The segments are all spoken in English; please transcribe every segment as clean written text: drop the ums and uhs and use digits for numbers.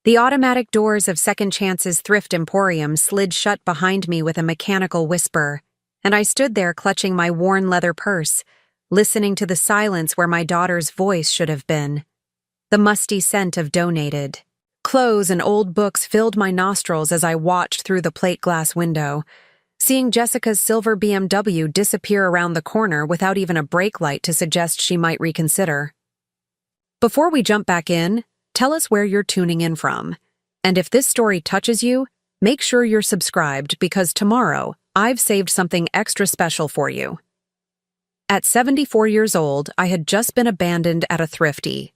The automatic doors of Second Chance's Thrift Emporium slid shut behind me with a mechanical whisper, and I stood there clutching my worn leather purse, listening to the silence where my daughter's voice should have been. The musty scent of donated clothes and old books filled my nostrils as I watched through the plate glass window, seeing Jessica's silver BMW disappear around the corner without even a brake light to suggest she might reconsider. Before we jump back in, tell us where you're tuning in from. And if this story touches you, make sure you're subscribed because tomorrow I've saved something extra special for you. At 74 years old, I had just been abandoned at a Thrifty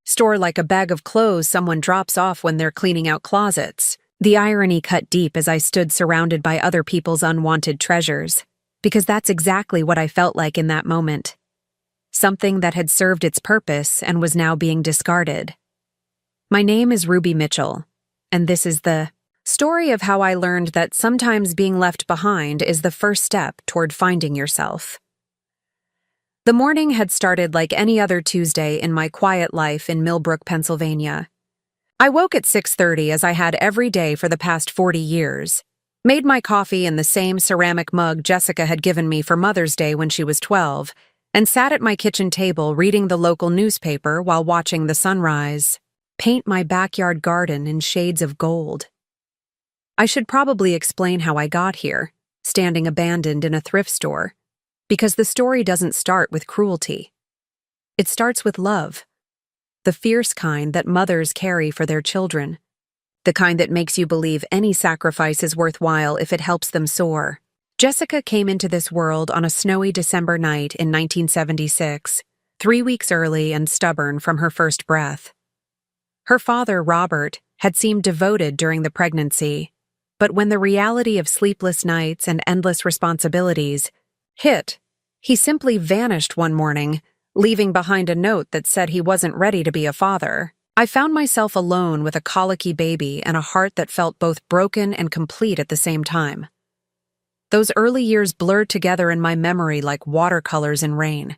store like a bag of clothes someone drops off when they're cleaning out closets. The irony cut deep as I stood surrounded by other people's unwanted treasures, because that's exactly what I felt like in that moment. Something that had served its purpose and was now being discarded. My name is Ruby Mitchell, and this is the story of how I learned that sometimes being left behind is the first step toward finding yourself. The morning had started like any other Tuesday in my quiet life in Millbrook, Pennsylvania. I woke at 6:30 as I had every day for the past 40 years, made my coffee in the same ceramic mug Jessica had given me for Mother's Day when she was 12, and sat at my kitchen table reading the local newspaper while watching the sunrise paint my backyard garden in shades of gold. I should probably explain how I got here, standing abandoned in a thrift store, because the story doesn't start with cruelty. It starts with love, the fierce kind that mothers carry for their children, the kind that makes you believe any sacrifice is worthwhile if it helps them soar. Jessica came into this world on a snowy December night in 1976, 3 weeks early and stubborn from her first breath. Her father, Robert, had seemed devoted during the pregnancy, but when the reality of sleepless nights and endless responsibilities hit, he simply vanished one morning, leaving behind a note that said he wasn't ready to be a father. I found myself alone with a colicky baby and a heart that felt both broken and complete at the same time. Those early years blurred together in my memory like watercolors in rain.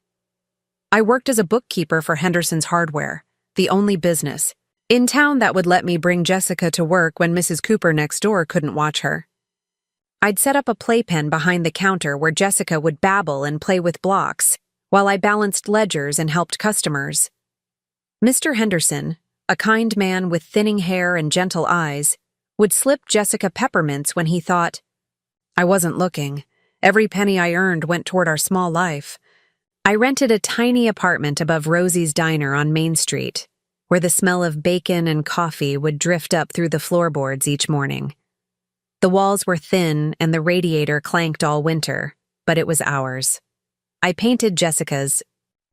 I worked as a bookkeeper for Henderson's Hardware, the only business in town that would let me bring Jessica to work when Mrs. Cooper next door couldn't watch her. I'd set up a playpen behind the counter where Jessica would babble and play with blocks, while I balanced ledgers and helped customers. Mr. Henderson, a kind man with thinning hair and gentle eyes, would slip Jessica peppermints when he thought, I wasn't looking. Every penny I earned went toward our small life. I rented a tiny apartment above Rosie's Diner on Main Street, where the smell of bacon and coffee would drift up through the floorboards each morning. The walls were thin and the radiator clanked all winter, but it was ours. I painted Jessica's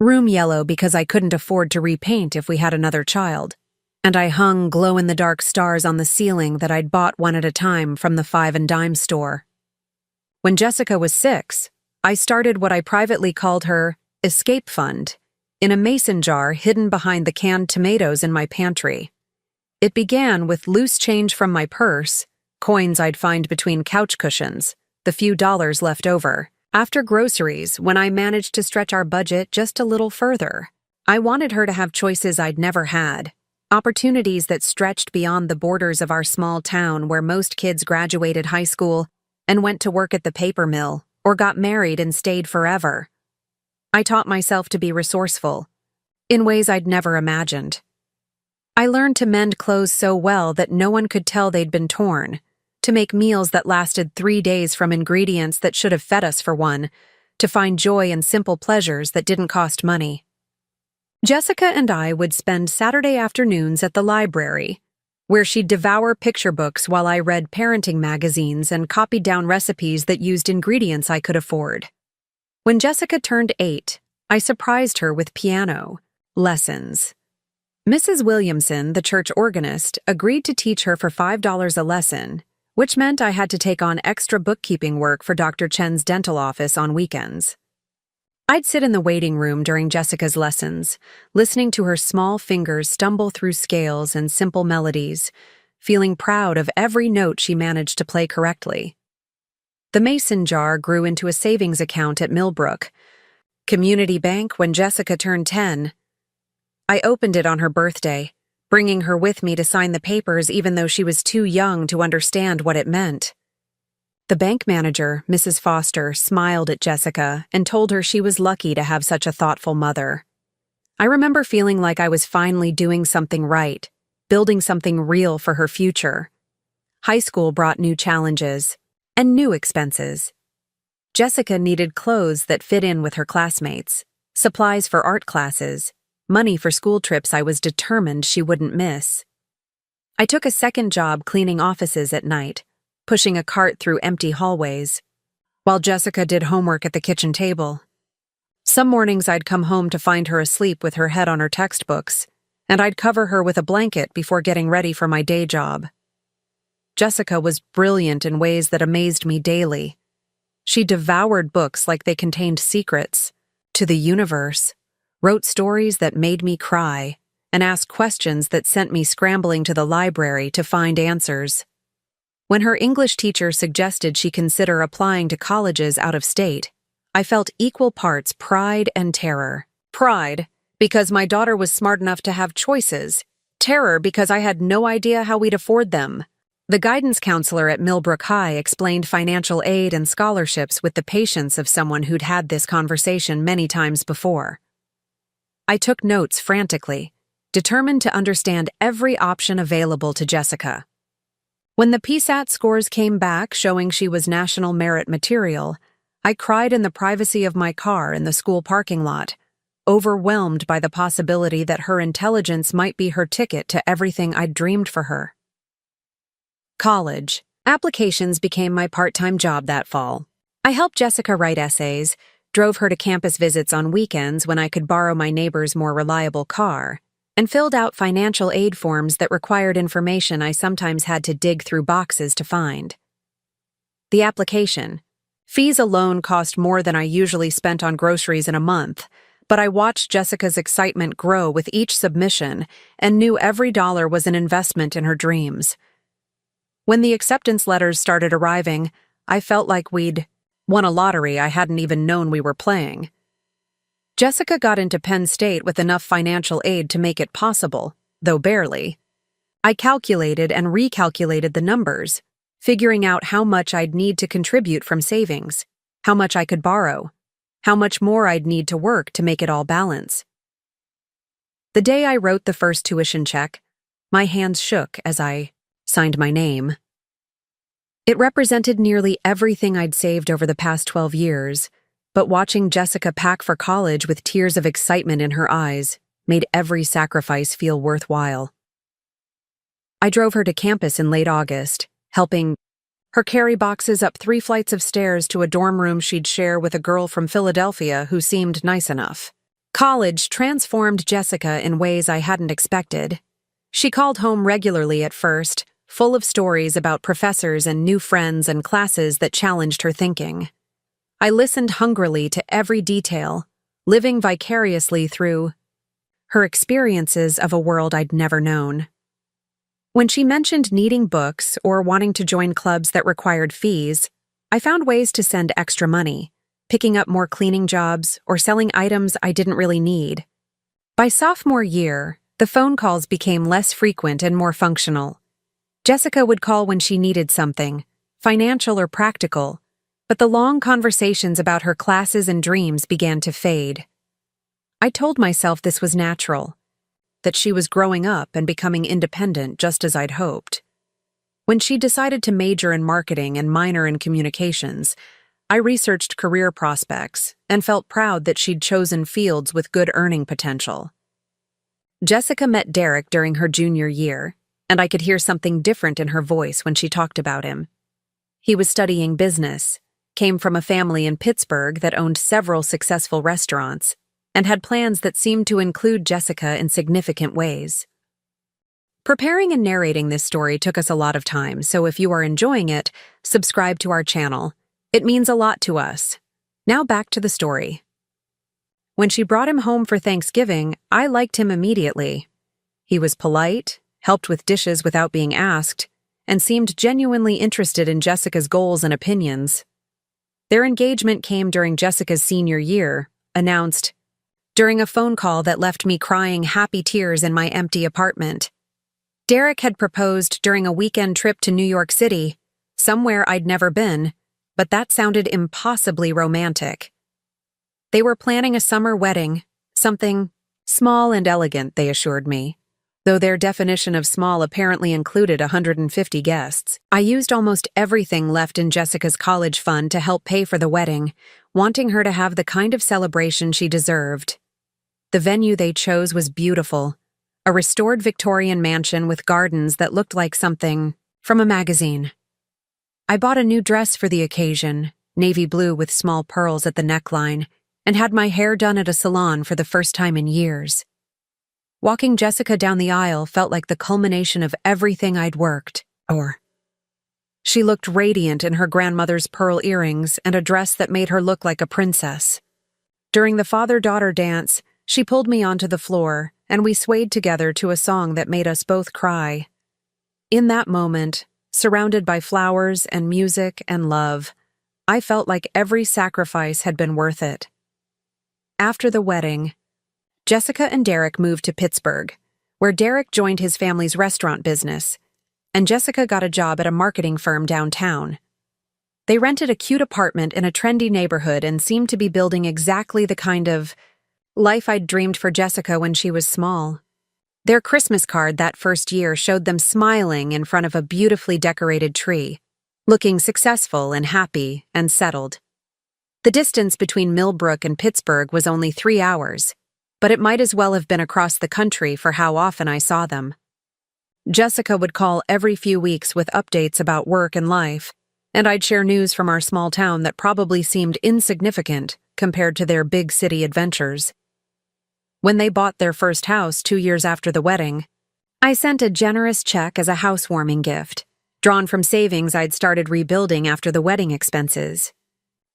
room yellow because I couldn't afford to repaint if we had another child, and I hung glow-in-the-dark stars on the ceiling that I'd bought one at a time from the 5 and dime store. When Jessica was 6, I started what I privately called her escape fund, in a mason jar hidden behind the canned tomatoes in my pantry. It began with loose change from my purse, coins I'd find between couch cushions, the few dollars left over. After groceries, when I managed to stretch our budget just a little further, I wanted her to have choices I'd never had, opportunities that stretched beyond the borders of our small town where most kids graduated high school and went to work at the paper mill or got married and stayed forever. I taught myself to be resourceful, in ways I'd never imagined. I learned to mend clothes so well that no one could tell they'd been torn, to make meals that lasted 3 days from ingredients that should have fed us for one, to find joy in simple pleasures that didn't cost money. Jessica and I would spend Saturday afternoons at the library, where she'd devour picture books while I read parenting magazines and copied down recipes that used ingredients I could afford. When Jessica turned 8, I surprised her with piano lessons. Mrs. Williamson, the church organist, agreed to teach her for $5 a lesson, which meant I had to take on extra bookkeeping work for Dr. Chen's dental office on weekends. I'd sit in the waiting room during Jessica's lessons, listening to her small fingers stumble through scales and simple melodies, feeling proud of every note she managed to play correctly. The mason jar grew into a savings account at Millbrook Community Bank when Jessica turned 10. I opened it on her birthday, bringing her with me to sign the papers even though she was too young to understand what it meant. The bank manager, Mrs. Foster, smiled at Jessica and told her she was lucky to have such a thoughtful mother. I remember feeling like I was finally doing something right, building something real for her future. High school brought new challenges and new expenses. Jessica needed clothes that fit in with her classmates, supplies for art classes, money for school trips I was determined she wouldn't miss. I took a second job cleaning offices at night, pushing a cart through empty hallways, while Jessica did homework at the kitchen table. Some mornings I'd come home to find her asleep with her head on her textbooks, and I'd cover her with a blanket before getting ready for my day job. Jessica was brilliant in ways that amazed me daily. She devoured books like they contained secrets to the universe, wrote stories that made me cry, and asked questions that sent me scrambling to the library to find answers. When her English teacher suggested she consider applying to colleges out of state, I felt equal parts pride and terror. Pride, because my daughter was smart enough to have choices. Terror, because I had no idea how we'd afford them. The guidance counselor at Millbrook High explained financial aid and scholarships with the patience of someone who'd had this conversation many times before. I took notes frantically, determined to understand every option available to Jessica. When the PSAT scores came back showing she was national merit material, I cried in the privacy of my car in the school parking lot, overwhelmed by the possibility that her intelligence might be her ticket to everything I'd dreamed for her. College. Applications became my part-time job that fall. I helped Jessica write essays, drove her to campus visits on weekends when I could borrow my neighbor's more reliable car, and filled out financial aid forms that required information I sometimes had to dig through boxes to find. The application. Fees alone cost more than I usually spent on groceries in a month, but I watched Jessica's excitement grow with each submission and knew every dollar was an investment in her dreams. When the acceptance letters started arriving, I felt like we'd won a lottery I hadn't even known we were playing. Jessica got into Penn State with enough financial aid to make it possible, though barely. I calculated and recalculated the numbers, figuring out how much I'd need to contribute from savings, how much I could borrow, how much more I'd need to work to make it all balance. The day I wrote the first tuition check, my hands shook as I signed my name. It represented nearly everything I'd saved over the past 12 years, but watching Jessica pack for college with tears of excitement in her eyes made every sacrifice feel worthwhile. I drove her to campus in late August, helping her carry boxes up 3 flights of stairs to a dorm room she'd share with a girl from Philadelphia who seemed nice enough. College transformed Jessica in ways I hadn't expected. She called home regularly at first, full of stories about professors and new friends and classes that challenged her thinking. I listened hungrily to every detail, living vicariously through her experiences of a world I'd never known. When she mentioned needing books or wanting to join clubs that required fees, I found ways to send extra money, picking up more cleaning jobs or selling items I didn't really need. By sophomore year, the phone calls became less frequent and more functional. Jessica would call when she needed something, financial or practical, but the long conversations about her classes and dreams began to fade. I told myself this was natural, that she was growing up and becoming independent just as I'd hoped. When she decided to major in marketing and minor in communications, I researched career prospects and felt proud that she'd chosen fields with good earning potential. Jessica met Derek during her junior year, and I could hear something different in her voice when she talked about him. He was studying business, came from a family in Pittsburgh that owned several successful restaurants, and had plans that seemed to include Jessica in significant ways. Preparing and narrating this story took us a lot of time, so if you are enjoying it, subscribe to our channel. It means a lot to us. Now back to the story. When she brought him home for Thanksgiving, I liked him immediately. He was polite, helped with dishes without being asked, and seemed genuinely interested in Jessica's goals and opinions. Their engagement came during Jessica's senior year, announced during a phone call that left me crying happy tears in my empty apartment. Derek had proposed during a weekend trip to New York City, somewhere I'd never been, but that sounded impossibly romantic. They were planning a summer wedding, something small and elegant, they assured me, though their definition of small apparently included 150 guests. I used almost everything left in Jessica's college fund to help pay for the wedding, wanting her to have the kind of celebration she deserved. The venue they chose was beautiful, a restored Victorian mansion with gardens that looked like something from a magazine. I bought a new dress for the occasion, navy blue with small pearls at the neckline, and had my hair done at a salon for the first time in years. Walking Jessica down the aisle felt like the culmination of everything I'd worked for. She looked radiant in her grandmother's pearl earrings and a dress that made her look like a princess. During the father-daughter dance, she pulled me onto the floor, and we swayed together to a song that made us both cry. In that moment, surrounded by flowers and music and love, I felt like every sacrifice had been worth it. After the wedding, Jessica and Derek moved to Pittsburgh, where Derek joined his family's restaurant business, and Jessica got a job at a marketing firm downtown. They rented a cute apartment in a trendy neighborhood and seemed to be building exactly the kind of life I'd dreamed for Jessica when she was small. Their Christmas card that first year showed them smiling in front of a beautifully decorated tree, looking successful and happy and settled. The distance between Millbrook and Pittsburgh was only 3 hours, but it might as well have been across the country for how often I saw them. Jessica would call every few weeks with updates about work and life, and I'd share news from our small town that probably seemed insignificant compared to their big city adventures. When they bought their first house 2 years after the wedding, I sent a generous check as a housewarming gift, drawn from savings I'd started rebuilding after the wedding expenses.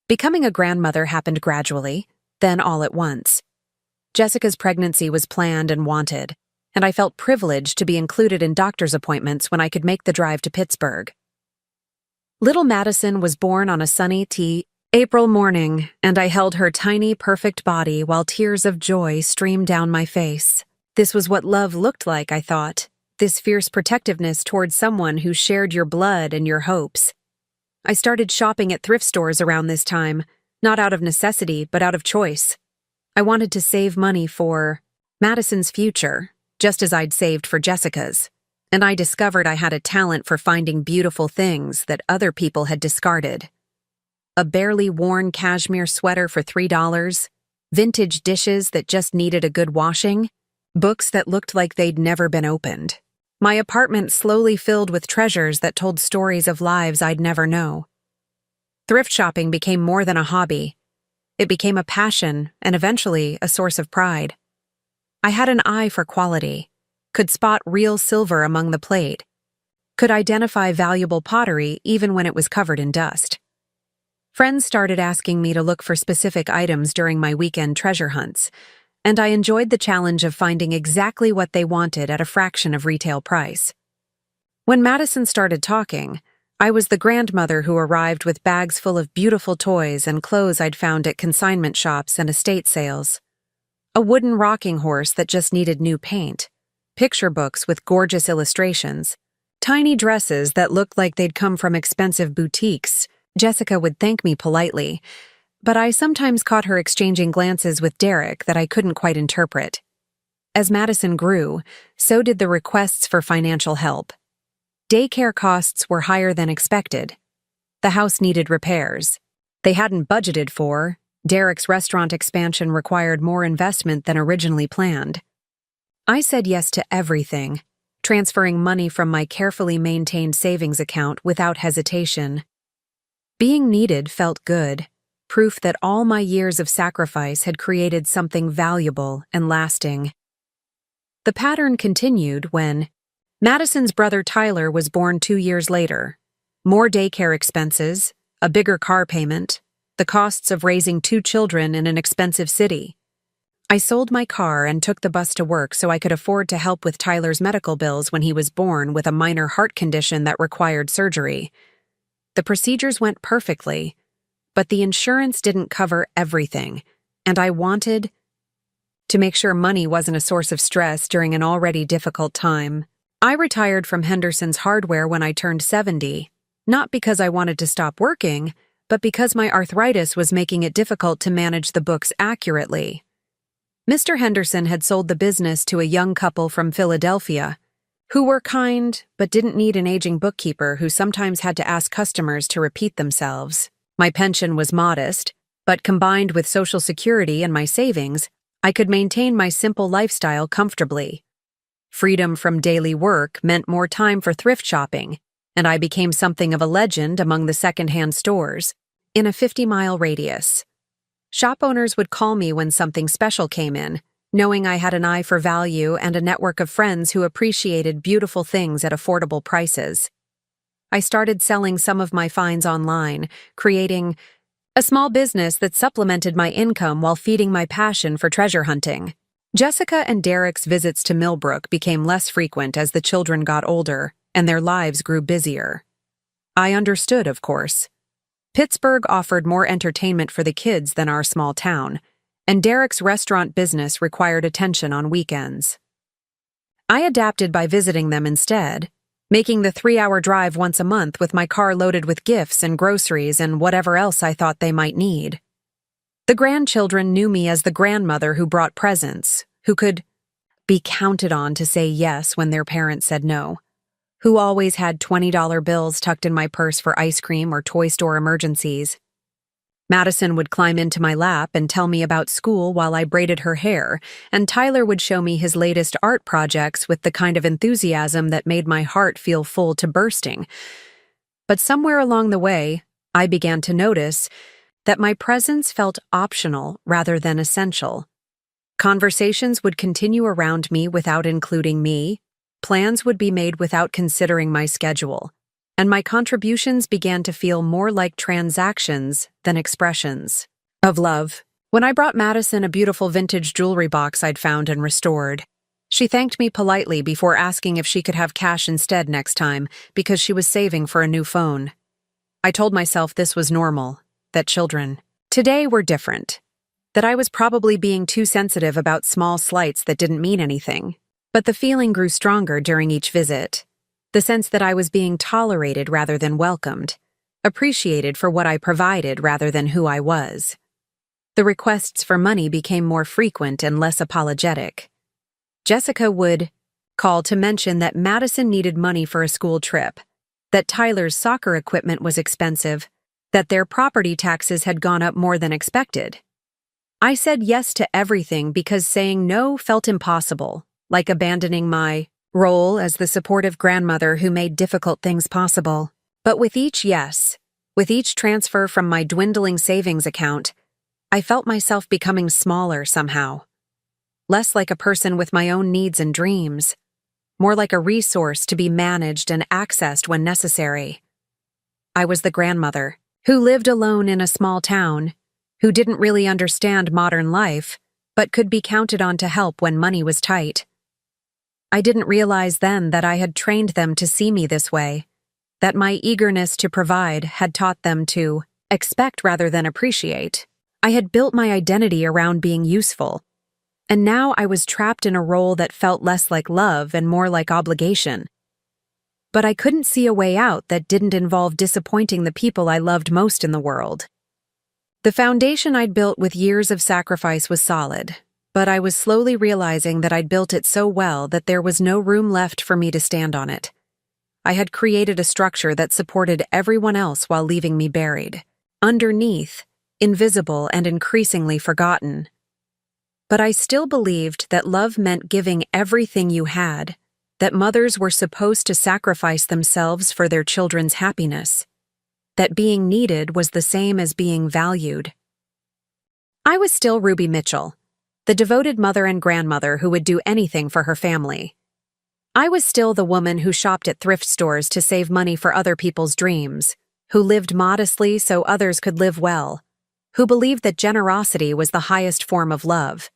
Becoming a grandmother happened gradually, then all at once. Jessica's pregnancy was planned and wanted, and I felt privileged to be included in doctor's appointments when I could make the drive to Pittsburgh. Little Madison was born on a sunny April morning, and I held her tiny, perfect body while tears of joy streamed down my face. This was what love looked like, I thought, this fierce protectiveness towards someone who shared your blood and your hopes. I started shopping at thrift stores around this time, not out of necessity, but out of choice. I wanted to save money for Madison's future, just as I'd saved for Jessica's, and I discovered I had a talent for finding beautiful things that other people had discarded. A barely worn cashmere sweater for $3, vintage dishes that just needed a good washing, books that looked like they'd never been opened. My apartment slowly filled with treasures that told stories of lives I'd never know. Thrift shopping became more than a hobby. It became a passion and eventually a source of pride. I had an eye for quality, could spot real silver among the plate, could identify valuable pottery even when it was covered in dust. Friends started asking me to look for specific items during my weekend treasure hunts, and I enjoyed the challenge of finding exactly what they wanted at a fraction of retail price. When Madison started talking, I was the grandmother who arrived with bags full of beautiful toys and clothes I'd found at consignment shops and estate sales. A wooden rocking horse that just needed new paint, picture books with gorgeous illustrations, tiny dresses that looked like they'd come from expensive boutiques. Jessica would thank me politely, but I sometimes caught her exchanging glances with Derek that I couldn't quite interpret. As Madison grew, so did the requests for financial help. Daycare costs were higher than expected. The house needed repairs. They hadn't budgeted for. Derek's restaurant expansion required more investment than originally planned. I said yes to everything, transferring money from my carefully maintained savings account without hesitation. Being needed felt good, proof that all my years of sacrifice had created something valuable and lasting. The pattern continued when Madison's brother Tyler was born 2 years later. More daycare expenses, a bigger car payment, the costs of raising 2 children in an expensive city. I sold my car and took the bus to work so I could afford to help with Tyler's medical bills when he was born with a minor heart condition that required surgery. The procedures went perfectly, but the insurance didn't cover everything, and I wanted to make sure money wasn't a source of stress during an already difficult time. I retired from Henderson's Hardware when I turned 70, not because I wanted to stop working, but because my arthritis was making it difficult to manage the books accurately. Mr. Henderson had sold the business to a young couple from Philadelphia, who were kind but didn't need an aging bookkeeper who sometimes had to ask customers to repeat themselves. My pension was modest, but combined with Social Security and my savings, I could maintain my simple lifestyle comfortably. Freedom from daily work meant more time for thrift shopping, and I became something of a legend among the secondhand stores in a 50-mile radius. Shop owners would call me when something special came in, knowing I had an eye for value and a network of friends who appreciated beautiful things at affordable prices. I started selling some of my finds online, creating a small business that supplemented my income while feeding my passion for treasure hunting. Jessica and Derek's visits to Millbrook became less frequent as the children got older and their lives grew busier. I understood, of course. Pittsburgh offered more entertainment for the kids than our small town, and Derek's restaurant business required attention on weekends. I adapted by visiting them instead, making the 3-hour drive once a month with my car loaded with gifts and groceries and whatever else I thought they might need. The grandchildren knew me as the grandmother who brought presents, who could be counted on to say yes when their parents said no, who always had $20 bills tucked in my purse for ice cream or toy store emergencies. Madison would climb into my lap and tell me about school while I braided her hair, and Tyler would show me his latest art projects with the kind of enthusiasm that made my heart feel full to bursting. But somewhere along the way, I began to notice that my presence felt optional rather than essential. Conversations would continue around me without including me, plans would be made without considering my schedule, and my contributions began to feel more like transactions than expressions of love. When I brought Madison a beautiful vintage jewelry box I'd found and restored, she thanked me politely before asking if she could have cash instead next time because she was saving for a new phone. I told myself this was normal, that children today were different, that I was probably being too sensitive about small slights that didn't mean anything. But the feeling grew stronger during each visit, the sense that I was being tolerated rather than welcomed, appreciated for what I provided rather than who I was. The requests for money became more frequent and less apologetic. Jessica would call to mention that Madison needed money for a school trip, that Tyler's soccer equipment was expensive, that their property taxes had gone up more than expected. I said yes to everything because saying no felt impossible, like abandoning my role as the supportive grandmother who made difficult things possible. But with each yes, with each transfer from my dwindling savings account, I felt myself becoming smaller somehow. Less like a person with my own needs and dreams, more like a resource to be managed and accessed when necessary. I was the grandmother who lived alone in a small town, who didn't really understand modern life, but could be counted on to help when money was tight. I didn't realize then that I had trained them to see me this way, that my eagerness to provide had taught them to expect rather than appreciate. I had built my identity around being useful, and now I was trapped in a role that felt less like love and more like obligation. But I couldn't see a way out that didn't involve disappointing the people I loved most in the world. The foundation I'd built with years of sacrifice was solid, but I was slowly realizing that I'd built it so well that there was no room left for me to stand on it. I had created a structure that supported everyone else while leaving me buried, underneath, invisible and increasingly forgotten. But I still believed that love meant giving everything you had, that mothers were supposed to sacrifice themselves for their children's happiness, that being needed was the same as being valued. I was still Ruby Mitchell, the devoted mother and grandmother who would do anything for her family. I was still the woman who shopped at thrift stores to save money for other people's dreams, who lived modestly so others could live well, who believed that generosity was the highest form of love.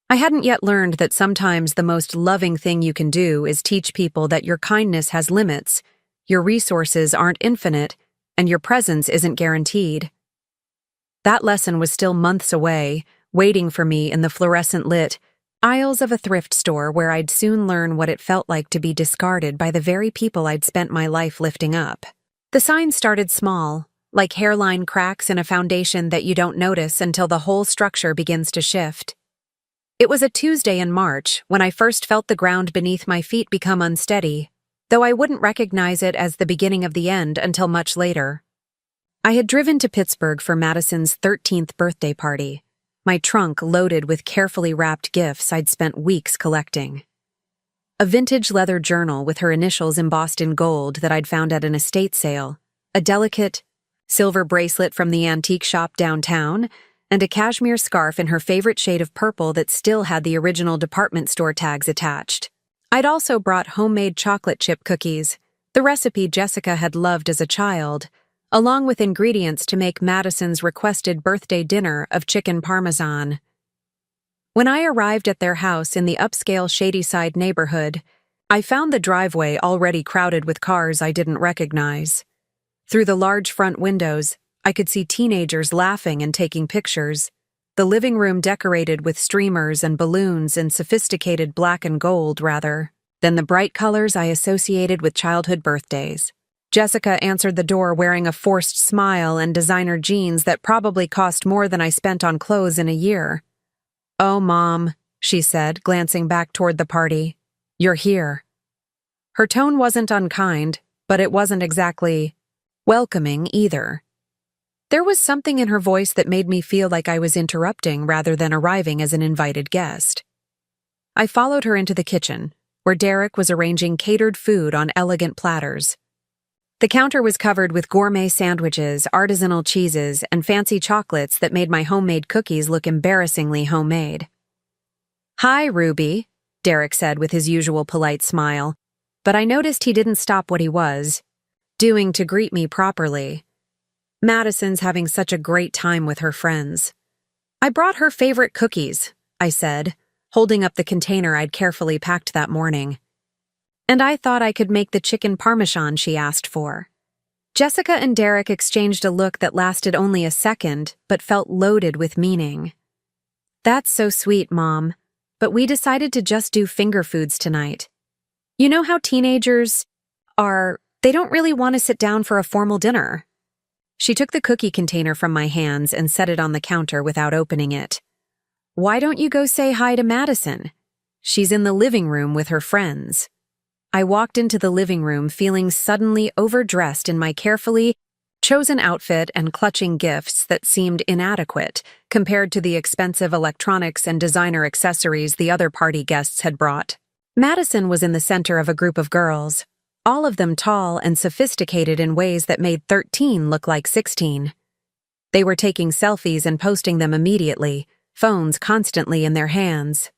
I hadn't yet learned that sometimes the most loving thing you can do is teach people that your kindness has limits, your resources aren't infinite, and your presence isn't guaranteed. That lesson was still months away, waiting for me in the fluorescent-lit Aisles of a thrift store where I'd soon learn what it felt like to be discarded by the very people I'd spent my life lifting up. The signs started small, like hairline cracks in a foundation that you don't notice until the whole structure begins to shift. It was a Tuesday in March when I first felt the ground beneath my feet become unsteady, though I wouldn't recognize it as the beginning of the end until much later. I had driven to Pittsburgh for Madison's 13th birthday party, my trunk loaded with carefully wrapped gifts I'd spent weeks collecting. A vintage leather journal with her initials embossed in gold that I'd found at an estate sale, a delicate silver bracelet from the antique shop downtown, and a cashmere scarf in her favorite shade of purple that still had the original department store tags attached. I'd also brought homemade chocolate chip cookies, the recipe Jessica had loved as a child, along with ingredients to make Madison's requested birthday dinner of chicken parmesan. When I arrived at their house in the upscale Shadyside neighborhood, I found the driveway already crowded with cars I didn't recognize. Through the large front windows, I could see teenagers laughing and taking pictures, the living room decorated with streamers and balloons in sophisticated black and gold rather than the bright colors I associated with childhood birthdays. Jessica answered the door wearing a forced smile and designer jeans that probably cost more than I spent on clothes in a year. "Oh, Mom," she said, glancing back toward the party. "You're here." Her tone wasn't unkind, but it wasn't exactly welcoming either. There was something in her voice that made me feel like I was interrupting rather than arriving as an invited guest. I followed her into the kitchen, where Derek was arranging catered food on elegant platters. The counter was covered with gourmet sandwiches, artisanal cheeses, and fancy chocolates that made my homemade cookies look embarrassingly homemade. "Hi, Ruby," Derek said with his usual polite smile, but I noticed he didn't stop what he was doing to greet me properly. "Madison's having such a great time with her friends." "I brought her favorite cookies," I said, holding up the container I'd carefully packed that morning. "And I thought I could make the chicken parmesan she asked for." Jessica and Derek exchanged a look that lasted only a second, but felt loaded with meaning. "That's so sweet, Mom, but we decided to just do finger foods tonight. You know how teenagers are, they don't really want to sit down for a formal dinner." She took the cookie container from my hands and set it on the counter without opening it. "Why don't you go say hi to Madison? She's in the living room with her friends." I walked into the living room feeling suddenly overdressed in my carefully chosen outfit and clutching gifts that seemed inadequate compared to the expensive electronics and designer accessories the other party guests had brought. Madison was in the center of a group of girls, all of them tall and sophisticated in ways that made 13 look like 16. They were taking selfies and posting them immediately, phones constantly in their hands.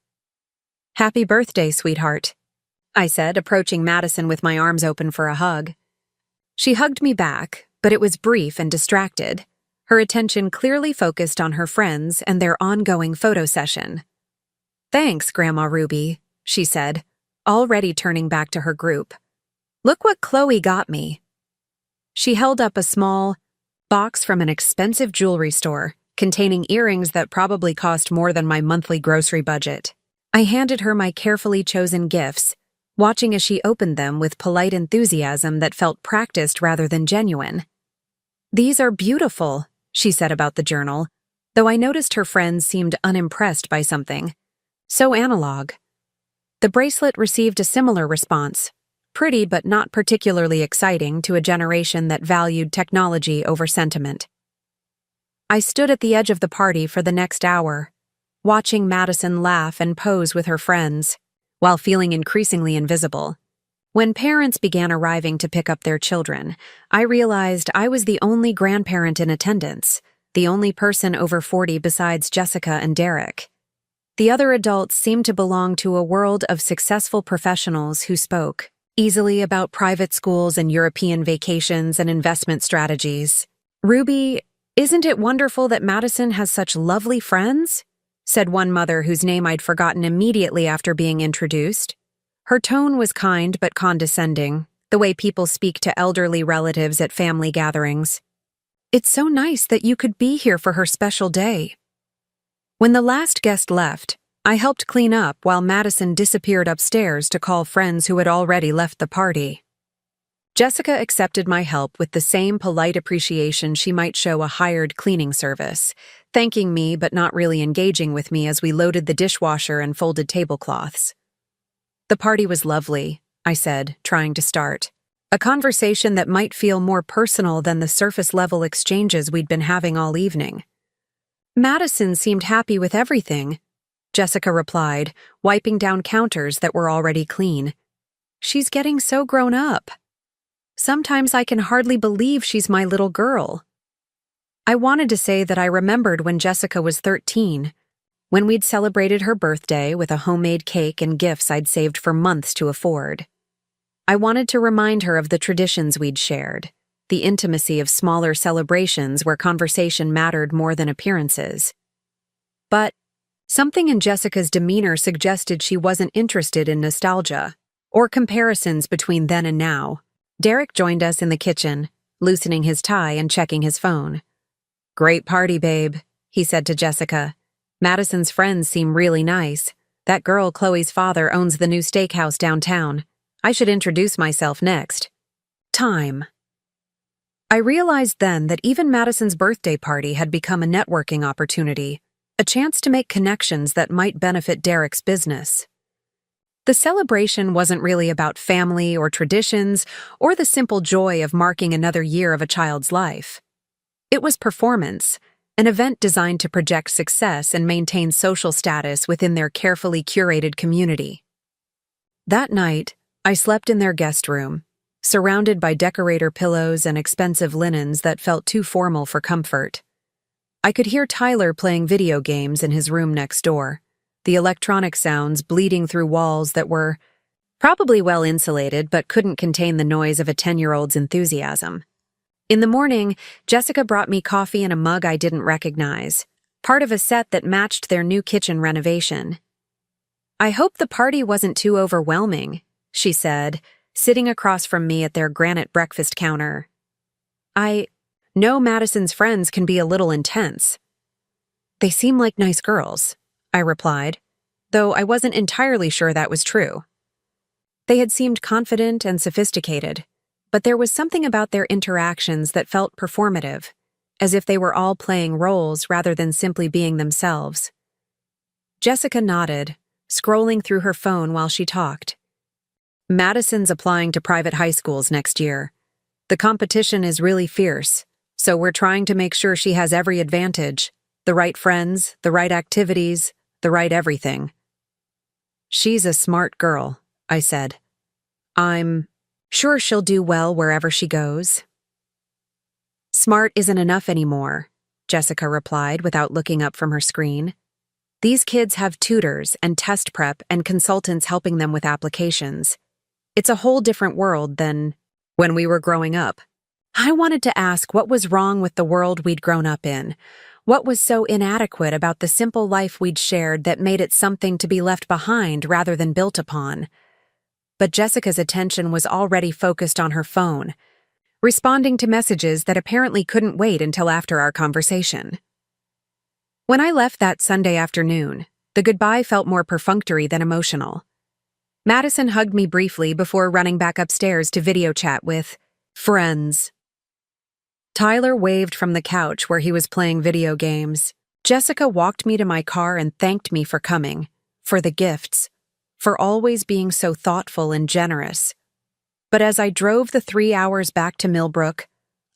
"Happy birthday, sweetheart," I said, approaching Madison with my arms open for a hug. She hugged me back, but it was brief and distracted, her attention clearly focused on her friends and their ongoing photo session. "Thanks, Grandma Ruby," she said, already turning back to her group. "Look what Chloe got me." She held up a small box from an expensive jewelry store, containing earrings that probably cost more than my monthly grocery budget. I handed her my carefully chosen gifts, watching as she opened them with polite enthusiasm that felt practiced rather than genuine. "These are beautiful," she said about the journal, though I noticed her friends seemed unimpressed by something. "So analog." The bracelet received a similar response, pretty but not particularly exciting to a generation that valued technology over sentiment. I stood at the edge of the party for the next hour, watching Madison laugh and pose with her friends, while feeling increasingly invisible. When parents began arriving to pick up their children, I realized I was the only grandparent in attendance, the only person over 40 besides Jessica and Derek. The other adults seemed to belong to a world of successful professionals who spoke easily about private schools and European vacations and investment strategies. "Ruby, isn't it wonderful that Madison has such lovely friends?" said one mother whose name I'd forgotten immediately after being introduced. Her tone was kind but condescending, the way people speak to elderly relatives at family gatherings. "It's so nice that you could be here for her special day." When the last guest left, I helped clean up while Madison disappeared upstairs to call friends who had already left the party. Jessica accepted my help with the same polite appreciation she might show a hired cleaning service, thanking me but not really engaging with me as we loaded the dishwasher and folded tablecloths. The party was lovely, I said, trying to start. A conversation that might feel more personal than the surface-level exchanges we'd been having all evening. Madison seemed happy with everything, Jessica replied, wiping down counters that were already clean. She's getting so grown up. Sometimes I can hardly believe she's my little girl. I wanted to say that I remembered when Jessica was 13, when we'd celebrated her birthday with a homemade cake and gifts I'd saved for months to afford. I wanted to remind her of the traditions we'd shared, the intimacy of smaller celebrations where conversation mattered more than appearances. But something in Jessica's demeanor suggested she wasn't interested in nostalgia or comparisons between then and now. Derek joined us in the kitchen, loosening his tie and checking his phone. "Great party, babe," he said to Jessica. "Madison's friends seem really nice. That girl Chloe's father owns the new steakhouse downtown. I should introduce myself next." Time. I realized then that even Madison's birthday party had become a networking opportunity, a chance to make connections that might benefit Derek's business. The celebration wasn't really about family or traditions or the simple joy of marking another year of a child's life. It was performance, an event designed to project success and maintain social status within their carefully curated community. That night, I slept in their guest room, surrounded by decorator pillows and expensive linens that felt too formal for comfort. I could hear Tyler playing video games in his room next door, the electronic sounds bleeding through walls that were probably well insulated but couldn't contain the noise of a 10-year-old's enthusiasm. In the morning, Jessica brought me coffee in a mug I didn't recognize, part of a set that matched their new kitchen renovation. "I hope the party wasn't too overwhelming," she said, sitting across from me at their granite breakfast counter. "I know Madison's friends can be a little intense." "They seem like nice girls," I replied, though I wasn't entirely sure that was true. They had seemed confident and sophisticated, but there was something about their interactions that felt performative, as if they were all playing roles rather than simply being themselves. Jessica nodded, scrolling through her phone while she talked. "Madison's applying to private high schools next year. The competition is really fierce, so we're trying to make sure she has every advantage, the right friends, the right activities, the right everything." "She's a smart girl," I said. "I'm sure she'll do well wherever she goes." "Smart isn't enough anymore," Jessica replied without looking up from her screen. "These kids have tutors and test prep and consultants helping them with applications. It's a whole different world than when we were growing up." I wanted to ask what was wrong with the world we'd grown up in. What was so inadequate about the simple life we'd shared that made it something to be left behind rather than built upon? But Jessica's attention was already focused on her phone, responding to messages that apparently couldn't wait until after our conversation. When I left that Sunday afternoon, the goodbye felt more perfunctory than emotional. Madison hugged me briefly before running back upstairs to video chat with friends. Tyler waved from the couch where he was playing video games. Jessica walked me to my car and thanked me for coming, for the gifts, for always being so thoughtful and generous. But as I drove the 3 hours back to Millbrook,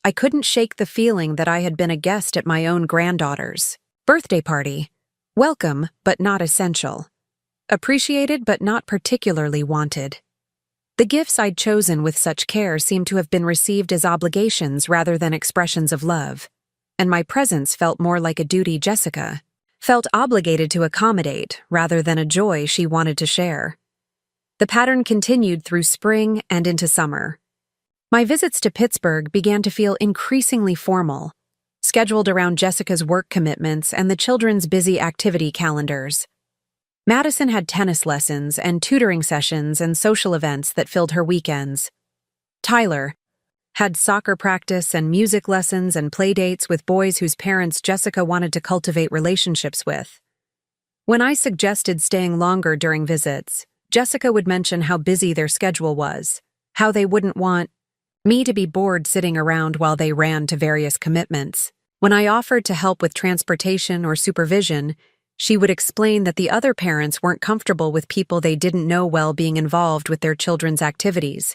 I couldn't shake the feeling that I had been a guest at my own granddaughter's birthday party. Welcome, but not essential. Appreciated, but not particularly wanted. The gifts I'd chosen with such care seemed to have been received as obligations rather than expressions of love, and my presence felt more like a duty Jessica felt obligated to accommodate rather than a joy she wanted to share. The pattern continued through spring and into summer. My visits to Pittsburgh began to feel increasingly formal, scheduled around Jessica's work commitments and the children's busy activity calendars. Madison had tennis lessons and tutoring sessions and social events that filled her weekends. Tyler had soccer practice and music lessons and play dates with boys whose parents Jessica wanted to cultivate relationships with. When I suggested staying longer during visits, Jessica would mention how busy their schedule was, how they wouldn't want me to be bored sitting around while they ran to various commitments. When I offered to help with transportation or supervision, she would explain that the other parents weren't comfortable with people they didn't know well being involved with their children's activities.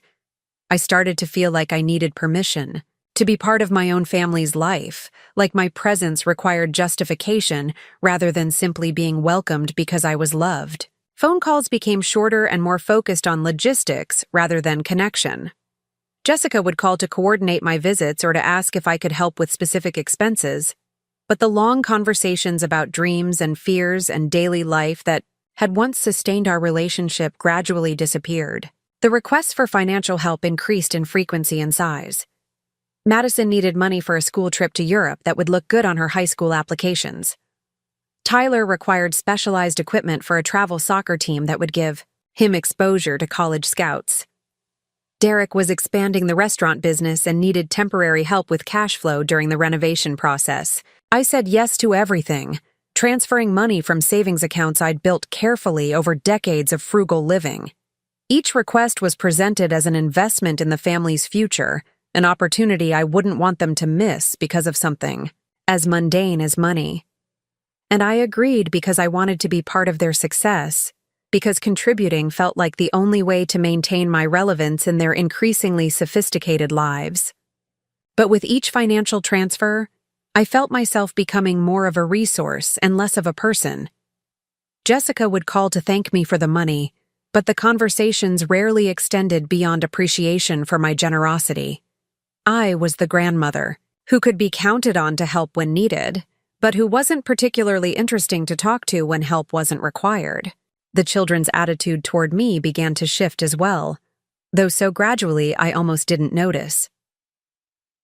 I started to feel like I needed permission to be part of my own family's life, like my presence required justification rather than simply being welcomed because I was loved. Phone calls became shorter and more focused on logistics rather than connection. Jessica would call to coordinate my visits or to ask if I could help with specific expenses, but the long conversations about dreams and fears and daily life that had once sustained our relationship gradually disappeared. The requests for financial help increased in frequency and size. Madison needed money for a school trip to Europe that would look good on her high school applications. Tyler required specialized equipment for a travel soccer team that would give him exposure to college scouts. Derek was expanding the restaurant business and needed temporary help with cash flow during the renovation process. I said yes to everything, transferring money from savings accounts I'd built carefully over decades of frugal living. Each request was presented as an investment in the family's future, an opportunity I wouldn't want them to miss because of something as mundane as money. And I agreed because I wanted to be part of their success, because contributing felt like the only way to maintain my relevance in their increasingly sophisticated lives. But with each financial transfer, I felt myself becoming more of a resource and less of a person. Jessica would call to thank me for the money, but the conversations rarely extended beyond appreciation for my generosity. I was the grandmother, who could be counted on to help when needed, but who wasn't particularly interesting to talk to when help wasn't required. The children's attitude toward me began to shift as well, though so gradually I almost didn't notice.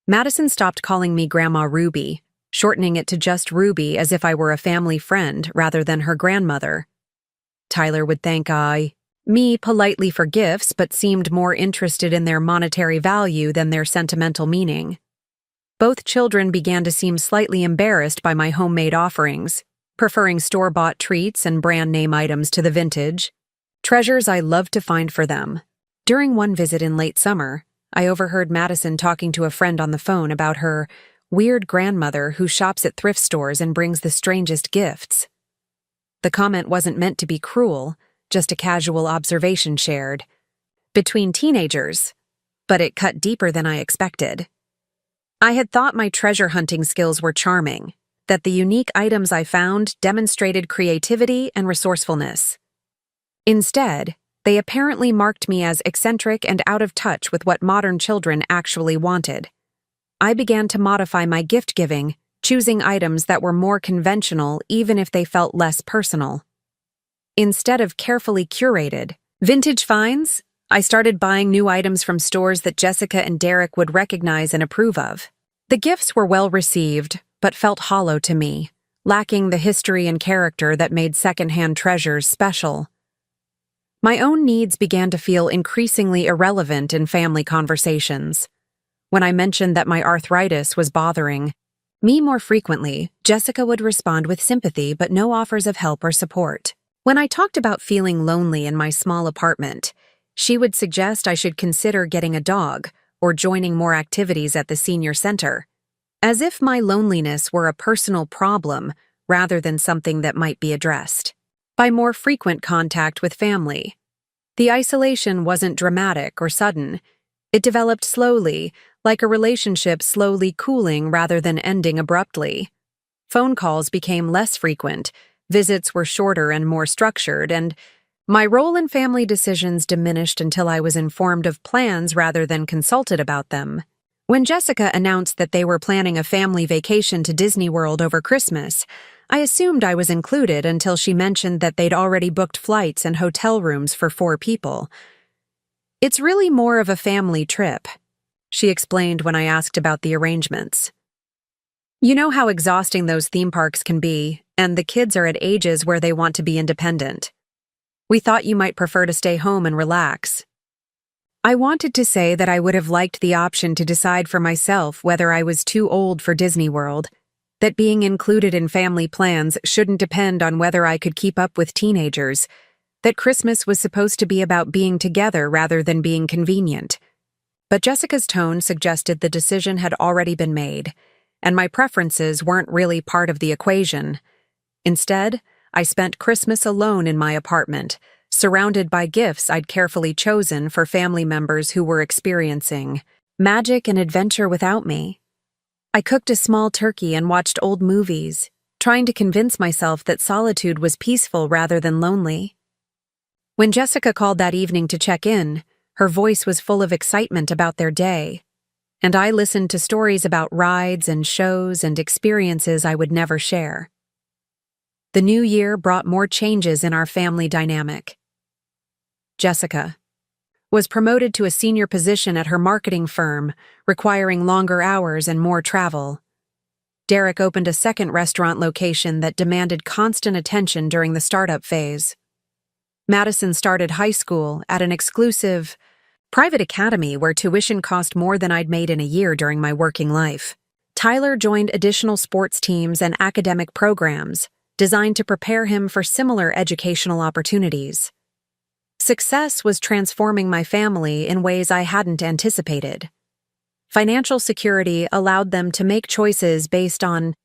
Madison stopped calling me Grandma Ruby, shortening it to just Ruby as if I were a family friend rather than her grandmother. Tyler would thank me politely for gifts but seemed more interested in their monetary value than their sentimental meaning. Both children began to seem slightly embarrassed by my homemade offerings, preferring store-bought treats and brand-name items to the vintage treasures I loved to find for them. During one visit in late summer, I overheard Madison talking to a friend on the phone about her weird grandmother who shops at thrift stores and brings the strangest gifts. The comment wasn't meant to be cruel, just a casual observation shared between teenagers, but it cut deeper than I expected. I had thought my treasure hunting skills were charming, that the unique items I found demonstrated creativity and resourcefulness. Instead, they apparently marked me as eccentric and out of touch with what modern children actually wanted. I began to modify my gift-giving, choosing items that were more conventional even if they felt less personal. Instead of carefully curated vintage finds, I started buying new items from stores that Jessica and Derek would recognize and approve of. The gifts were well received, but felt hollow to me, lacking the history and character that made secondhand treasures special. My own needs began to feel increasingly irrelevant in family conversations. When I mentioned that my arthritis was bothering me more frequently, Jessica would respond with sympathy but no offers of help or support. When I talked about feeling lonely in my small apartment, she would suggest I should consider getting a dog or joining more activities at the senior center, as if my loneliness were a personal problem rather than something that might be addressed by more frequent contact with family. The isolation wasn't dramatic or sudden. It developed slowly, like a relationship slowly cooling rather than ending abruptly. Phone calls became less frequent, visits were shorter and more structured, and my role in family decisions diminished until I was informed of plans rather than consulted about them. When Jessica announced that they were planning a family vacation to Disney World over Christmas, I assumed I was included until she mentioned that they'd already booked flights and hotel rooms for 4 people. "It's really more of a family trip," she explained when I asked about the arrangements. "You know how exhausting those theme parks can be, and the kids are at ages where they want to be independent. We thought you might prefer to stay home and relax." I wanted to say that I would have liked the option to decide for myself whether I was too old for Disney World, that being included in family plans shouldn't depend on whether I could keep up with teenagers, that Christmas was supposed to be about being together rather than being convenient. But Jessica's tone suggested the decision had already been made, and my preferences weren't really part of the equation. Instead, I spent Christmas alone in my apartment, surrounded by gifts I'd carefully chosen for family members who were experiencing magic and adventure without me. I cooked a small turkey and watched old movies, trying to convince myself that solitude was peaceful rather than lonely. When Jessica called that evening to check in, her voice was full of excitement about their day, and I listened to stories about rides and shows and experiences I would never share. The new year brought more changes in our family dynamic. Jessica was promoted to a senior position at her marketing firm, requiring longer hours and more travel. Derek opened a second restaurant location that demanded constant attention during the startup phase. Madison started high school at an exclusive, private academy where tuition cost more than I'd made in a year during my working life. Tyler joined additional sports teams and academic programs designed to prepare him for similar educational opportunities. Success was transforming my family in ways I hadn't anticipated. Financial security allowed them to make choices based on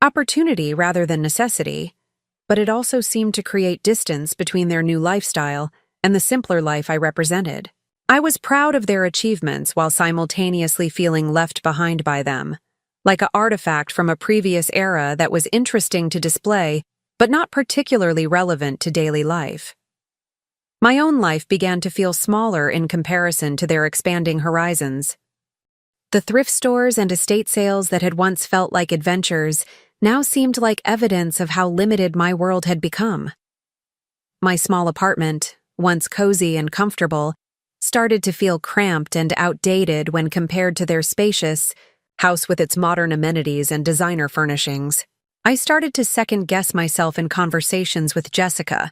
opportunity rather than necessity, but it also seemed to create distance between their new lifestyle and the simpler life I represented. I was proud of their achievements while simultaneously feeling left behind by them, like an artifact from a previous era that was interesting to display, but not particularly relevant to daily life. My own life began to feel smaller in comparison to their expanding horizons. The thrift stores and estate sales that had once felt like adventures now seemed like evidence of how limited my world had become. My small apartment, once cozy and comfortable, started to feel cramped and outdated when compared to their spacious house with its modern amenities and designer furnishings. I started to second-guess myself in conversations with Jessica,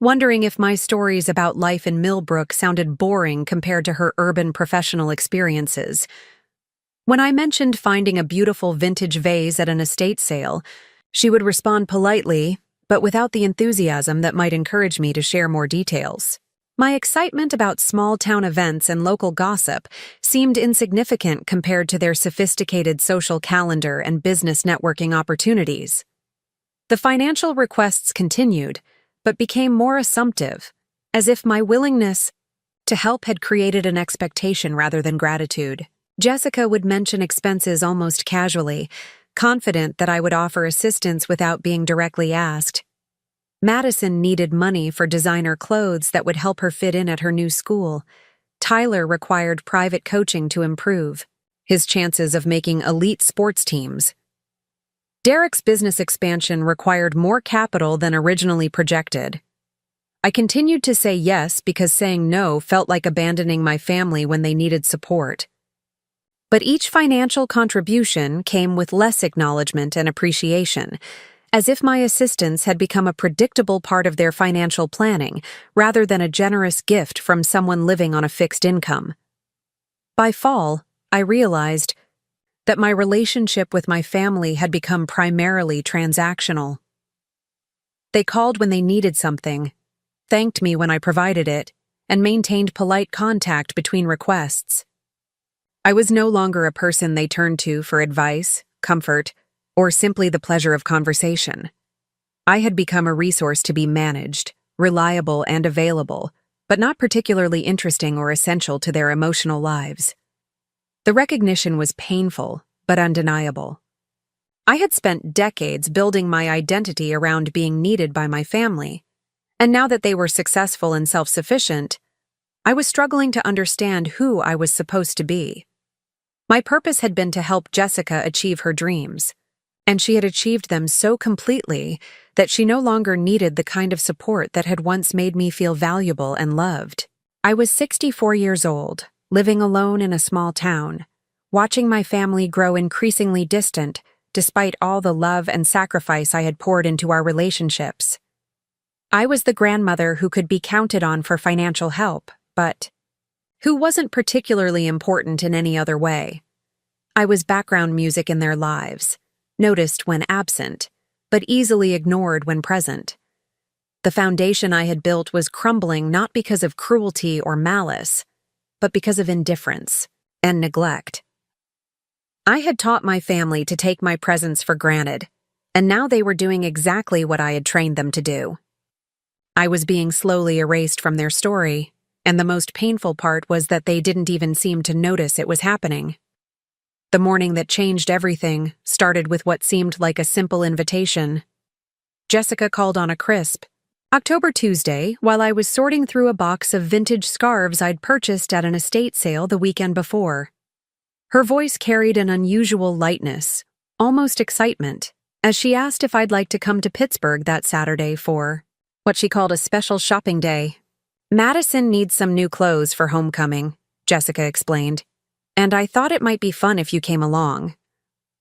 wondering if my stories about life in Millbrook sounded boring compared to her urban professional experiences. When I mentioned finding a beautiful vintage vase at an estate sale, she would respond politely, but without the enthusiasm that might encourage me to share more details. My excitement about small-town events and local gossip seemed insignificant compared to their sophisticated social calendar and business networking opportunities. The financial requests continued, but became more assumptive, as if my willingness to help had created an expectation rather than gratitude. Jessica would mention expenses almost casually, confident that I would offer assistance without being directly asked. Madison needed money for designer clothes that would help her fit in at her new school. Tyler required private coaching to improve his chances of making elite sports teams. Derek's business expansion required more capital than originally projected. I continued to say yes because saying no felt like abandoning my family when they needed support. But each financial contribution came with less acknowledgement and appreciation, as if my assistance had become a predictable part of their financial planning rather than a generous gift from someone living on a fixed income. By fall, I realized that my relationship with my family had become primarily transactional. They called when they needed something, thanked me when I provided it, and maintained polite contact between requests. I was no longer a person they turned to for advice, comfort, or simply the pleasure of conversation. I had become a resource to be managed, reliable and available, but not particularly interesting or essential to their emotional lives. The recognition was painful, but undeniable. I had spent decades building my identity around being needed by my family, and now that they were successful and self-sufficient, I was struggling to understand who I was supposed to be. My purpose had been to help Jessica achieve her dreams, and she had achieved them so completely that she no longer needed the kind of support that had once made me feel valuable and loved. I was 64 years old, living alone in a small town, watching my family grow increasingly distant despite all the love and sacrifice I had poured into our relationships. I was the grandmother who could be counted on for financial help, but who wasn't particularly important in any other way. I was background music in their lives, noticed when absent, but easily ignored when present. The foundation I had built was crumbling not because of cruelty or malice, but because of indifference and neglect. I had taught my family to take my presence for granted, and now they were doing exactly what I had trained them to do. I was being slowly erased from their story, and the most painful part was that they didn't even seem to notice it was happening. The morning that changed everything started with what seemed like a simple invitation. Jessica called on a crisp October Tuesday while I was sorting through a box of vintage scarves I'd purchased at an estate sale the weekend before. Her voice carried an unusual lightness, almost excitement, as she asked if I'd like to come to Pittsburgh that Saturday for what she called a special shopping day. Madison needs some new clothes for homecoming, Jessica explained, and I thought it might be fun if you came along.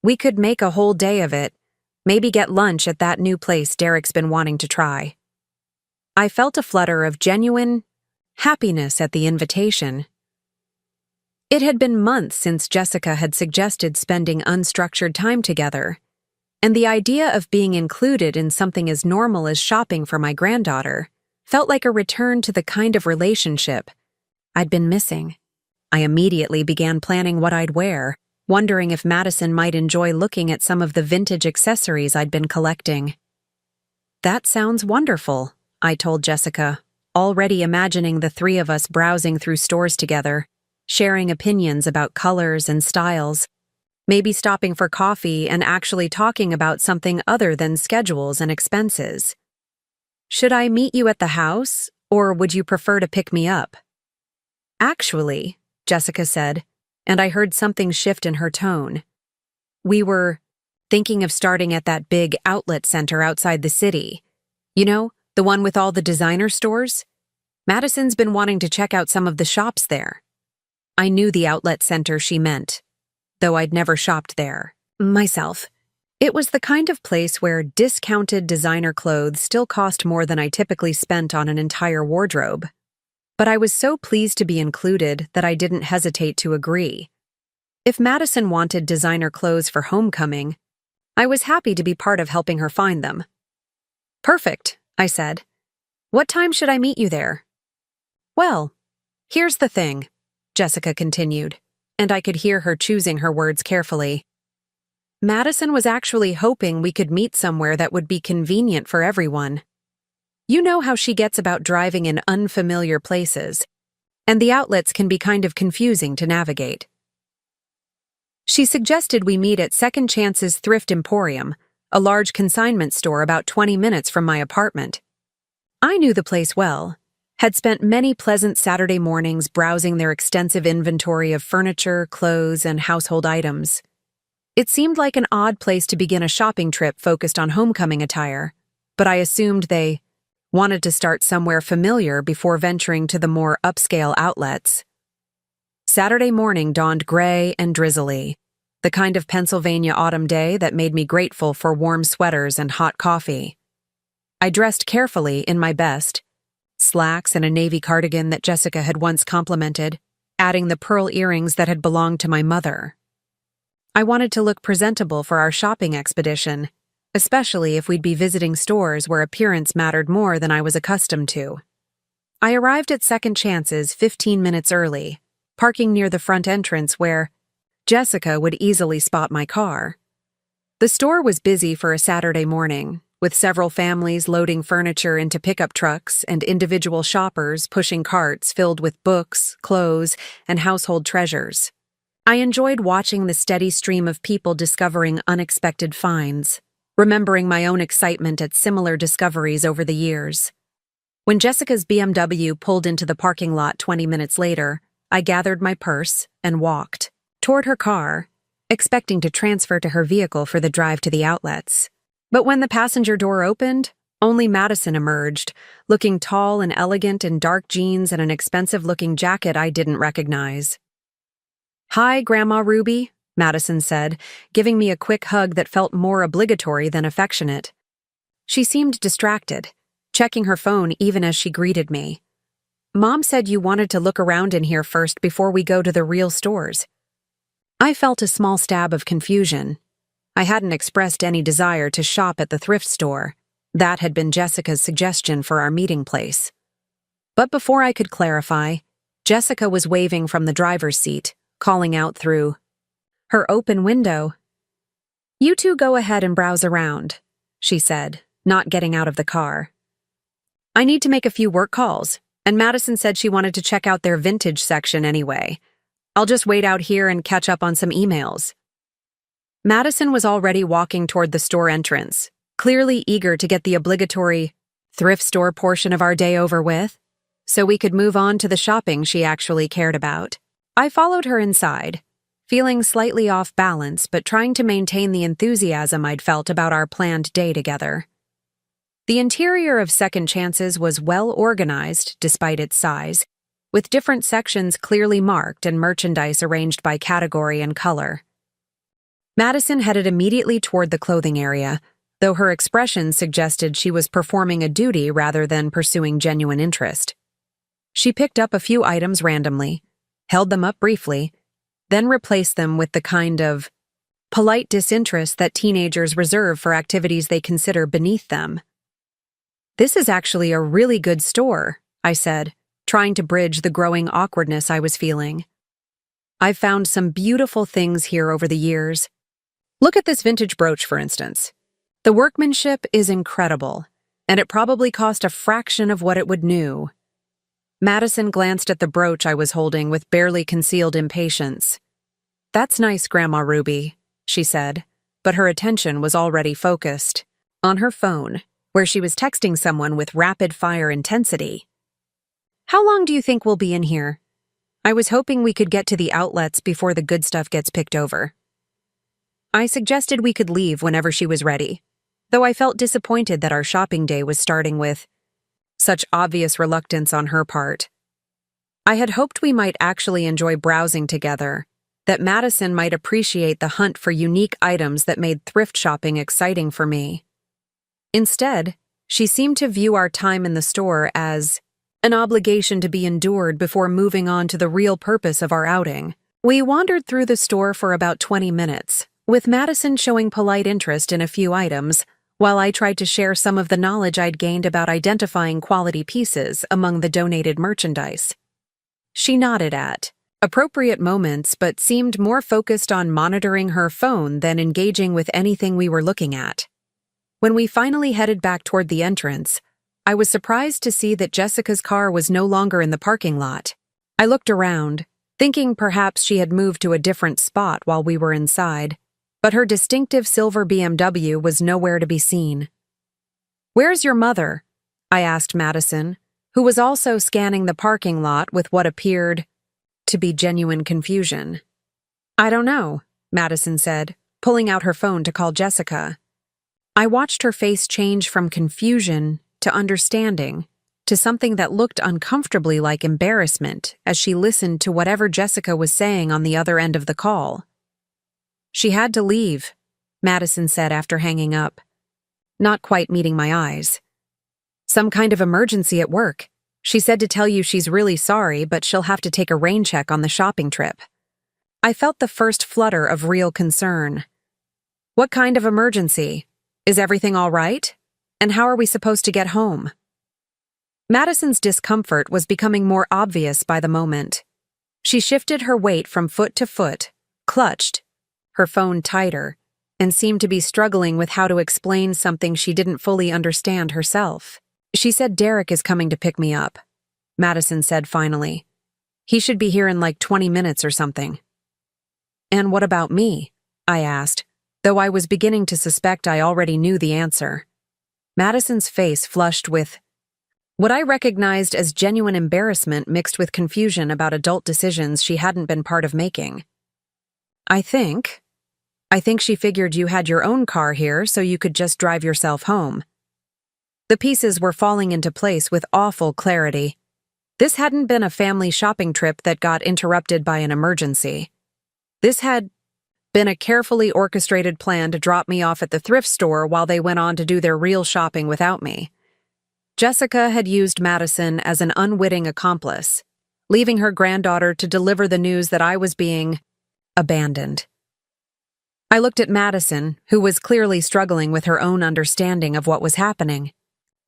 We could make a whole day of it, maybe get lunch at that new place Derek's been wanting to try. I felt a flutter of genuine happiness at the invitation. It had been months since Jessica had suggested spending unstructured time together, and the idea of being included in something as normal as shopping for my granddaughter felt like a return to the kind of relationship I'd been missing. I immediately began planning what I'd wear, wondering if Madison might enjoy looking at some of the vintage accessories I'd been collecting. "That sounds wonderful," I told Jessica, already imagining the three of us browsing through stores together, sharing opinions about colors and styles, maybe stopping for coffee and actually talking about something other than schedules and expenses. "Should I meet you at the house, or would you prefer to pick me up?" "Actually," Jessica said, and I heard something shift in her tone. "We were thinking of starting at that big outlet center outside the city. You know, the one with all the designer stores? Madison's been wanting to check out some of the shops there." I knew the outlet center she meant, though I'd never shopped there myself. It was the kind of place where discounted designer clothes still cost more than I typically spent on an entire wardrobe. But I was so pleased to be included that I didn't hesitate to agree. If Madison wanted designer clothes for homecoming, I was happy to be part of helping her find them. "Perfect," I said. "What time should I meet you there?" "Well, here's the thing," Jessica continued, and I could hear her choosing her words carefully. "Madison was actually hoping we could meet somewhere that would be convenient for everyone. You know how she gets about driving in unfamiliar places, and the outlets can be kind of confusing to navigate. She suggested we meet at Second Chance's Thrift Emporium, a large consignment store about 20 minutes from my apartment. I knew the place well, had spent many pleasant Saturday mornings browsing their extensive inventory of furniture, clothes, and household items. It seemed like an odd place to begin a shopping trip focused on homecoming attire, but I assumed they wanted to start somewhere familiar before venturing to the more upscale outlets. Saturday morning dawned gray and drizzly, the kind of Pennsylvania autumn day that made me grateful for warm sweaters and hot coffee. I dressed carefully in my best, slacks and a navy cardigan that Jessica had once complimented, adding the pearl earrings that had belonged to my mother. I wanted to look presentable for our shopping expedition, especially if we'd be visiting stores where appearance mattered more than I was accustomed to. I arrived at Second Chance's 15 minutes early, parking near the front entrance where Jessica would easily spot my car. The store was busy for a Saturday morning, with several families loading furniture into pickup trucks and individual shoppers pushing carts filled with books, clothes, and household treasures. I enjoyed watching the steady stream of people discovering unexpected finds, remembering my own excitement at similar discoveries over the years. When Jessica's BMW pulled into the parking lot 20 minutes later, I gathered my purse and walked toward her car, expecting to transfer to her vehicle for the drive to the outlets. But when the passenger door opened, only Madison emerged, looking tall and elegant in dark jeans and an expensive-looking jacket I didn't recognize. "Hi, Grandma Ruby," Madison said, giving me a quick hug that felt more obligatory than affectionate. She seemed distracted, checking her phone even as she greeted me. "Mom said you wanted to look around in here first before we go to the real stores." I felt a small stab of confusion. I hadn't expressed any desire to shop at the thrift store. That had been Jessica's suggestion for our meeting place. But before I could clarify, Jessica was waving from the driver's seat, calling out through her open window. "You two go ahead and browse around," she said, not getting out of the car. "I need to make a few work calls, and Madison said she wanted to check out their vintage section anyway. I'll just wait out here and catch up on some emails." Madison was already walking toward the store entrance, clearly eager to get the obligatory thrift store portion of our day over with, so we could move on to the shopping she actually cared about. I followed her inside, feeling slightly off balance but trying to maintain the enthusiasm I'd felt about our planned day together. The interior of Second Chances was well organized despite its size, with different sections clearly marked and merchandise arranged by category and color. Madison headed immediately toward the clothing area, though her expression suggested she was performing a duty rather than pursuing genuine interest. She picked up a few items randomly, held them up briefly, then replaced them with the kind of polite disinterest that teenagers reserve for activities they consider beneath them. "This is actually a really good store," I said, trying to bridge the growing awkwardness I was feeling. "I've found some beautiful things here over the years. Look at this vintage brooch, for instance. The workmanship is incredible, and it probably cost a fraction of what it would new." Madison glanced at the brooch I was holding with barely concealed impatience. "That's nice, Grandma Ruby," she said, but her attention was already focused on her phone, where she was texting someone with rapid-fire intensity. "How long do you think we'll be in here? I was hoping we could get to the outlets before the good stuff gets picked over." I suggested we could leave whenever she was ready, though I felt disappointed that our shopping day was starting with such obvious reluctance on her part. I had hoped we might actually enjoy browsing together, that Madison might appreciate the hunt for unique items that made thrift shopping exciting for me. Instead, she seemed to view our time in the store as an obligation to be endured before moving on to the real purpose of our outing. We wandered through the store for about 20 minutes, with Madison showing polite interest in a few items, while I tried to share some of the knowledge I'd gained about identifying quality pieces among the donated merchandise. She nodded at appropriate moments but seemed more focused on monitoring her phone than engaging with anything we were looking at. When we finally headed back toward the entrance, I was surprised to see that Jessica's car was no longer in the parking lot. I looked around, thinking perhaps she had moved to a different spot while we were inside, but her distinctive silver BMW was nowhere to be seen. "Where's your mother?" I asked Madison, who was also scanning the parking lot with what appeared to be genuine confusion. "I don't know," Madison said, pulling out her phone to call Jessica. I watched her face change from confusion to understanding, to something that looked uncomfortably like embarrassment as she listened to whatever Jessica was saying on the other end of the call. "She had to leave," Madison said after hanging up, not quite meeting my eyes. "Some kind of emergency at work. She said to tell you she's really sorry, but she'll have to take a rain check on the shopping trip." I felt the first flutter of real concern. "What kind of emergency? Is everything all right? And how are we supposed to get home?" Madison's discomfort was becoming more obvious by the moment. She shifted her weight from foot to foot, clutched her phone tighter, and seemed to be struggling with how to explain something she didn't fully understand herself. "She said Derek is coming to pick me up," Madison said finally. "He should be here in like 20 minutes or something." "And what about me?" I asked, though I was beginning to suspect I already knew the answer. Madison's face flushed with what I recognized as genuine embarrassment mixed with confusion about adult decisions she hadn't been part of making. I think she figured you had your own car here so you could just drive yourself home." The pieces were falling into place with awful clarity. This hadn't been a family shopping trip that got interrupted by an emergency. This had been a carefully orchestrated plan to drop me off at the thrift store while they went on to do their real shopping without me. Jessica had used Madison as an unwitting accomplice, leaving her granddaughter to deliver the news that I was being abandoned. I looked at Madison, who was clearly struggling with her own understanding of what was happening.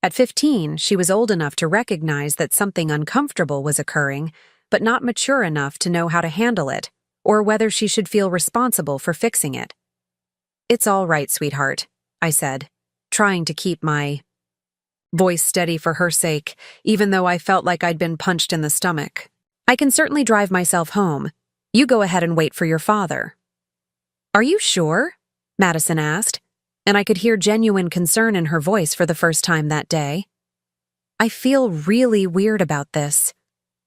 At 15, she was old enough to recognize that something uncomfortable was occurring, but not mature enough to know how to handle it, or whether she should feel responsible for fixing it. "It's all right, sweetheart," I said, trying to keep my voice steady for her sake, even though I felt like I'd been punched in the stomach. "I can certainly drive myself home. You go ahead and wait for your father." "Are you sure?" Madison asked, and I could hear genuine concern in her voice for the first time that day. "I feel really weird about this.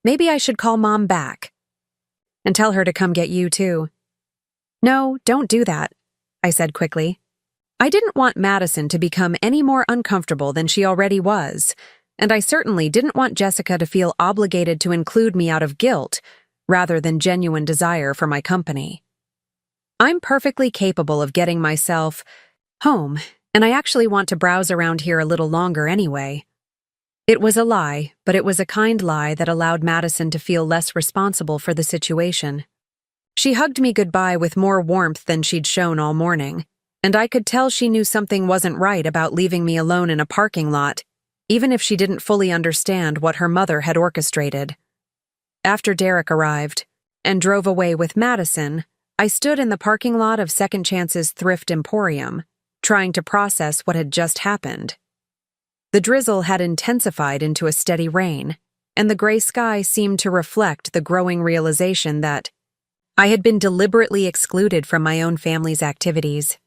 Maybe I should call Mom back. And tell her to come get you, too." "No, don't do that," I said quickly. I didn't want Madison to become any more uncomfortable than she already was, and I certainly didn't want Jessica to feel obligated to include me out of guilt rather than genuine desire for my company. I'm perfectly capable of getting myself home, and I actually want to browse around here a little longer anyway. It was a lie, but it was a kind lie that allowed Madison to feel less responsible for the situation. She hugged me goodbye with more warmth than she'd shown all morning, and I could tell she knew something wasn't right about leaving me alone in a parking lot, even if she didn't fully understand what her mother had orchestrated. After Derek arrived and drove away with Madison, I stood in the parking lot of Second Chance's Thrift Emporium, trying to process what had just happened. The drizzle had intensified into a steady rain, and the gray sky seemed to reflect the growing realization that I had been deliberately excluded from my own family's activities.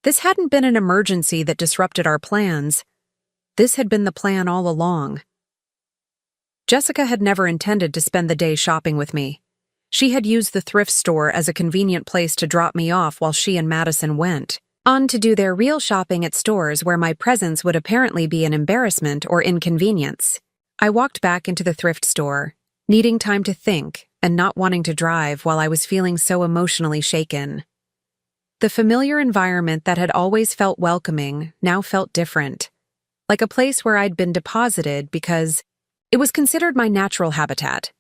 This hadn't been an emergency that disrupted our plans. This had been the plan all along. Jessica had never intended to spend the day shopping with me. She had used the thrift store as a convenient place to drop me off while she and Madison went on to do their real shopping at stores where my presence would apparently be an embarrassment or inconvenience. I walked back into the thrift store, needing time to think and not wanting to drive while I was feeling so emotionally shaken. The familiar environment that had always felt welcoming now felt different, like a place where I'd been deposited because it was considered my natural habitat.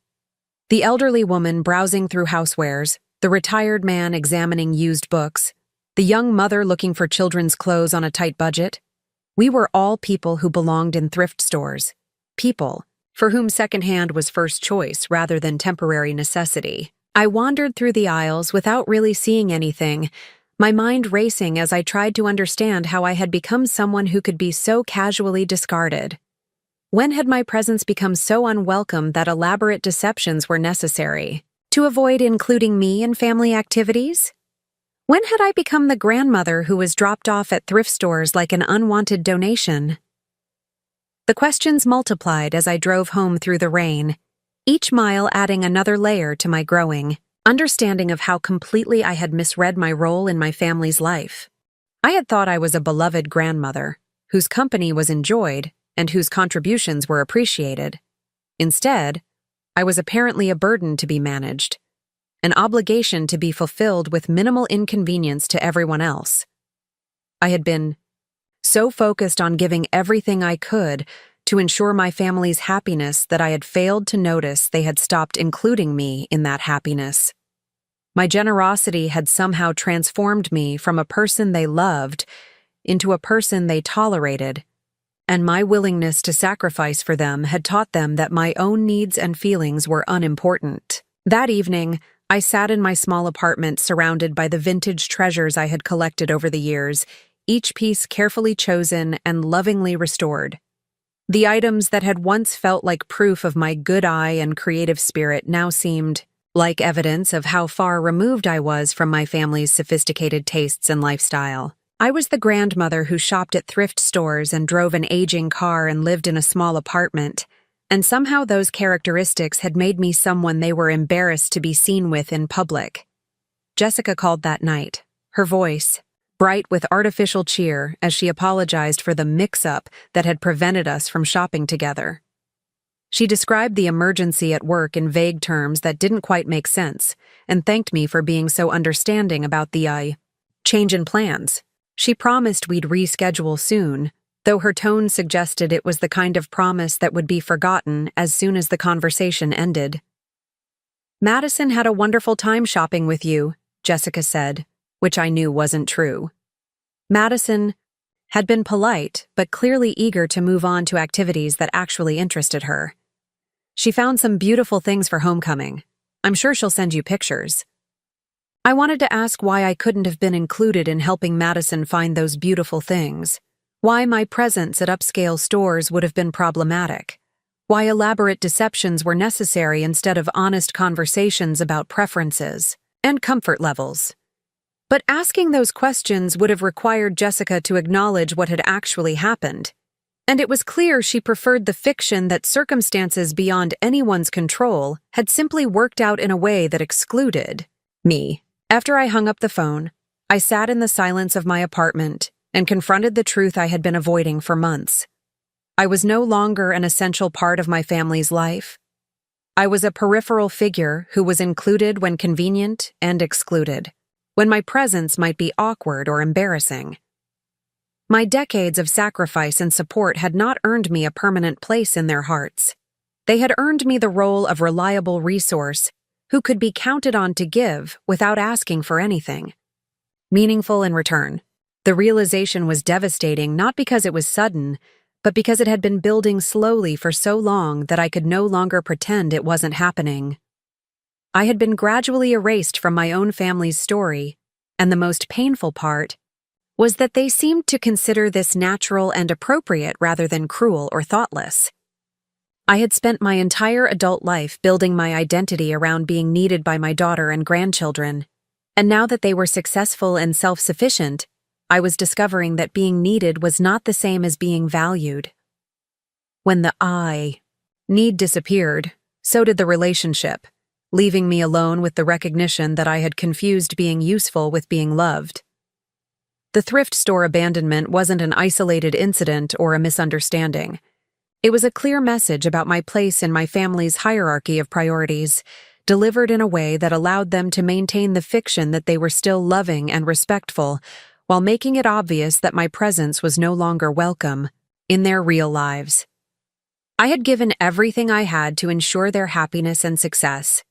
The elderly woman browsing through housewares, the retired man examining used books, the young mother looking for children's clothes on a tight budget. We were all people who belonged in thrift stores, people for whom secondhand was first choice rather than temporary necessity. I wandered through the aisles without really seeing anything, my mind racing as I tried to understand how I had become someone who could be so casually discarded. When had my presence become so unwelcome that elaborate deceptions were necessary to avoid including me in family activities? When had I become the grandmother who was dropped off at thrift stores like an unwanted donation? The questions multiplied as I drove home through the rain, each mile adding another layer to my growing understanding of how completely I had misread my role in my family's life. I had thought I was a beloved grandmother, whose company was enjoyed and whose contributions were appreciated. Instead, I was apparently a burden to be managed, an obligation to be fulfilled with minimal inconvenience to everyone else. I had been so focused on giving everything I could to ensure my family's happiness that I had failed to notice they had stopped including me in that happiness. My generosity had somehow transformed me from a person they loved into a person they tolerated, and my willingness to sacrifice for them had taught them that my own needs and feelings were unimportant. That evening, I sat in my small apartment surrounded by the vintage treasures I had collected over the years, each piece carefully chosen and lovingly restored. The items that had once felt like proof of my good eye and creative spirit now seemed like evidence of how far removed I was from my family's sophisticated tastes and lifestyle. I was the grandmother who shopped at thrift stores and drove an aging car and lived in a small apartment, and somehow those characteristics had made me someone they were embarrassed to be seen with in public. Jessica called that night, her voice bright with artificial cheer as she apologized for the mix-up that had prevented us from shopping together. She described the emergency at work in vague terms that didn't quite make sense, and thanked me for being so understanding about the change in plans. She promised we'd reschedule soon, though her tone suggested it was the kind of promise that would be forgotten as soon as the conversation ended. "Madison had a wonderful time shopping with you," Jessica said, which I knew wasn't true. Madison had been polite, but clearly eager to move on to activities that actually interested her. She found some beautiful things for homecoming. I'm sure she'll send you pictures. I wanted to ask why I couldn't have been included in helping Madison find those beautiful things. Why my presence at upscale stores would have been problematic. Why elaborate deceptions were necessary instead of honest conversations about preferences and comfort levels. But asking those questions would have required Jessica to acknowledge what had actually happened. And it was clear she preferred the fiction that circumstances beyond anyone's control had simply worked out in a way that excluded me. After I hung up the phone, I sat in the silence of my apartment and confronted the truth I had been avoiding for months. I was no longer an essential part of my family's life. I was a peripheral figure who was included when convenient and excluded, when my presence might be awkward or embarrassing. My decades of sacrifice and support had not earned me a permanent place in their hearts. They had earned me the role of reliable resource who could be counted on to give without asking for anything meaningful in return. The realization was devastating not because it was sudden, but because it had been building slowly for so long that I could no longer pretend it wasn't happening. I had been gradually erased from my own family's story, and the most painful part was that they seemed to consider this natural and appropriate rather than cruel or thoughtless. I had spent my entire adult life building my identity around being needed by my daughter and grandchildren, and now that they were successful and self-sufficient, I was discovering that being needed was not the same as being valued. When the I need disappeared, so did the relationship, leaving me alone with the recognition that I had confused being useful with being loved. The thrift store abandonment wasn't an isolated incident or a misunderstanding. It was a clear message about my place in my family's hierarchy of priorities, delivered in a way that allowed them to maintain the fiction that they were still loving and respectful, while making it obvious that my presence was no longer welcome in their real lives. I had given everything I had to ensure their happiness and success,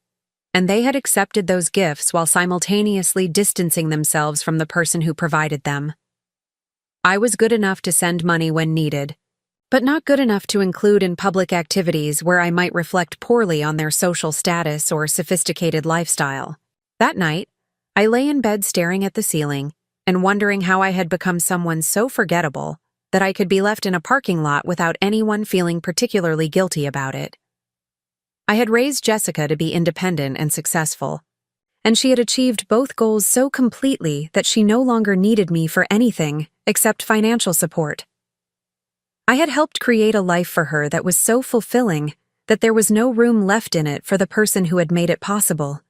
and they had accepted those gifts while simultaneously distancing themselves from the person who provided them. I was good enough to send money when needed, but not good enough to include in public activities where I might reflect poorly on their social status or sophisticated lifestyle. That night, I lay in bed staring at the ceiling and wondering how I had become someone so forgettable that I could be left in a parking lot without anyone feeling particularly guilty about it. I had raised Jessica to be independent and successful, and she had achieved both goals so completely that she no longer needed me for anything except financial support. I had helped create a life for her that was so fulfilling that there was no room left in it for the person who had made it possible.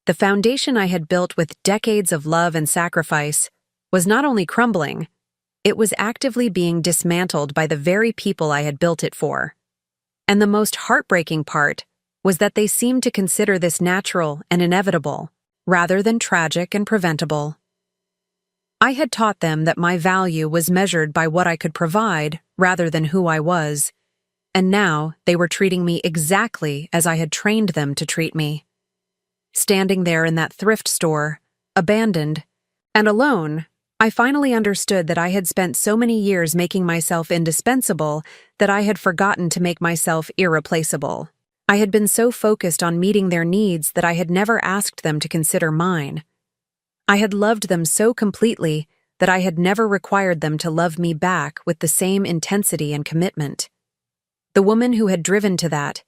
The foundation I had built with decades of love and sacrifice was not only crumbling, it was actively being dismantled by the very people I had built it for. And the most heartbreaking part was that they seemed to consider this natural and inevitable, rather than tragic and preventable. I had taught them that my value was measured by what I could provide rather than who I was, and now they were treating me exactly as I had trained them to treat me. Standing there in that thrift store, abandoned and alone, I finally understood that I had spent so many years making myself indispensable that I had forgotten to make myself irreplaceable. I had been so focused on meeting their needs that I had never asked them to consider mine. I had loved them so completely that I had never required them to love me back with the same intensity and commitment. The woman who had driven to that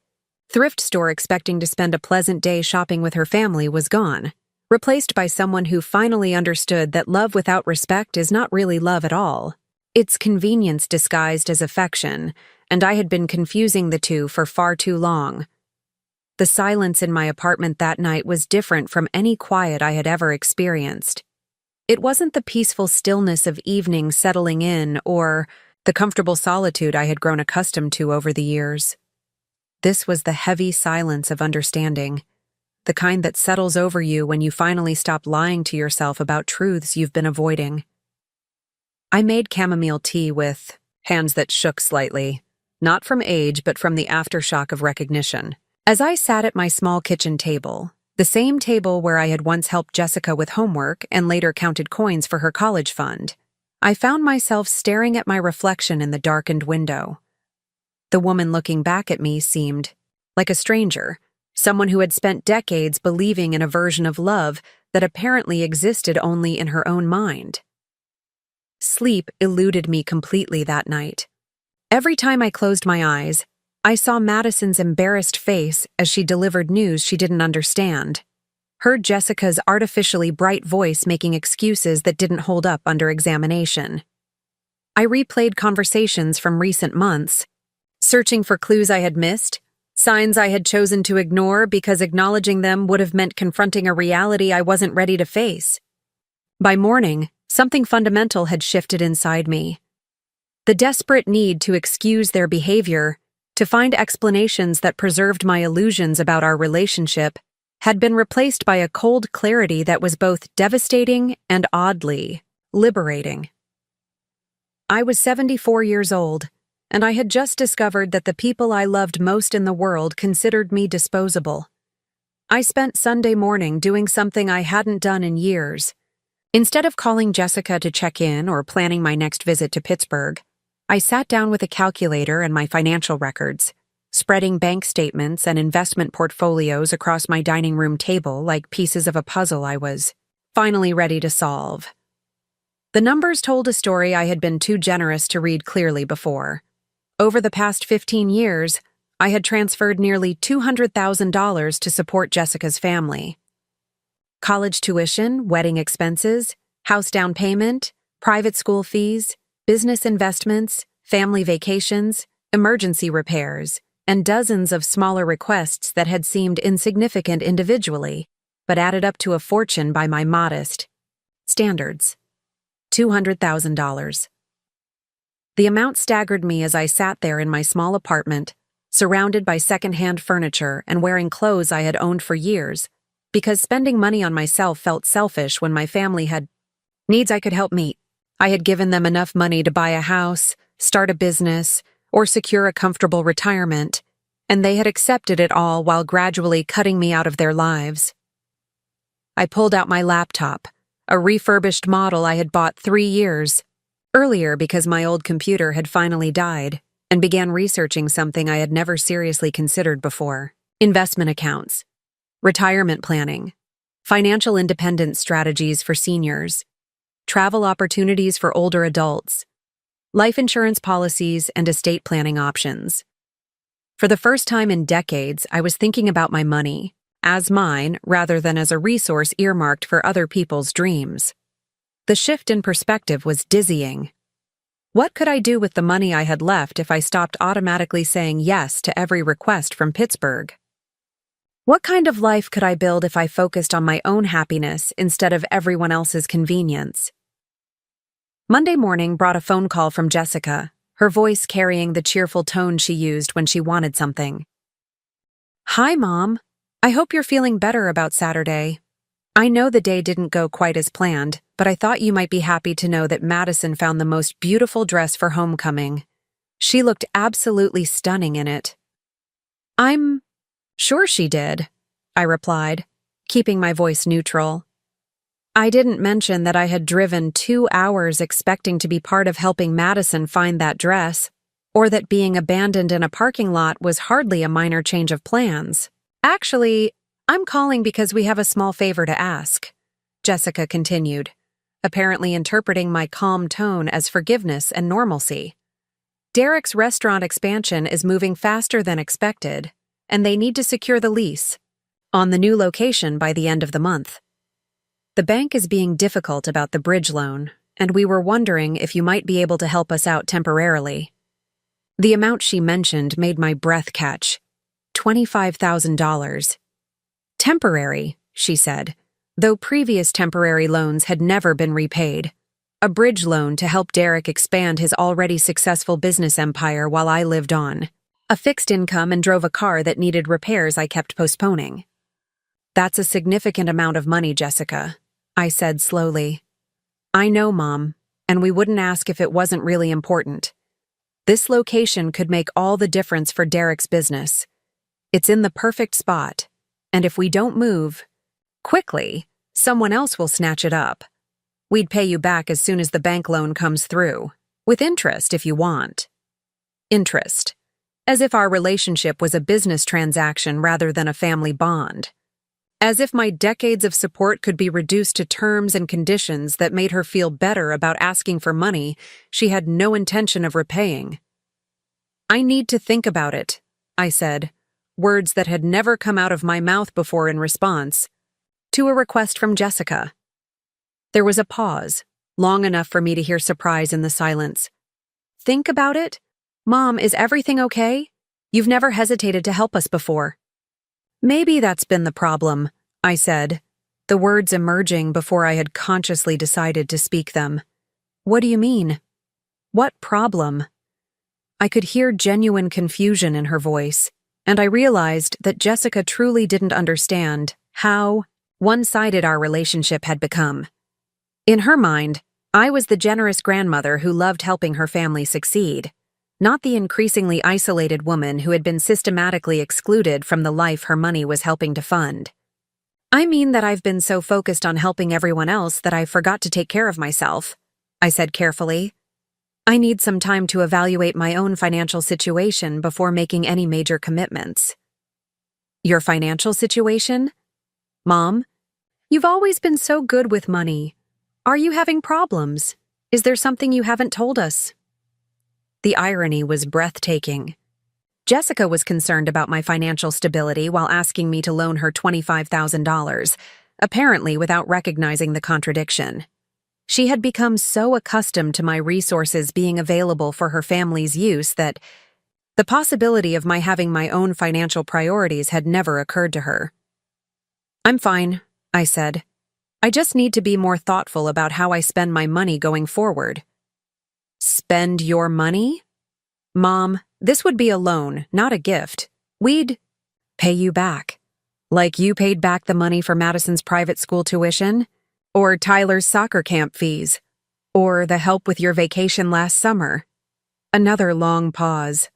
thrift store expecting to spend a pleasant day shopping with her family was gone, replaced by someone who finally understood that love without respect is not really love at all. It's convenience disguised as affection, and I had been confusing the two for far too long. The silence in my apartment that night was different from any quiet I had ever experienced. It wasn't the peaceful stillness of evening settling in or the comfortable solitude I had grown accustomed to over the years. This was the heavy silence of understanding, the kind that settles over you when you finally stop lying to yourself about truths you've been avoiding. I made chamomile tea with hands that shook slightly, not from age but from the aftershock of recognition. As I sat at my small kitchen table, the same table where I had once helped Jessica with homework and later counted coins for her college fund. I found myself staring at my reflection in the darkened window. The woman looking back at me seemed like a stranger, someone who had spent decades believing in a version of love that apparently existed only in her own mind. Sleep eluded me completely that night. Every time I closed my eyes, I saw Madison's embarrassed face as she delivered news she didn't understand. Heard Jessica's artificially bright voice making excuses that didn't hold up under examination. I replayed conversations from recent months, searching for clues I had missed, signs I had chosen to ignore because acknowledging them would have meant confronting a reality I wasn't ready to face. By morning, something fundamental had shifted inside me. The desperate need to excuse their behavior, to find explanations that preserved my illusions about our relationship, had been replaced by a cold clarity that was both devastating and oddly liberating. I was 74 years old, and I had just discovered that the people I loved most in the world considered me disposable. I spent Sunday morning doing something I hadn't done in years. Instead of calling Jessica to check in or planning my next visit to Pittsburgh, I sat down with a calculator and my financial records, spreading bank statements and investment portfolios across my dining room table like pieces of a puzzle I was finally ready to solve. The numbers told a story I had been too generous to read clearly before. Over the past 15 years, I had transferred nearly $200,000 to support Jessica's family. College tuition, wedding expenses, house down payment, private school fees, business investments, family vacations, emergency repairs, and dozens of smaller requests that had seemed insignificant individually, but added up to a fortune by my modest standards. $200,000. The amount staggered me as I sat there in my small apartment, surrounded by secondhand furniture and wearing clothes I had owned for years, because spending money on myself felt selfish when my family had needs I could help meet. I had given them enough money to buy a house, start a business, or secure a comfortable retirement, and they had accepted it all while gradually cutting me out of their lives. I pulled out my laptop, a refurbished model I had bought 3 years earlier because my old computer had finally died, and began researching something I had never seriously considered before: investment accounts, retirement planning, financial independence strategies for seniors, travel opportunities for older adults, life insurance policies, and estate planning options. For the first time in decades, I was thinking about my money as mine rather than as a resource earmarked for other people's dreams. The shift in perspective was dizzying. What could I do with the money I had left if I stopped automatically saying yes to every request from Pittsburgh? What kind of life could I build if I focused on my own happiness instead of everyone else's convenience? Monday morning brought a phone call from Jessica, her voice carrying the cheerful tone she used when she wanted something. "Hi, Mom. I hope you're feeling better about Saturday. I know the day didn't go quite as planned, but I thought you might be happy to know that Madison found the most beautiful dress for homecoming. She looked absolutely stunning in it." "I'm sure she did," I replied, keeping my voice neutral. I didn't mention that I had driven 2 hours expecting to be part of helping Madison find that dress, or that being abandoned in a parking lot was hardly a minor change of plans. "Actually, I'm calling because we have a small favor to ask," Jessica continued, apparently interpreting my calm tone as forgiveness and normalcy. "Derek's restaurant expansion is moving faster than expected, and they need to secure the lease on the new location by the end of the month. The bank is being difficult about the bridge loan, and we were wondering if you might be able to help us out temporarily." The amount she mentioned made my breath catch. $25,000. "Temporary," she said, though previous temporary loans had never been repaid. A bridge loan to help Derek expand his already successful business empire while I lived on. A fixed income and drove a car that needed repairs I kept postponing. "That's a significant amount of money, Jessica," I said slowly. "I know, Mom, and we wouldn't ask if it wasn't really important. This location could make all the difference for Derek's business. It's in the perfect spot, and if we don't move, quickly, someone else will snatch it up. We'd pay you back as soon as the bank loan comes through, with interest if you want. Interest. As if our relationship was a business transaction rather than a family bond. As if my decades of support could be reduced to terms and conditions that made her feel better about asking for money she had no intention of repaying. "I need to think about it," I said, words that had never come out of my mouth before in response to a request from Jessica. There was a pause, long enough for me to hear surprise in the silence. "Think about it? Mom, is everything okay? You've never hesitated to help us before." "Maybe that's been the problem," I said, the words emerging before I had consciously decided to speak them. "What do you mean? What problem?" I could hear genuine confusion in her voice, and I realized that Jessica truly didn't understand how one-sided our relationship had become. In her mind, I was the generous grandmother who loved helping her family succeed, not the increasingly isolated woman who had been systematically excluded from the life her money was helping to fund. "I mean that I've been so focused on helping everyone else that I forgot to take care of myself," I said carefully. "I need some time to evaluate my own financial situation before making any major commitments." "Your financial situation? Mom, you've always been so good with money. Are you having problems? Is there something you haven't told us?" The irony was breathtaking. Jessica was concerned about my financial stability while asking me to loan her $25,000, apparently without recognizing the contradiction. She had become so accustomed to my resources being available for her family's use that the possibility of my having my own financial priorities had never occurred to her. "I'm fine," I said. "I just need to be more thoughtful about how I spend my money going forward." "Spend your money? Mom, this would be a loan, not a gift. We'd pay you back. Like you paid back the money for Madison's private school tuition, or Tyler's soccer camp fees, or the help with your vacation last summer." Another long pause.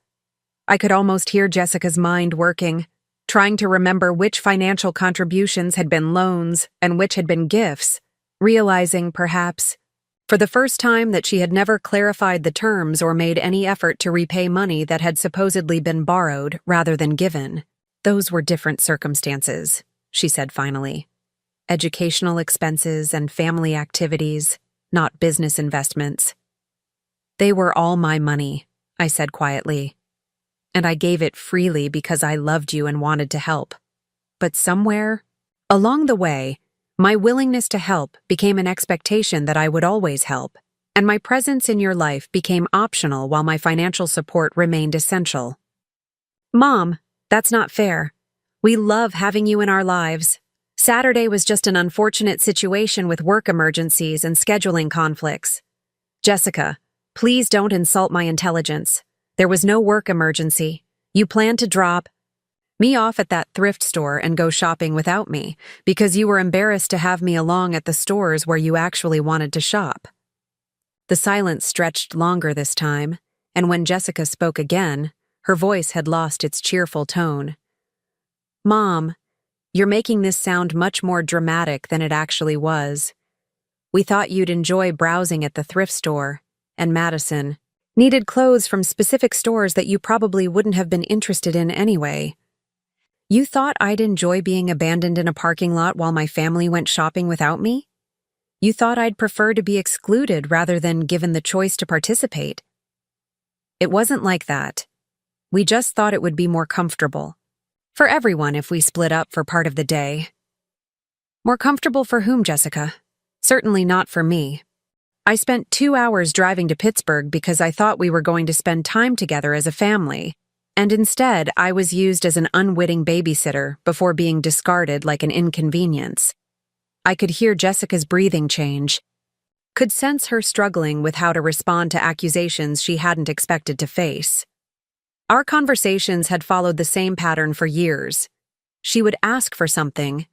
I could almost hear Jessica's mind working, trying to remember which financial contributions had been loans and which had been gifts, realizing, perhaps, for the first time that she had never clarified the terms or made any effort to repay money that had supposedly been borrowed rather than given. "Those were different circumstances," she said finally. "Educational expenses and family activities, not business investments." "They were all my money," I said quietly. "And I gave it freely because I loved you and wanted to help. But somewhere, along the way, my willingness to help became an expectation that I would always help, and my presence in your life became optional while my financial support remained essential." "Mom, that's not fair. We love having you in our lives. Saturday was just an unfortunate situation with work emergencies and scheduling conflicts." "Jessica, please don't insult my intelligence. There was no work emergency. You planned to drop me off at that thrift store and go shopping without me because you were embarrassed to have me along at the stores where you actually wanted to shop." The silence stretched longer this time, and when Jessica spoke again, her voice had lost its cheerful tone. "Mom, you're making this sound much more dramatic than it actually was. We thought you'd enjoy browsing at the thrift store, and Madison needed clothes from specific stores that you probably wouldn't have been interested in anyway. You thought I'd enjoy being abandoned in a parking lot while my family went shopping without me? You thought I'd prefer to be excluded rather than given the choice to participate. It wasn't like that. We just thought it would be more comfortable for everyone if we split up for part of the day." "More comfortable for whom, Jessica? Certainly not for me. I spent 2 hours driving to Pittsburgh because I thought we were going to spend time together as a family, and instead I was used as an unwitting babysitter before being discarded like an inconvenience." I could hear Jessica's breathing change, could sense her struggling with how to respond to accusations she hadn't expected to face. Our conversations had followed the same pattern for years. She would ask for something,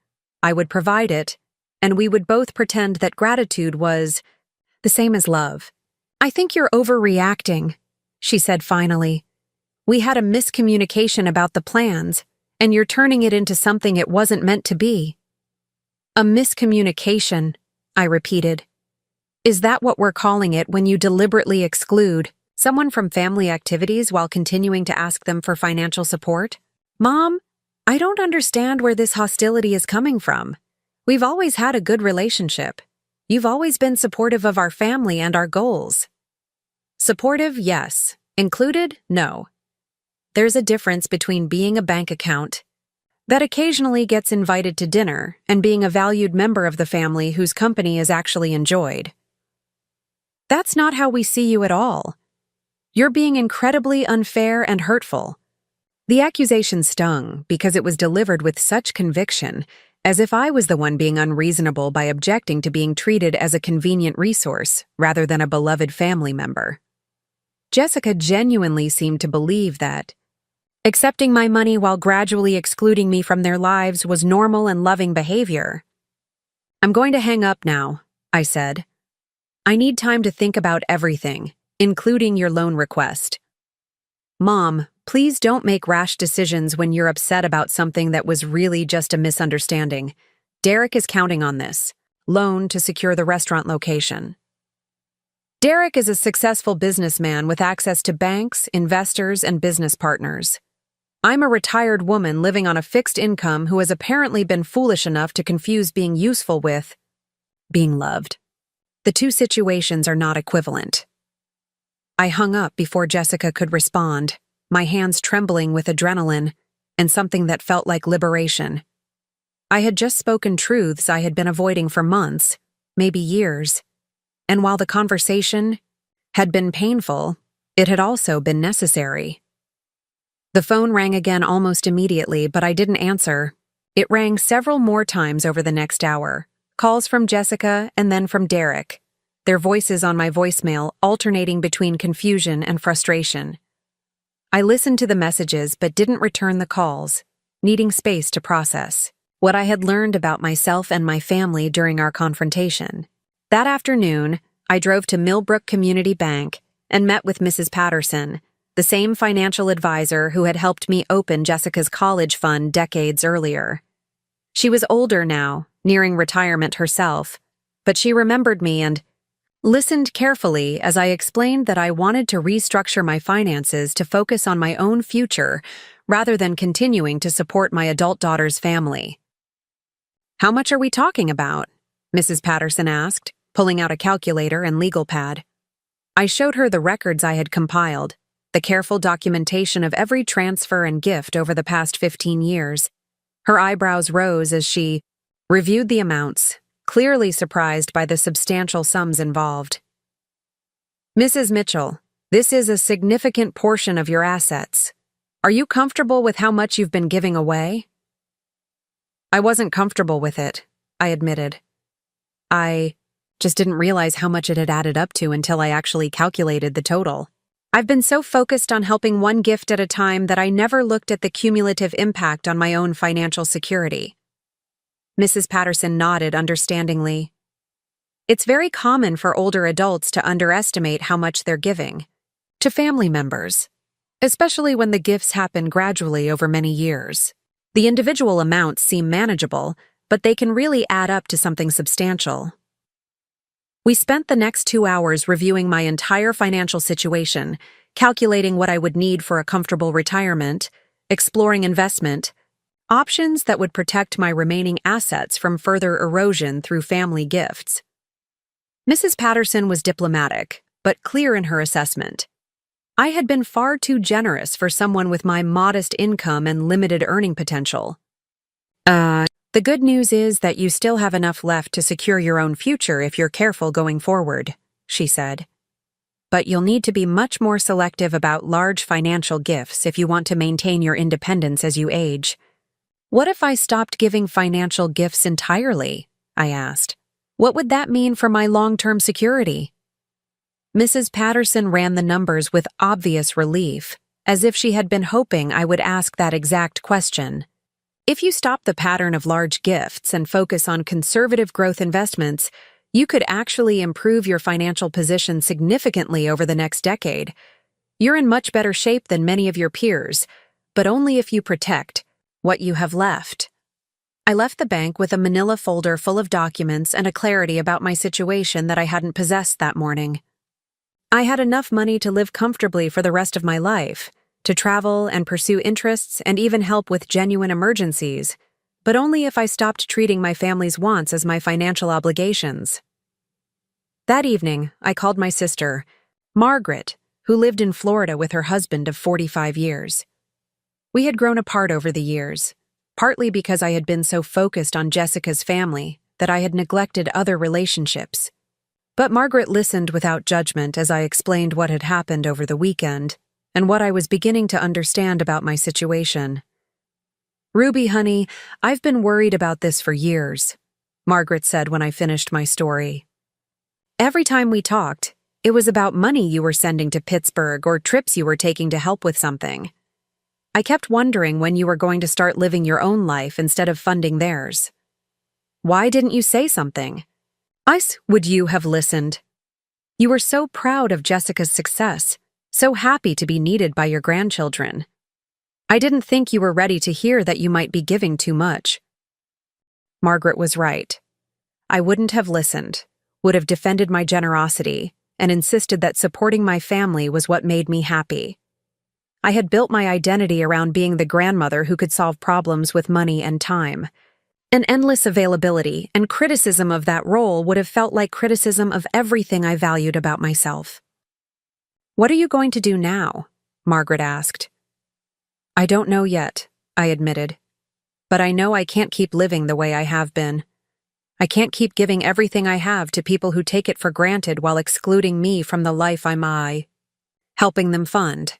I would provide it, and we would both pretend that gratitude was the same as love. "I think you're overreacting," she said finally. "We had a miscommunication about the plans, and you're turning it into something it wasn't meant to be." A miscommunication, I repeated. Is that what we're calling it when you deliberately exclude someone from family activities while continuing to ask them for financial support? Mom, I don't understand where this hostility is coming from. We've always had a good relationship. You've always been supportive of our family and our goals. Supportive, yes. Included, no. There's a difference between being a bank account that occasionally gets invited to dinner and being a valued member of the family whose company is actually enjoyed. That's not how we see you at all. You're being incredibly unfair and hurtful. The accusation stung because it was delivered with such conviction, as if I was the one being unreasonable by objecting to being treated as a convenient resource rather than a beloved family member. Jessica genuinely seemed to believe that accepting my money while gradually excluding me from their lives was normal and loving behavior. I'm going to hang up now, I said. I need time to think about everything, including your loan request. Mom, please don't make rash decisions when you're upset about something that was really just a misunderstanding. Derek is counting on this loan to secure the restaurant location. Derek is a successful businessman with access to banks, investors, and business partners. I'm a retired woman living on a fixed income who has apparently been foolish enough to confuse being useful with being loved. The two situations are not equivalent. I hung up before Jessica could respond, my hands trembling with adrenaline and something that felt like liberation. I had just spoken truths I had been avoiding for months, maybe years, and while the conversation had been painful, it had also been necessary. The phone rang again almost immediately, but I didn't answer. It rang several more times over the next hour, calls from Jessica and then from Derek, their voices on my voicemail alternating between confusion and frustration. I listened to the messages but didn't return the calls, needing space to process what I had learned about myself and my family during our confrontation. That afternoon, I drove to Millbrook Community Bank and met with Mrs. Patterson, the same financial advisor who had helped me open Jessica's college fund decades earlier. She was older now, nearing retirement herself, but she remembered me and listened carefully as I explained that I wanted to restructure my finances to focus on my own future rather than continuing to support my adult daughter's family. "How much are we talking about?" Mrs. Patterson asked, pulling out a calculator and legal pad. I showed her the records I had compiled, the careful documentation of every transfer and gift over the past 15 years. Her eyebrows rose as she reviewed the amounts, clearly surprised by the substantial sums involved. "Mrs. Mitchell, this is a significant portion of your assets. Are you comfortable with how much you've been giving away?" I wasn't comfortable with it, I admitted. I just didn't realize how much it had added up to until I actually calculated the total. I've been so focused on helping one gift at a time that I never looked at the cumulative impact on my own financial security. Mrs. Patterson nodded understandingly. It's very common for older adults to underestimate how much they're giving to family members, especially when the gifts happen gradually over many years. The individual amounts seem manageable, but they can really add up to something substantial. We spent the next 2 hours reviewing my entire financial situation, calculating what I would need for a comfortable retirement, exploring investment, options that would protect my remaining assets from further erosion through family gifts. Mrs. Patterson was diplomatic, but clear in her assessment. I had been far too generous for someone with my modest income and limited earning potential. The good news is that you still have enough left to secure your own future if you're careful going forward, she said. But you'll need to be much more selective about large financial gifts if you want to maintain your independence as you age. What if I stopped giving financial gifts entirely? I asked. What would that mean for my long-term security? Mrs. Patterson ran the numbers with obvious relief, as if she had been hoping I would ask that exact question. If you stop the pattern of large gifts and focus on conservative growth investments, you could actually improve your financial position significantly over the next decade. You're in much better shape than many of your peers, but only if you protect what you have left. I left the bank with a manila folder full of documents and a clarity about my situation that I hadn't possessed that morning. I had enough money to live comfortably for the rest of my life, to travel and pursue interests and even help with genuine emergencies, but only if I stopped treating my family's wants as my financial obligations. That evening, I called my sister, Margaret, who lived in Florida with her husband of 45 years. We had grown apart over the years, partly because I had been so focused on Jessica's family that I had neglected other relationships. But Margaret listened without judgment as I explained what had happened over the weekend and what I was beginning to understand about my situation. "Ruby, honey, I've been worried about this for years," Margaret said when I finished my story. "Every time we talked, it was about money you were sending to Pittsburgh or trips you were taking to help with something. I kept wondering when you were going to start living your own life instead of funding theirs. Why didn't you say something? Would you have listened? You were so proud of Jessica's success, so happy to be needed by your grandchildren. I didn't think you were ready to hear that you might be giving too much." Margaret was right. I wouldn't have listened, would have defended my generosity, and insisted that supporting my family was what made me happy. I had built my identity around being the grandmother who could solve problems with money and time. An endless availability and criticism of that role would have felt like criticism of everything I valued about myself. "What are you going to do now?" Margaret asked. "I don't know yet," I admitted. "But I know I can't keep living the way I have been. I can't keep giving everything I have to people who take it for granted while excluding me from the life I'm helping them fund."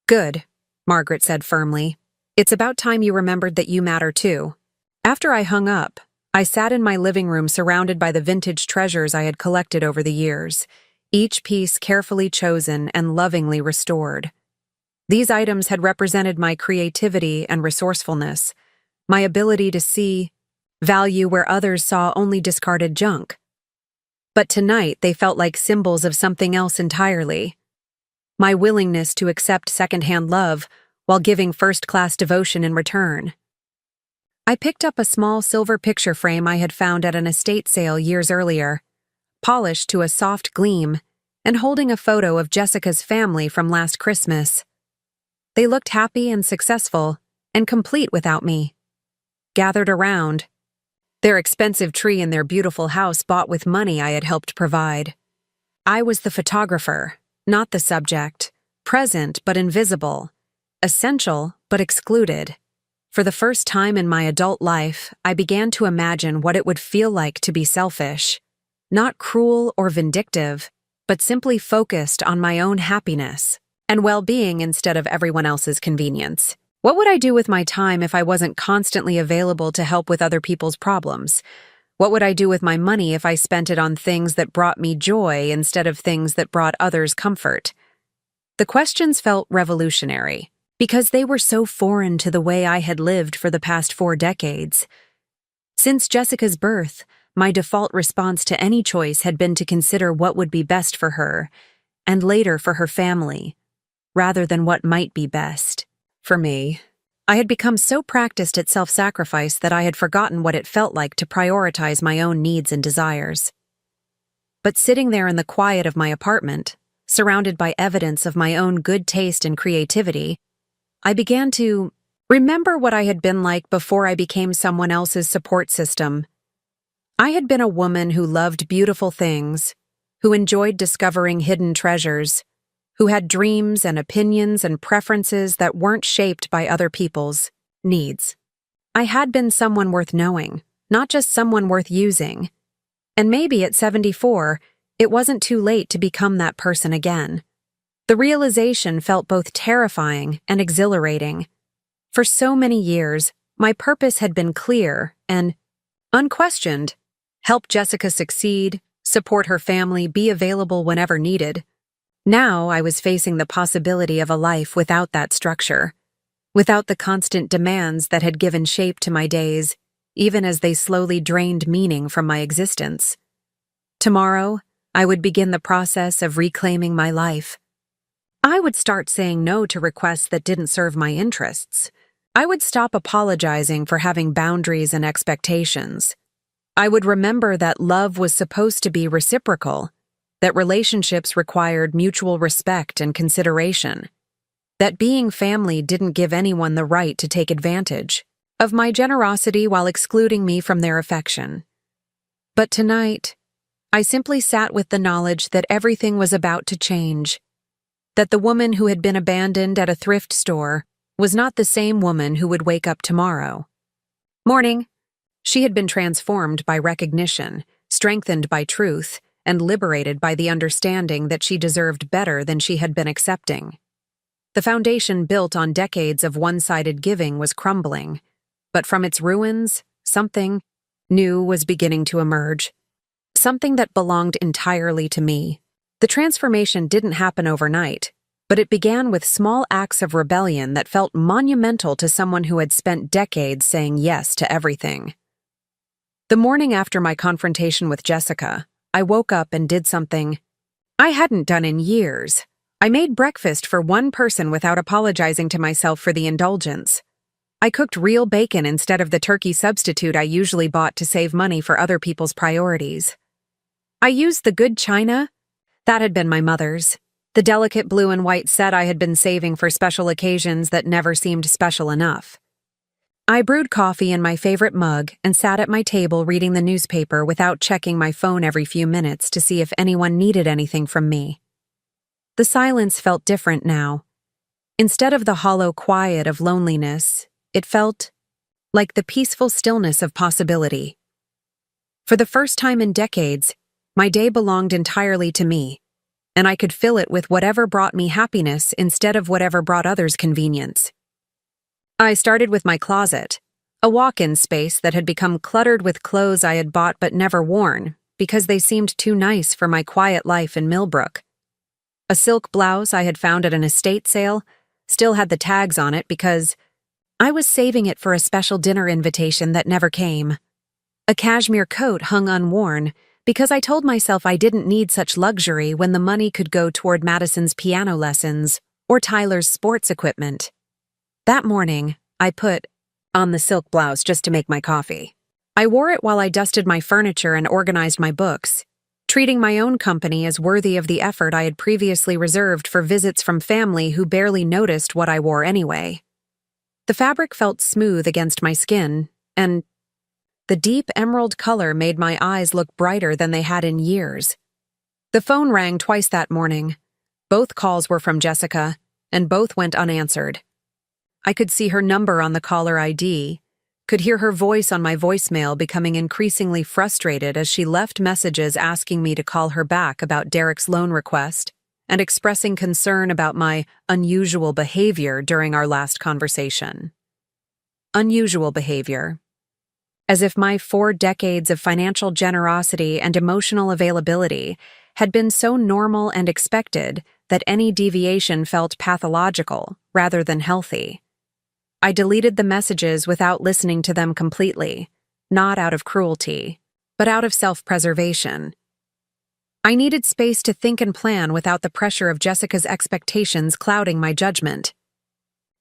"Good," Margaret said firmly. "It's about time you remembered that you matter too." After I hung up, I sat in my living room surrounded by the vintage treasures I had collected over the years, each piece carefully chosen and lovingly restored. These items had represented my creativity and resourcefulness, my ability to see value where others saw only discarded junk. But tonight they felt like symbols of something else entirely. My willingness to accept secondhand love while giving first-class devotion in return. I picked up a small silver picture frame I had found at an estate sale years earlier, polished to a soft gleam, and holding a photo of Jessica's family from last Christmas. They looked happy and successful, and complete without me. Gathered around, their expensive tree in their beautiful house bought with money I had helped provide. I was the photographer, not the subject, present but invisible, essential but excluded. For the first time in my adult life, I began to imagine what it would feel like to be selfish, not cruel or vindictive, but simply focused on my own happiness and well-being instead of everyone else's convenience. What would I do with my time if I wasn't constantly available to help with other people's problems? What would I do with my money if I spent it on things that brought me joy instead of things that brought others comfort? The questions felt revolutionary, because they were so foreign to the way I had lived for the past 4 decades. Since Jessica's birth, my default response to any choice had been to consider what would be best for her, and later for her family, rather than what might be best for me. I had become so practiced at self-sacrifice that I had forgotten what it felt like to prioritize my own needs and desires. But sitting there in the quiet of my apartment, surrounded by evidence of my own good taste and creativity, I began to remember what I had been like before I became someone else's support system. I had been a woman who loved beautiful things, who enjoyed discovering hidden treasures, who had dreams and opinions and preferences that weren't shaped by other people's needs. I had been someone worth knowing, not just someone worth using. And maybe at 74, it wasn't too late to become that person again. The realization felt both terrifying and exhilarating. For so many years, my purpose had been clear and unquestioned: help Jessica succeed, support her family, be available whenever needed. Now I was facing the possibility of a life without that structure, without the constant demands that had given shape to my days, even as they slowly drained meaning from my existence. Tomorrow, I would begin the process of reclaiming my life. I would start saying no to requests that didn't serve my interests, I would stop apologizing for having boundaries and expectations. I would remember that love was supposed to be reciprocal, that relationships required mutual respect and consideration, that being family didn't give anyone the right to take advantage of my generosity while excluding me from their affection. But tonight, I simply sat with the knowledge that everything was about to change, that the woman who had been abandoned at a thrift store was not the same woman who would wake up tomorrow. Morning. She had been transformed by recognition, strengthened by truth, and liberated by the understanding that she deserved better than she had been accepting. The foundation built on decades of one-sided giving was crumbling, but from its ruins, something new was beginning to emerge. Something that belonged entirely to me. The transformation didn't happen overnight, but it began with small acts of rebellion that felt monumental to someone who had spent decades saying yes to everything. The morning after my confrontation with Jessica, I woke up and did something I hadn't done in years. I made breakfast for one person without apologizing to myself for the indulgence. I cooked real bacon instead of the turkey substitute I usually bought to save money for other people's priorities. I used the good china that had been my mother's, the delicate blue and white set I had been saving for special occasions that never seemed special enough. I brewed coffee in my favorite mug and sat at my table reading the newspaper without checking my phone every few minutes to see if anyone needed anything from me. The silence felt different now. Instead of the hollow quiet of loneliness, it felt like the peaceful stillness of possibility. For the first time in decades, my day belonged entirely to me, and I could fill it with whatever brought me happiness instead of whatever brought others convenience. I started with my closet, a walk-in space that had become cluttered with clothes I had bought but never worn because they seemed too nice for my quiet life in Millbrook. A silk blouse I had found at an estate sale still had the tags on it because I was saving it for a special dinner invitation that never came. A cashmere coat hung unworn because I told myself I didn't need such luxury when the money could go toward Madison's piano lessons or Tyler's sports equipment. That morning, I put on the silk blouse just to make my coffee. I wore it while I dusted my furniture and organized my books, treating my own company as worthy of the effort I had previously reserved for visits from family who barely noticed what I wore anyway. The fabric felt smooth against my skin, and the deep emerald color made my eyes look brighter than they had in years. The phone rang twice that morning. Both calls were from Jessica, and both went unanswered. I could see her number on the caller ID, could hear her voice on my voicemail becoming increasingly frustrated as she left messages asking me to call her back about Derek's loan request and expressing concern about my unusual behavior during our last conversation. Unusual behavior. As if my 4 decades of financial generosity and emotional availability had been so normal and expected that any deviation felt pathological rather than healthy. I deleted the messages without listening to them completely, not out of cruelty, but out of self-preservation. I needed space to think and plan without the pressure of Jessica's expectations clouding my judgment.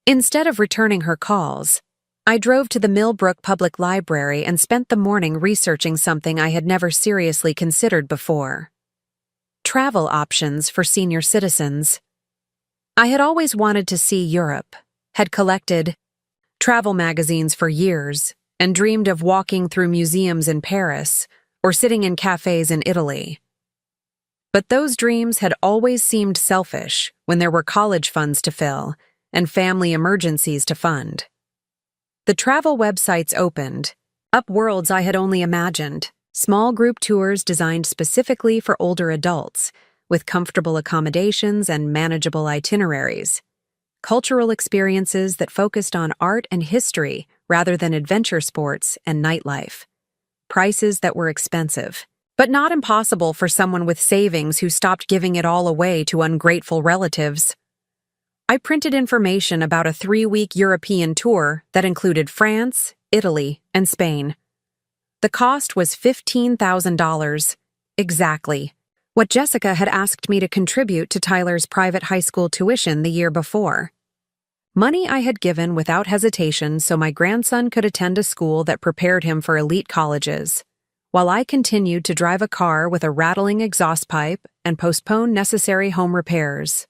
Instead of returning her calls, I drove to the Millbrook Public Library and spent the morning researching something I had never seriously considered before. Travel options for senior citizens. I had always wanted to see Europe, had collected travel magazines for years, and dreamed of walking through museums in Paris or sitting in cafes in Italy. But those dreams had always seemed selfish when there were college funds to fill and family emergencies to fund. The travel websites opened, up worlds I had only imagined, small group tours designed specifically for older adults, with comfortable accommodations and manageable itineraries. Cultural experiences that focused on art and history rather than adventure sports and nightlife. Prices that were expensive, but not impossible for someone with savings who stopped giving it all away to ungrateful relatives. I printed information about a 3-week European tour that included France, Italy, and Spain. The cost was $15,000. Exactly what Jessica had asked me to contribute to Tyler's private high school tuition the year before. Money I had given without hesitation so my grandson could attend a school that prepared him for elite colleges, while I continued to drive a car with a rattling exhaust pipe and postpone necessary home repairs.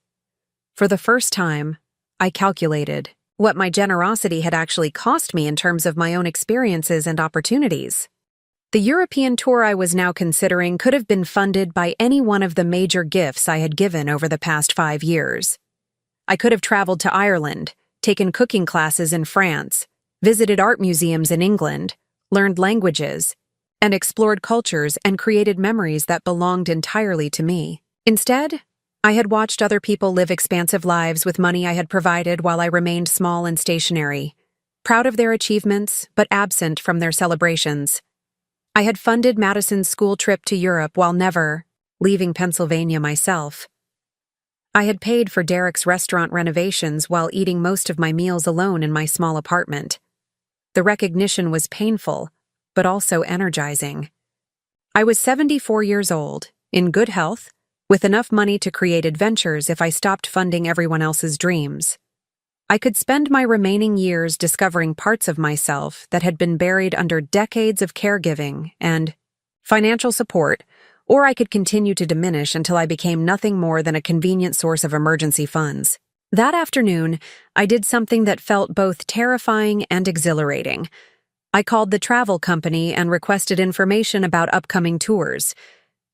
For the first time, I calculated what my generosity had actually cost me in terms of my own experiences and opportunities. The European tour I was now considering could have been funded by any one of the major gifts I had given over the past 5 years. I could have traveled to Ireland, taken cooking classes in France, visited art museums in England, learned languages, and explored cultures and created memories that belonged entirely to me. Instead, I had watched other people live expansive lives with money I had provided while I remained small and stationary, proud of their achievements but absent from their celebrations. I had funded Madison's school trip to Europe while never leaving Pennsylvania myself. I had paid for Derek's restaurant renovations while eating most of my meals alone in my small apartment. The recognition was painful, but also energizing. I was 74 years old, in good health, with enough money to create adventures if I stopped funding everyone else's dreams. I could spend my remaining years discovering parts of myself that had been buried under decades of caregiving and financial support, or I could continue to diminish until I became nothing more than a convenient source of emergency funds. That afternoon, I did something that felt both terrifying and exhilarating. I called the travel company and requested information about upcoming tours.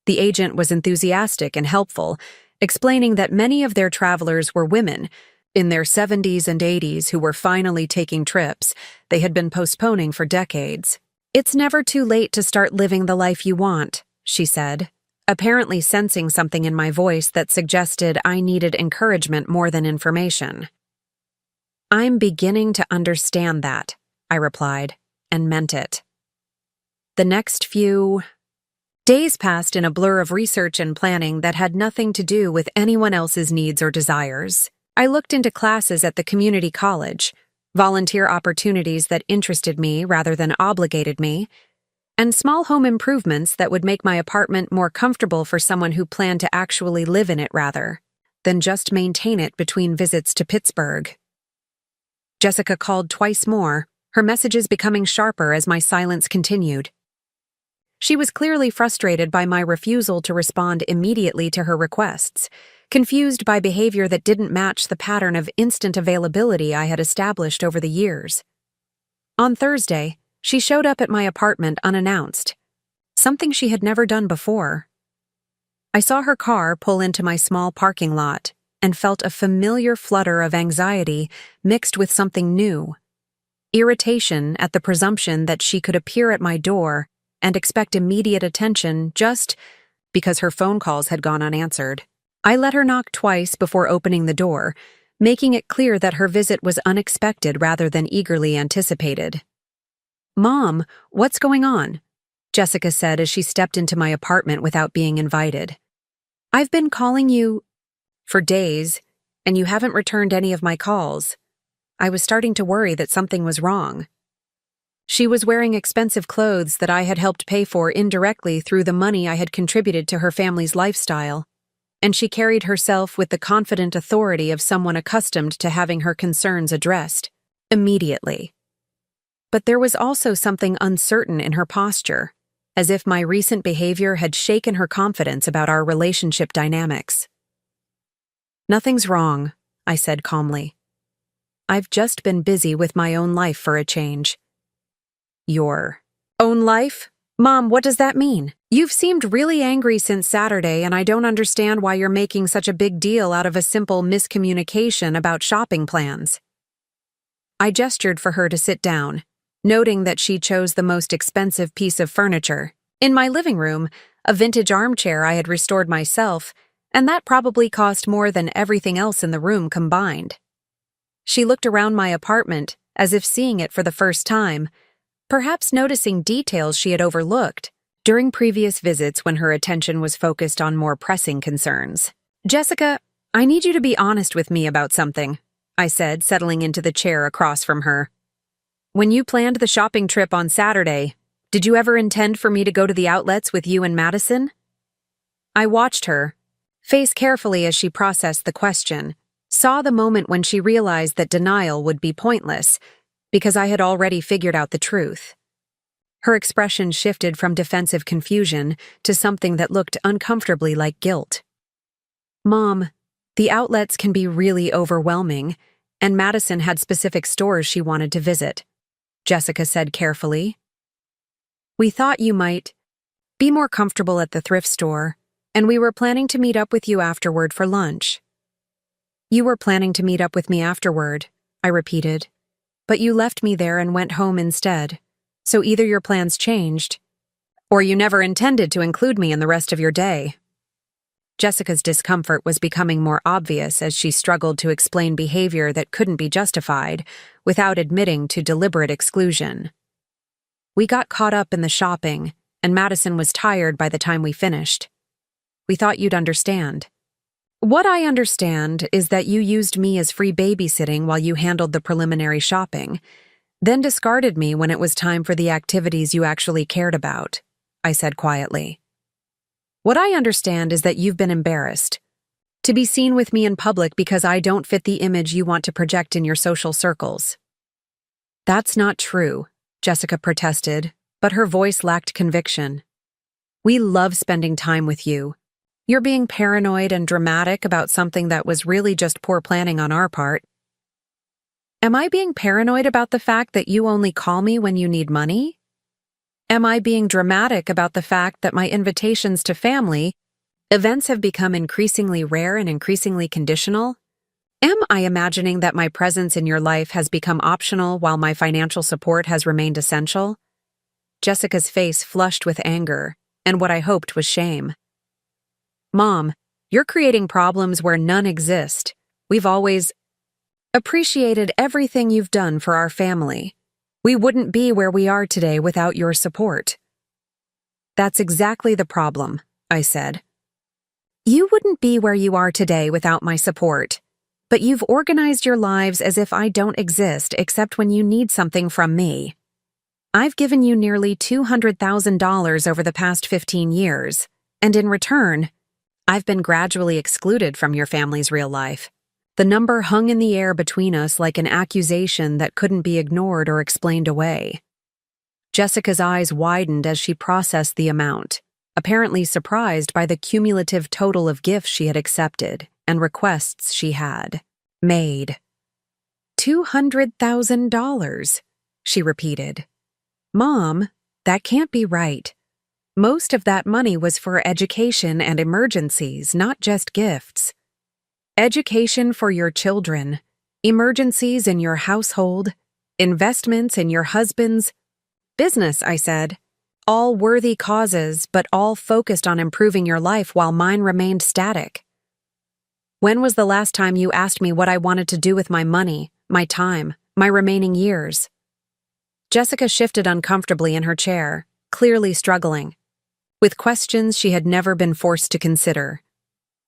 The agent was enthusiastic and helpful, explaining that many of their travelers were women, in their 70s and 80s who were finally taking trips they had been postponing for decades. "It's never too late to start living the life you want," she said, apparently sensing something in my voice that suggested I needed encouragement more than information. "I'm beginning to understand that," I replied, and meant it. The next few days passed in a blur of research and planning that had nothing to do with anyone else's needs or desires. I looked into classes at the community college, volunteer opportunities that interested me rather than obligated me, and small home improvements that would make my apartment more comfortable for someone who planned to actually live in it rather than just maintain it between visits to Pittsburgh. Jessica called twice more, her messages becoming sharper as my silence continued. She was clearly frustrated by my refusal to respond immediately to her requests, confused by behavior that didn't match the pattern of instant availability I had established over the years. On Thursday, she showed up at my apartment unannounced, something she had never done before. I saw her car pull into my small parking lot and felt a familiar flutter of anxiety mixed with something new. Irritation at the presumption that she could appear at my door and expect immediate attention just because her phone calls had gone unanswered. I let her knock twice before opening the door, making it clear that her visit was unexpected rather than eagerly anticipated. "Mom, what's going on?" Jessica said as she stepped into my apartment without being invited. "I've been calling you for days, and you haven't returned any of my calls." I was starting to worry that something was wrong. She was wearing expensive clothes that I had helped pay for indirectly through the money I had contributed to her family's lifestyle, and she carried herself with the confident authority of someone accustomed to having her concerns addressed immediately. But there was also something uncertain in her posture, as if my recent behavior had shaken her confidence about our relationship dynamics. "Nothing's wrong," I said calmly. "I've just been busy with my own life for a change." "Your own life? Mom, what does that mean? You've seemed really angry since Saturday, and I don't understand why you're making such a big deal out of a simple miscommunication about shopping plans." I gestured for her to sit down, noting that she chose the most expensive piece of furniture. In my living room, a vintage armchair I had restored myself, and that probably cost more than everything else in the room combined. She looked around my apartment as if seeing it for the first time, perhaps noticing details she had overlooked during previous visits when her attention was focused on more pressing concerns. "Jessica, I need you to be honest with me about something," I said, settling into the chair across from her. "When you planned the shopping trip on Saturday, did you ever intend for me to go to the outlets with you and Madison?" I watched her, face carefully as she processed the question, Saw the moment when she realized that denial would be pointless, because I had already figured out the truth. Her expression shifted from defensive confusion to something that looked uncomfortably like guilt. Mom, the outlets can be really overwhelming, and Madison had specific stores she wanted to visit, Jessica said carefully. We thought you might be more comfortable at the thrift store, and we were planning to meet up with you afterward for lunch. You were planning to meet up with me afterward, I repeated, but you left me there and went home instead, so either your plans changed, or you never intended to include me in the rest of your day. Jessica's discomfort was becoming more obvious as she struggled to explain behavior that couldn't be justified without admitting to deliberate exclusion. We got caught up in the shopping, and Madison was tired by the time we finished. We thought you'd understand. What I understand is that you used me as free babysitting while you handled the preliminary shopping, then discarded me when it was time for the activities you actually cared about, I said quietly. What I understand is that you've been embarrassed to be seen with me in public because I don't fit the image you want to project in your social circles. That's not true, Jessica protested, but her voice lacked conviction. We love spending time with you. You're being paranoid and dramatic about something that was really just poor planning on our part. Am I being paranoid about the fact that you only call me when you need money? Am I being dramatic about the fact that my invitations to family events have become increasingly rare and increasingly conditional? Am I imagining that my presence in your life has become optional while my financial support has remained essential? Jessica's face flushed with anger, and what I hoped was shame. Mom, you're creating problems where none exist. We've always appreciated everything you've done for our family. We wouldn't be where we are today without your support. That's exactly the problem, I said. You wouldn't be where you are today without my support, but you've organized your lives as if I don't exist except when you need something from me. I've given you nearly $200,000 over the past 15 years, and in return, I've been gradually excluded from your family's real life. The number hung in the air between us like an accusation that couldn't be ignored or explained away. Jessica's eyes widened as she processed the amount, apparently surprised by the cumulative total of gifts she had accepted and requests she had made. $200,000, she repeated. Mom, that can't be right. Most of that money was for education and emergencies, not just gifts. Education for your children, emergencies in your household, investments in your husband's business, I said. All worthy causes, but all focused on improving your life while mine remained static. When was the last time you asked me what I wanted to do with my money, my time, my remaining years? Jessica shifted uncomfortably in her chair, clearly struggling with questions she had never been forced to consider.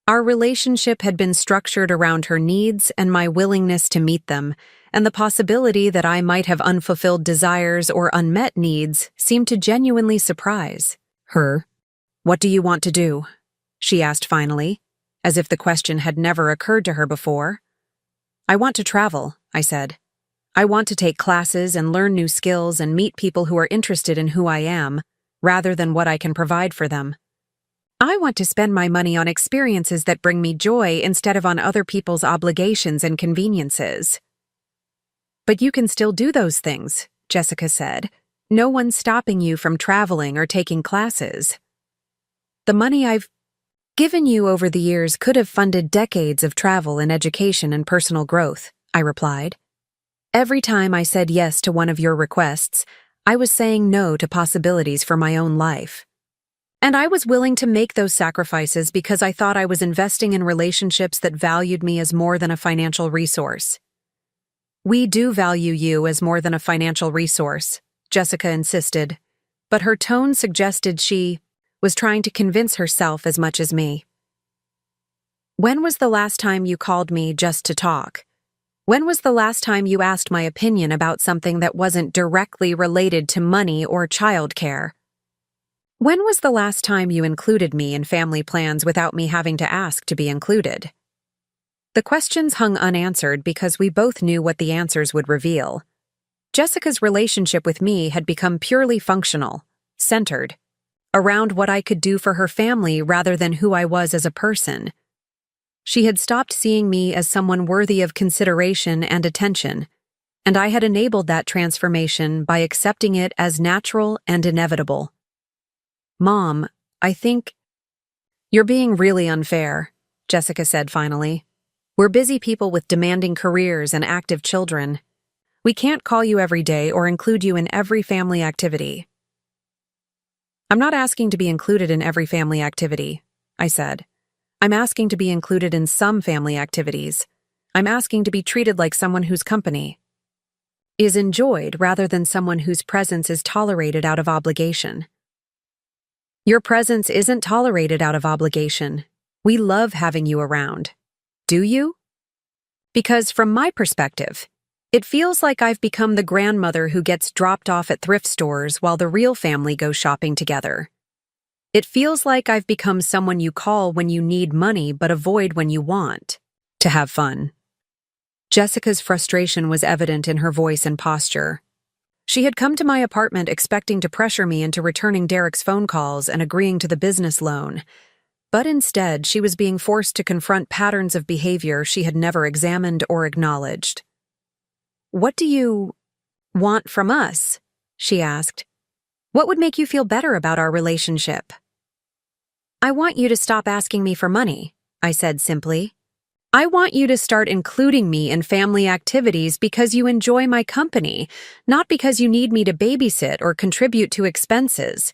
Our relationship had been structured around her needs and my willingness to meet them, and the possibility that I might have unfulfilled desires or unmet needs seemed to genuinely surprise her. What do you want to do? She asked finally, as if the question had never occurred to her before. I want to travel, I said. I want to take classes and learn new skills and meet people who are interested in who I am, rather than what I can provide for them. I want to spend my money on experiences that bring me joy instead of on other people's obligations and conveniences. But you can still do those things, Jessica said. No one's stopping you from traveling or taking classes. The money I've given you over the years could have funded decades of travel and education and personal growth, I replied. Every time I said yes to one of your requests, I was saying no to possibilities for my own life. And I was willing to make those sacrifices because I thought I was investing in relationships that valued me as more than a financial resource. We do value you as more than a financial resource, Jessica insisted, but her tone suggested she was trying to convince herself as much as me. When was the last time you called me just to talk? When was the last time you asked my opinion about something that wasn't directly related to money or childcare? When was the last time you included me in family plans without me having to ask to be included? The questions hung unanswered because we both knew what the answers would reveal. Jessica's relationship with me had become purely functional, centered, around what I could do for her family rather than who I was as a person. She had stopped seeing me as someone worthy of consideration and attention, and I had enabled that transformation by accepting it as natural and inevitable. "Mom, I think you're being really unfair," Jessica said finally. "We're busy people with demanding careers and active children. We can't call you every day or include you in every family activity." "I'm not asking to be included in every family activity," I said. "I'm asking to be included in some family activities. I'm asking to be treated like someone whose company is enjoyed rather than someone whose presence is tolerated out of obligation." "Your presence isn't tolerated out of obligation. We love having you around. Do you? Because from my perspective, it feels like I've become the grandmother who gets dropped off at thrift stores while the real family goes shopping together. It feels like I've become someone you call when you need money but avoid when you want to have fun." Jessica's frustration was evident in her voice and posture. She had come to my apartment expecting to pressure me into returning Derek's phone calls and agreeing to the business loan. But instead, she was being forced to confront patterns of behavior she had never examined or acknowledged. "What do you want from us?" she asked. "What would make you feel better about our relationship?" "I want you to stop asking me for money," I said simply. "I want you to start including me in family activities because you enjoy my company, not because you need me to babysit or contribute to expenses.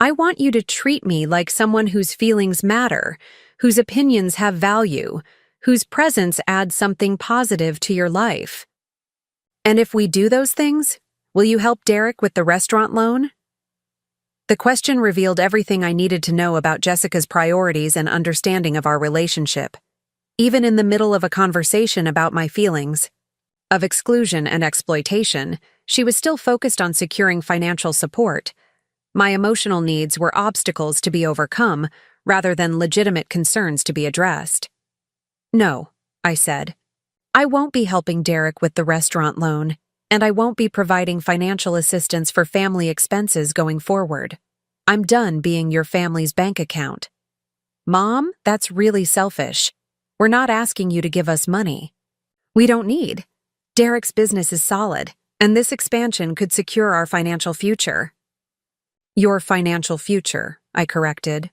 I want you to treat me like someone whose feelings matter, whose opinions have value, whose presence adds something positive to your life. And if we do those things, will you help Derek with the restaurant loan?" The question revealed everything I needed to know about Jessica's priorities and understanding of our relationship. Even in the middle of a conversation about my feelings of exclusion and exploitation, she was still focused on securing financial support. My emotional needs were obstacles to be overcome rather than legitimate concerns to be addressed. "No," I said. "I won't be helping Derek with the restaurant loan, and I won't be providing financial assistance for family expenses going forward. I'm done being your family's bank account." "Mom, that's really selfish. We're not asking you to give us money. We don't need. Derek's business is solid, and this expansion could secure our financial future." "Your financial future," I corrected.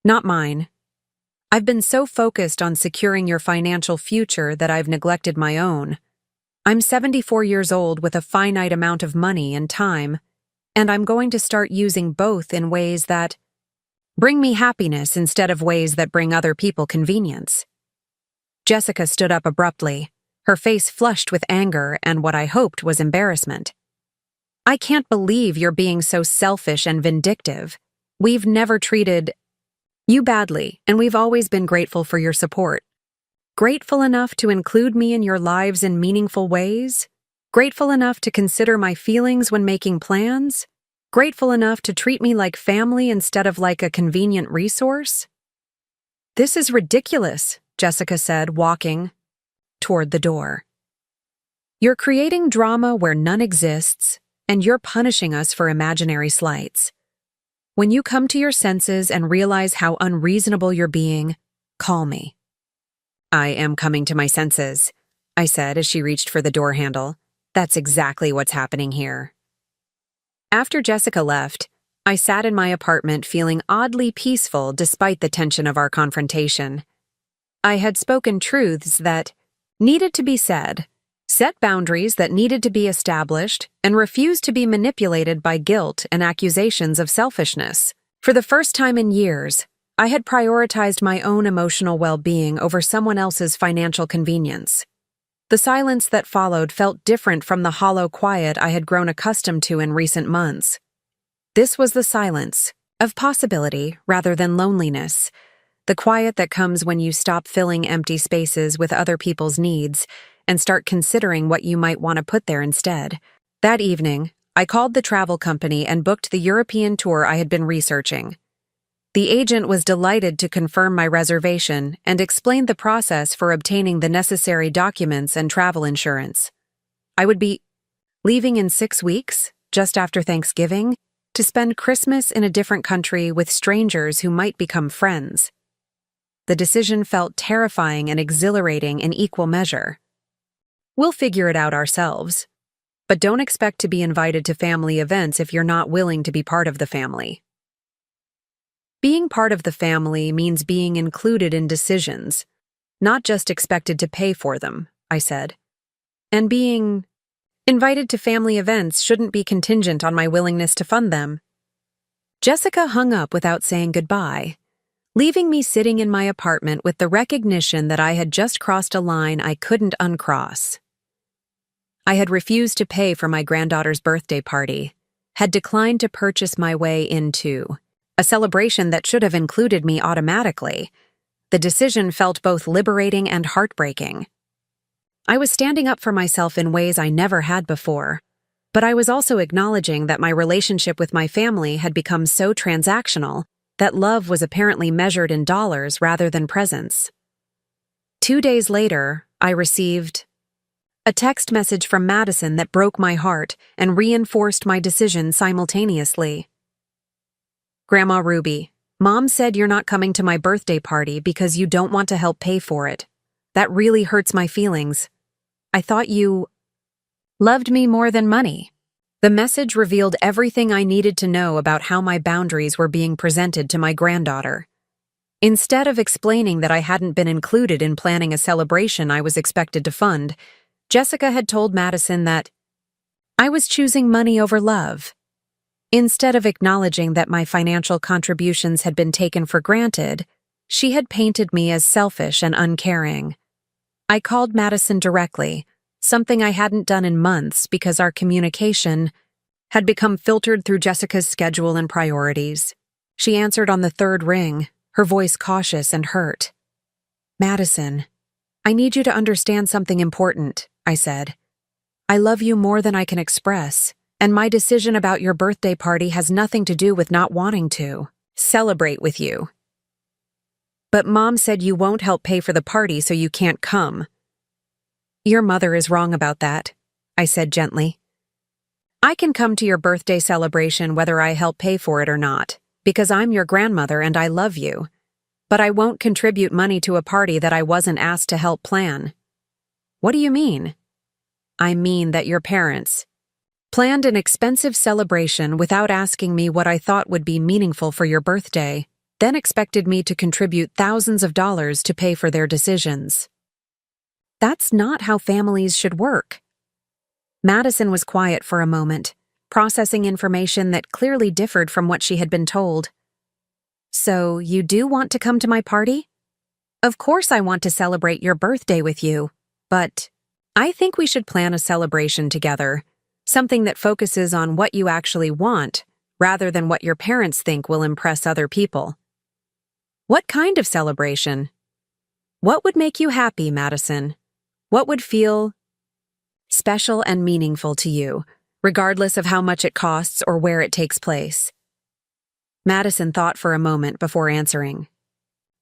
"Not mine. I've been so focused on securing your financial future that I've neglected my own. I'm 74 years old with a finite amount of money and time, and I'm going to start using both in ways that bring me happiness instead of ways that bring other people convenience." Jessica stood up abruptly, her face flushed with anger and what I hoped was embarrassment. "I can't believe you're being so selfish and vindictive. We've never treated you badly, and we've always been grateful for your support. Grateful enough to include me in your lives in meaningful ways? Grateful enough to consider my feelings when making plans? Grateful enough to treat me like family instead of like a convenient resource?" "This is ridiculous," Jessica said, walking toward the door. "You're creating drama where none exists, and you're punishing us for imaginary slights. When you come to your senses and realize how unreasonable you're being, call me." "I am coming to my senses," I said as she reached for the door handle. "That's exactly what's happening here." After Jessica left, I sat in my apartment feeling oddly peaceful despite the tension of our confrontation. I had spoken truths that needed to be said, set boundaries that needed to be established, and refused to be manipulated by guilt and accusations of selfishness. For the first time in years, I had prioritized my own emotional well-being over someone else's financial convenience. The silence that followed felt different from the hollow quiet I had grown accustomed to in recent months. This was the silence of possibility rather than loneliness, the quiet that comes when you stop filling empty spaces with other people's needs and start considering what you might want to put there instead. That evening, I called the travel company and booked the European tour I had been researching. The agent was delighted to confirm my reservation and explained the process for obtaining the necessary documents and travel insurance. I would be leaving in 6 weeks, just after Thanksgiving, to spend Christmas in a different country with strangers who might become friends. The decision felt terrifying and exhilarating in equal measure. We'll figure it out ourselves, but don't expect to be invited to family events if you're not willing to be part of the family. Being part of the family means being included in decisions, not just expected to pay for them, I said. And being invited to family events shouldn't be contingent on my willingness to fund them. Jessica hung up without saying goodbye, leaving me sitting in my apartment with the recognition that I had just crossed a line I couldn't uncross. I had refused to pay for my granddaughter's birthday party, had declined to purchase my way into a celebration that should have included me automatically. The decision felt both liberating and heartbreaking. I was standing up for myself in ways I never had before, but I was also acknowledging that my relationship with my family had become so transactional that love was apparently measured in dollars rather than presents. 2 days later, I received a text message from Madison that broke my heart and reinforced my decision simultaneously. Grandma Ruby, Mom said you're not coming to my birthday party because you don't want to help pay for it. That really hurts my feelings. I thought you loved me more than money. The message revealed everything I needed to know about how my boundaries were being presented to my granddaughter. Instead of explaining that I hadn't been included in planning a celebration I was expected to fund, Jessica had told Madison that I was choosing money over love. Instead of acknowledging that my financial contributions had been taken for granted, she had painted me as selfish and uncaring. I called Madison directly, something I hadn't done in months because our communication had become filtered through Jessica's schedule and priorities. She answered on the 3rd ring, her voice cautious and hurt. Madison, I need you to understand something important, I said. I love you more than I can express, and my decision about your birthday party has nothing to do with not wanting to celebrate with you. But Mom said you won't help pay for the party, so you can't come. Your mother is wrong about that, I said gently. I can come to your birthday celebration whether I help pay for it or not, because I'm your grandmother and I love you. But I won't contribute money to a party that I wasn't asked to help plan. What do you mean? I mean that your parents planned an expensive celebration without asking me what I thought would be meaningful for your birthday, then expected me to contribute thousands of dollars to pay for their decisions. That's not how families should work. Madison was quiet for a moment, processing information that clearly differed from what she had been told. So, you do want to come to my party? Of course I want to celebrate your birthday with you, but I think we should plan a celebration together, something that focuses on what you actually want, rather than what your parents think will impress other people. What kind of celebration? What would make you happy, Madison? What would feel special and meaningful to you, regardless of how much it costs or where it takes place? Madison thought for a moment before answering.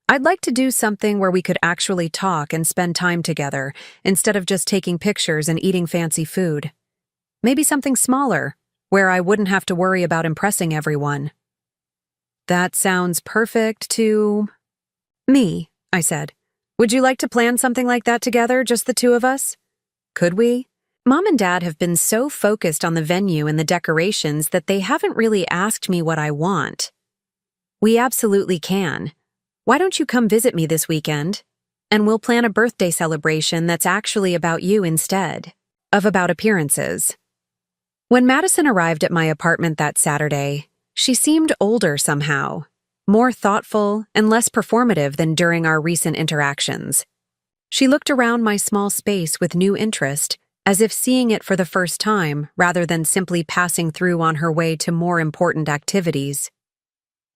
I'd like to do something where we could actually talk and spend time together, instead of just taking pictures and eating fancy food. Maybe something smaller, where I wouldn't have to worry about impressing everyone. That sounds perfect to me, I said. Would you like to plan something like that together, just the two of us? Could we? Mom and Dad have been so focused on the venue and the decorations that they haven't really asked me what I want. We absolutely can. Why don't you come visit me this weekend? And we'll plan a birthday celebration that's actually about you instead of about appearances. When Madison arrived at my apartment that Saturday, she seemed older somehow, more thoughtful and less performative than during our recent interactions. She looked around my small space with new interest, as if seeing it for the first time rather than simply passing through on her way to more important activities.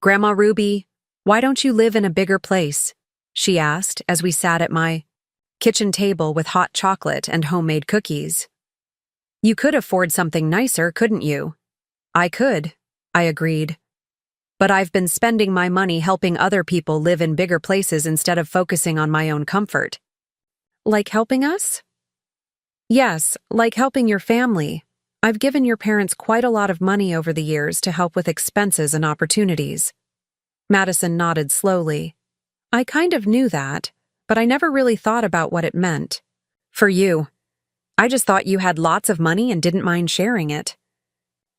Grandma Ruby, why don't you live in a bigger place? She asked as we sat at my kitchen table with hot chocolate and homemade cookies. You could afford something nicer, couldn't you? I could, I agreed. But I've been spending my money helping other people live in bigger places instead of focusing on my own comfort. Like helping us? Yes, like helping your family. I've given your parents quite a lot of money over the years to help with expenses and opportunities. Madison nodded slowly. I kind of knew that, but I never really thought about what it meant. For you, I just thought you had lots of money and didn't mind sharing it.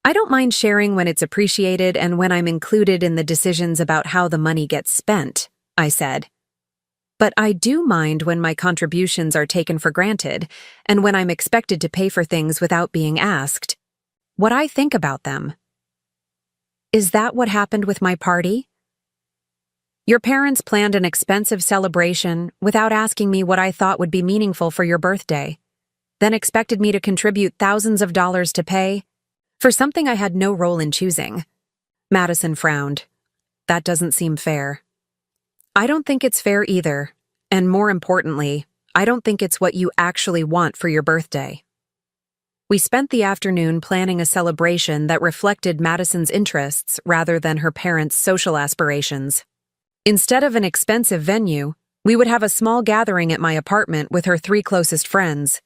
I don't mind sharing when it's appreciated and when I'm included in the decisions about how the money gets spent, I said. But I do mind when my contributions are taken for granted and when I'm expected to pay for things without being asked. What I think about them. Is that what happened with my party? Your parents planned an expensive celebration without asking me what I thought would be meaningful for your birthday, then expected me to contribute thousands of dollars to pay for something I had no role in choosing. Madison frowned. That doesn't seem fair. I don't think it's fair either, and more importantly, I don't think it's what you actually want for your birthday. We spent the afternoon planning a celebration that reflected Madison's interests rather than her parents' social aspirations. Instead of an expensive venue, we would have a small gathering at my apartment with her 3 closest friends.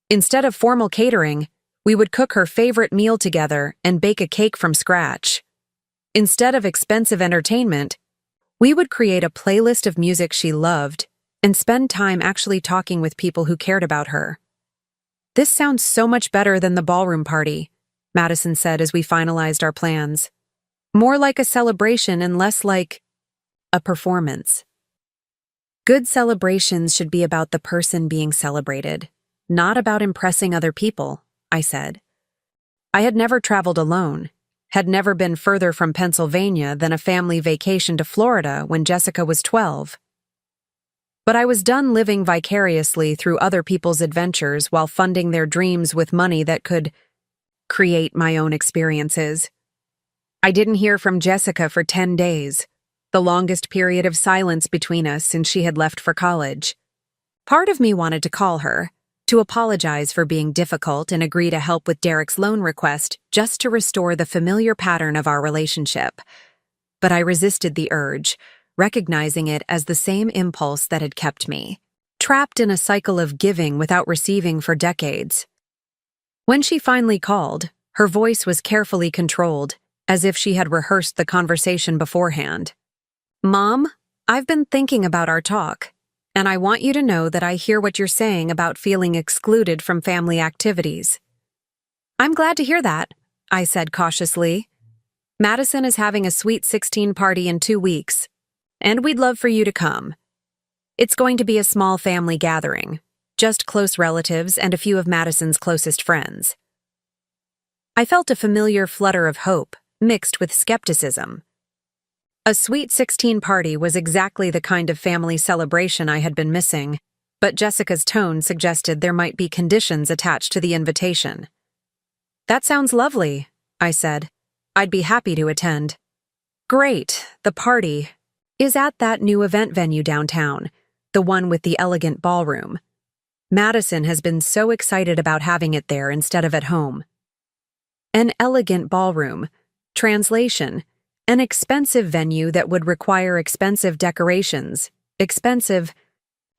Instead of formal catering, we would cook her favorite meal together and bake a cake from scratch. Instead of expensive entertainment, we would create a playlist of music she loved and spend time actually talking with people who cared about her. This sounds so much better than the ballroom party, Madison said as we finalized our plans. More like a celebration and less like a performance. Good celebrations should be about the person being celebrated, not about impressing other people, I said. I had never traveled alone, had never been further from Pennsylvania than a family vacation to Florida when Jessica was 12. But I was done living vicariously through other people's adventures while funding their dreams with money that could create my own experiences. I didn't hear from Jessica for 10 days, the longest period of silence between us since she had left for college. Part of me wanted to call her, to apologize for being difficult and agree to help with Derek's loan request just to restore the familiar pattern of our relationship. But I resisted the urge, recognizing it as the same impulse that had kept me trapped in a cycle of giving without receiving for decades. When she finally called, her voice was carefully controlled, as if she had rehearsed the conversation beforehand. Mom, I've been thinking about our talk, and I want you to know that I hear what you're saying about feeling excluded from family activities. I'm glad to hear that, I said cautiously. Madison is having a sweet 16 party in 2 weeks, and we'd love for you to come. It's going to be a small family gathering, just close relatives and a few of Madison's closest friends. I felt a familiar flutter of hope, mixed with skepticism. A sweet 16 party was exactly the kind of family celebration I had been missing, but Jessica's tone suggested there might be conditions attached to the invitation. That sounds lovely, I said. I'd be happy to attend. Great, the party is at that new event venue downtown, the one with the elegant ballroom. Madison has been so excited about having it there instead of at home. An elegant ballroom. Translation: an expensive venue that would require expensive decorations, expensive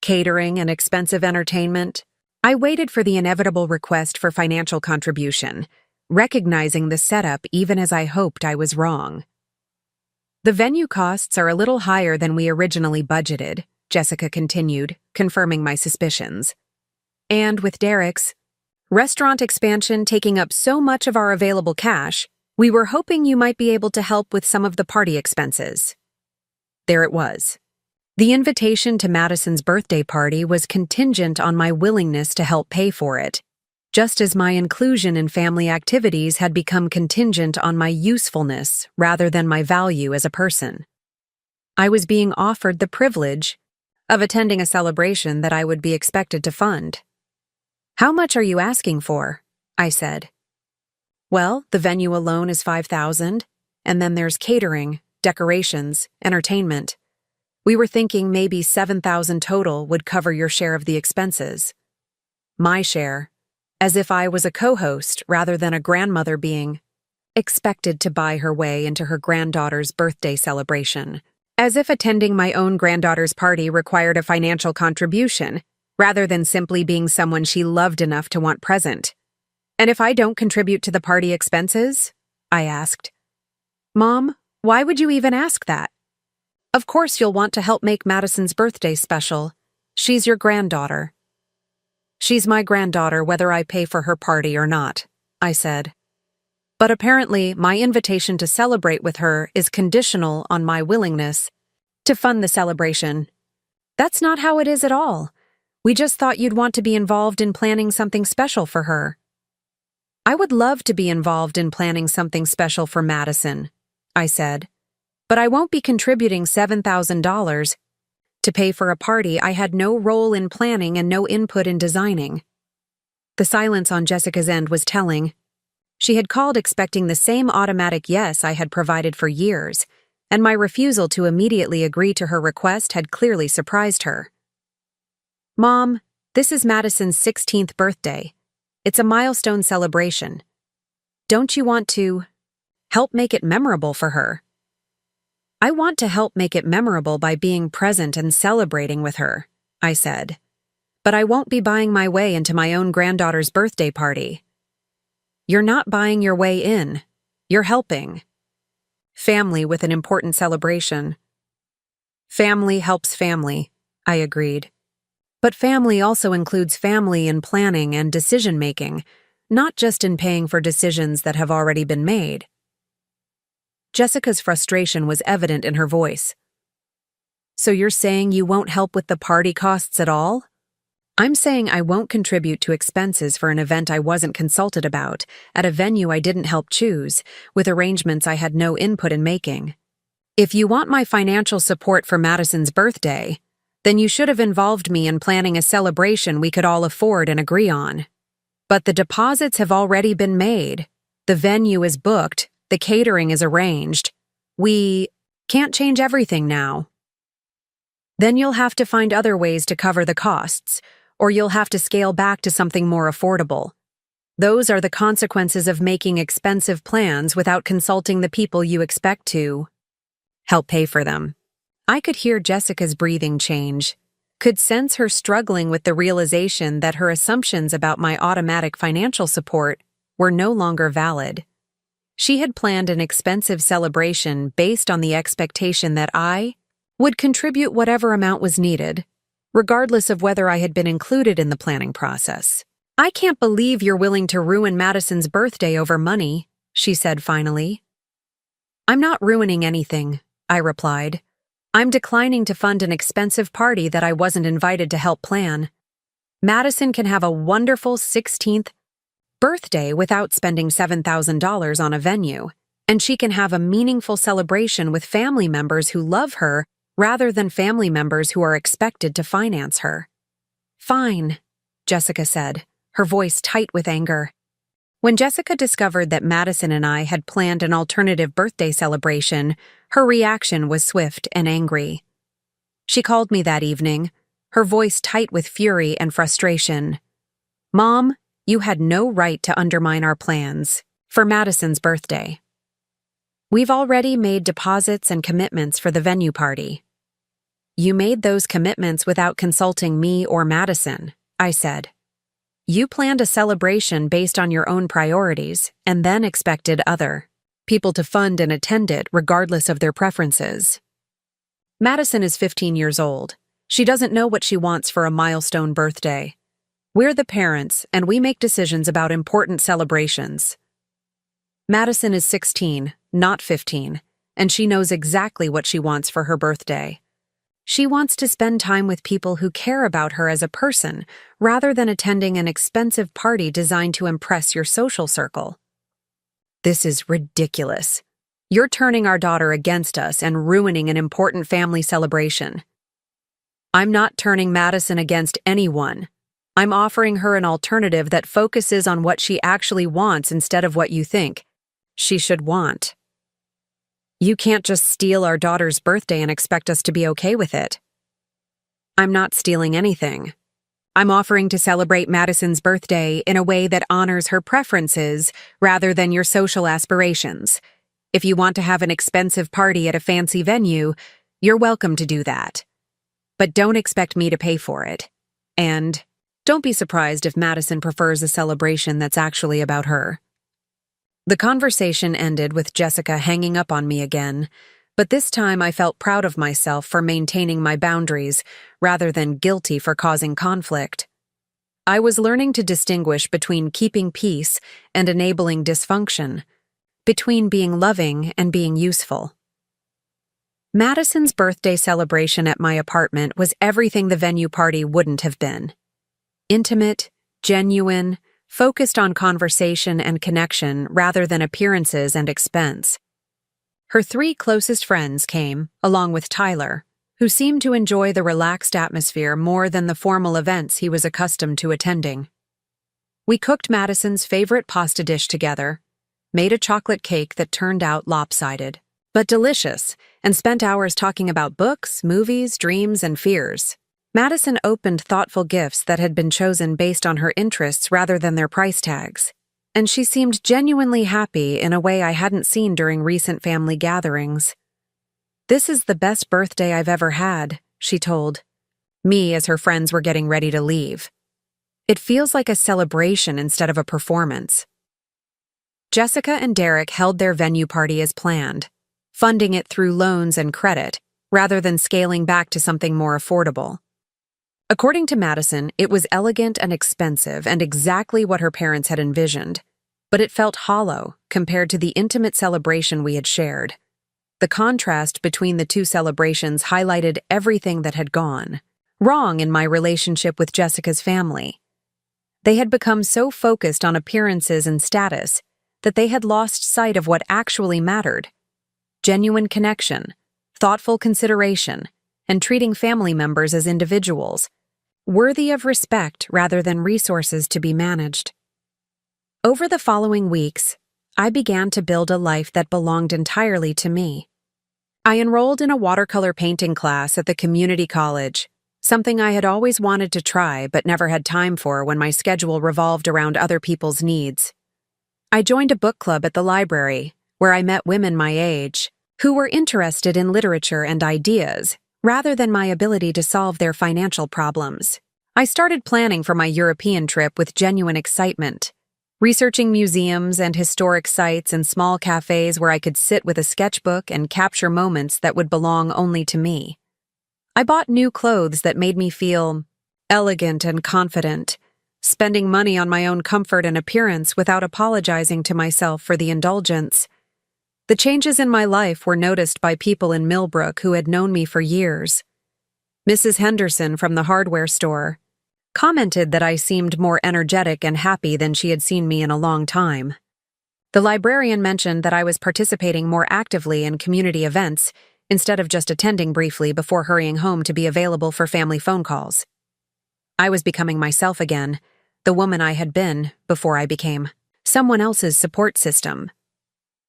catering, and expensive entertainment. I waited for the inevitable request for financial contribution, recognizing the setup even as I hoped I was wrong. The venue costs are a little higher than we originally budgeted, Jessica continued, confirming my suspicions. And with Derek's restaurant expansion taking up so much of our available cash, we were hoping you might be able to help with some of the party expenses. There it was. The invitation to Madison's birthday party was contingent on my willingness to help pay for it, just as my inclusion in family activities had become contingent on my usefulness rather than my value as a person. I was being offered the privilege of attending a celebration that I would be expected to fund. How much are you asking for? I said. Well, the venue alone is $5,000, and then there's catering, decorations, entertainment. We were thinking maybe $7,000 total would cover your share of the expenses. My share, as if I was a co-host rather than a grandmother being expected to buy her way into her granddaughter's birthday celebration, as if attending my own granddaughter's party required a financial contribution, rather than simply being someone she loved enough to want present. "And if I don't contribute to the party expenses?" I asked. "Mom, why would you even ask that?" "Of course you'll want to help make Madison's birthday special. She's your granddaughter." "She's my granddaughter whether I pay for her party or not," I said. "But apparently my invitation to celebrate with her is conditional on my willingness to fund the celebration." "That's not how it is at all. We just thought you'd want to be involved in planning something special for her." "I would love to be involved in planning something special for Madison," I said, "but I won't be contributing $7,000 to pay for a party I had no role in planning and no input in designing." The silence on Jessica's end was telling. She had called expecting the same automatic yes I had provided for years, and my refusal to immediately agree to her request had clearly surprised her. "Mom, this is Madison's 16th birthday. It's a milestone celebration. Don't you want to help make it memorable for her?" "I want to help make it memorable by being present and celebrating with her," I said. "But I won't be buying my way into my own granddaughter's birthday party." "You're not buying your way in. You're helping. Family with an important celebration." "Family helps family," I agreed. "But family also includes family in planning and decision-making, not just in paying for decisions that have already been made." Jessica's frustration was evident in her voice. "So you're saying you won't help with the party costs at all?" "I'm saying I won't contribute to expenses for an event I wasn't consulted about, at a venue I didn't help choose, with arrangements I had no input in making. If you want my financial support for Madison's birthday, then you should have involved me in planning a celebration we could all afford and agree on. But the deposits have already been made. The venue is booked. The catering is arranged. We can't change everything now." "Then you'll have to find other ways to cover the costs, or you'll have to scale back to something more affordable. Those are the consequences of making expensive plans without consulting the people you expect to help pay for them." I could hear Jessica's breathing change, could sense her struggling with the realization that her assumptions about my automatic financial support were no longer valid. She had planned an expensive celebration based on the expectation that I would contribute whatever amount was needed, regardless of whether I had been included in the planning process. "I can't believe you're willing to ruin Madison's birthday over money," she said finally. "I'm not ruining anything," I replied. "I'm declining to fund an expensive party that I wasn't invited to help plan. Madison can have a wonderful 16th birthday without spending $7,000 on a venue, and she can have a meaningful celebration with family members who love her rather than family members who are expected to finance her." "Fine," Jessica said, her voice tight with anger. When Jessica discovered that Madison and I had planned an alternative birthday celebration, her reaction was swift and angry. She called me that evening, her voice tight with fury and frustration. "Mom, you had no right to undermine our plans for Madison's birthday. We've already made deposits and commitments for the venue party." "You made those commitments without consulting me or Madison," I said. "You planned a celebration based on your own priorities and then expected other people to fund and attend it regardless of their preferences." "Madison is 15 years old. She doesn't know what she wants for a milestone birthday. We're the parents, and we make decisions about important celebrations." "Madison is 16, not 15, and she knows exactly what she wants for her birthday. She wants to spend time with people who care about her as a person, rather than attending an expensive party designed to impress your social circle." "This is ridiculous. You're turning our daughter against us and ruining an important family celebration." "I'm not turning Madison against anyone. I'm offering her an alternative that focuses on what she actually wants instead of what you think she should want. You can't just steal our daughter's birthday and expect us to be okay with it." "I'm not stealing anything. I'm offering to celebrate Madison's birthday in a way that honors her preferences rather than your social aspirations. If you want to have an expensive party at a fancy venue, you're welcome to do that. But don't expect me to pay for it. And don't be surprised if Madison prefers a celebration that's actually about her. The conversation ended with Jessica hanging up on me again, but this time I felt proud of myself for maintaining my boundaries rather than guilty for causing conflict. I was learning to distinguish between keeping peace and enabling dysfunction, between being loving and being useful. Madison's birthday celebration at my apartment was everything the venue party wouldn't have been. Intimate, genuine, focused on conversation and connection rather than appearances and expense. Her 3 closest friends came, along with Tyler, who seemed to enjoy the relaxed atmosphere more than the formal events he was accustomed to attending. We cooked Madison's favorite pasta dish together, made a chocolate cake that turned out lopsided, but delicious, and spent hours talking about books, movies, dreams, and fears. Madison opened thoughtful gifts that had been chosen based on her interests rather than their price tags, and she seemed genuinely happy in a way I hadn't seen during recent family gatherings. "This is the best birthday I've ever had," she told me as her friends were getting ready to leave. "It feels like a celebration instead of a performance." Jessica and Derek held their venue party as planned, funding it through loans and credit, rather than scaling back to something more affordable. According to Madison, it was elegant and expensive and exactly what her parents had envisioned, but it felt hollow compared to the intimate celebration we had shared. The contrast between the 2 celebrations highlighted everything that had gone wrong in my relationship with Jessica's family. They had become so focused on appearances and status that they had lost sight of what actually mattered: genuine connection, thoughtful consideration, and treating family members as individuals, worthy of respect rather than resources to be managed. Over the following weeks, I began to build a life that belonged entirely to me. I enrolled in a watercolor painting class at the community college, something I had always wanted to try but never had time for when my schedule revolved around other people's needs. I joined a book club at the library, where I met women my age, who were interested in literature and ideas, rather than my ability to solve their financial problems. I started planning for my European trip with genuine excitement, researching museums and historic sites and small cafes where I could sit with a sketchbook and capture moments that would belong only to me. I bought new clothes that made me feel elegant and confident, spending money on my own comfort and appearance without apologizing to myself for the indulgence. The changes in my life were noticed by people in Millbrook who had known me for years. Mrs. Henderson from the hardware store commented that I seemed more energetic and happy than she had seen me in a long time. The librarian mentioned that I was participating more actively in community events instead of just attending briefly before hurrying home to be available for family phone calls. I was becoming myself again, the woman I had been before I became someone else's support system.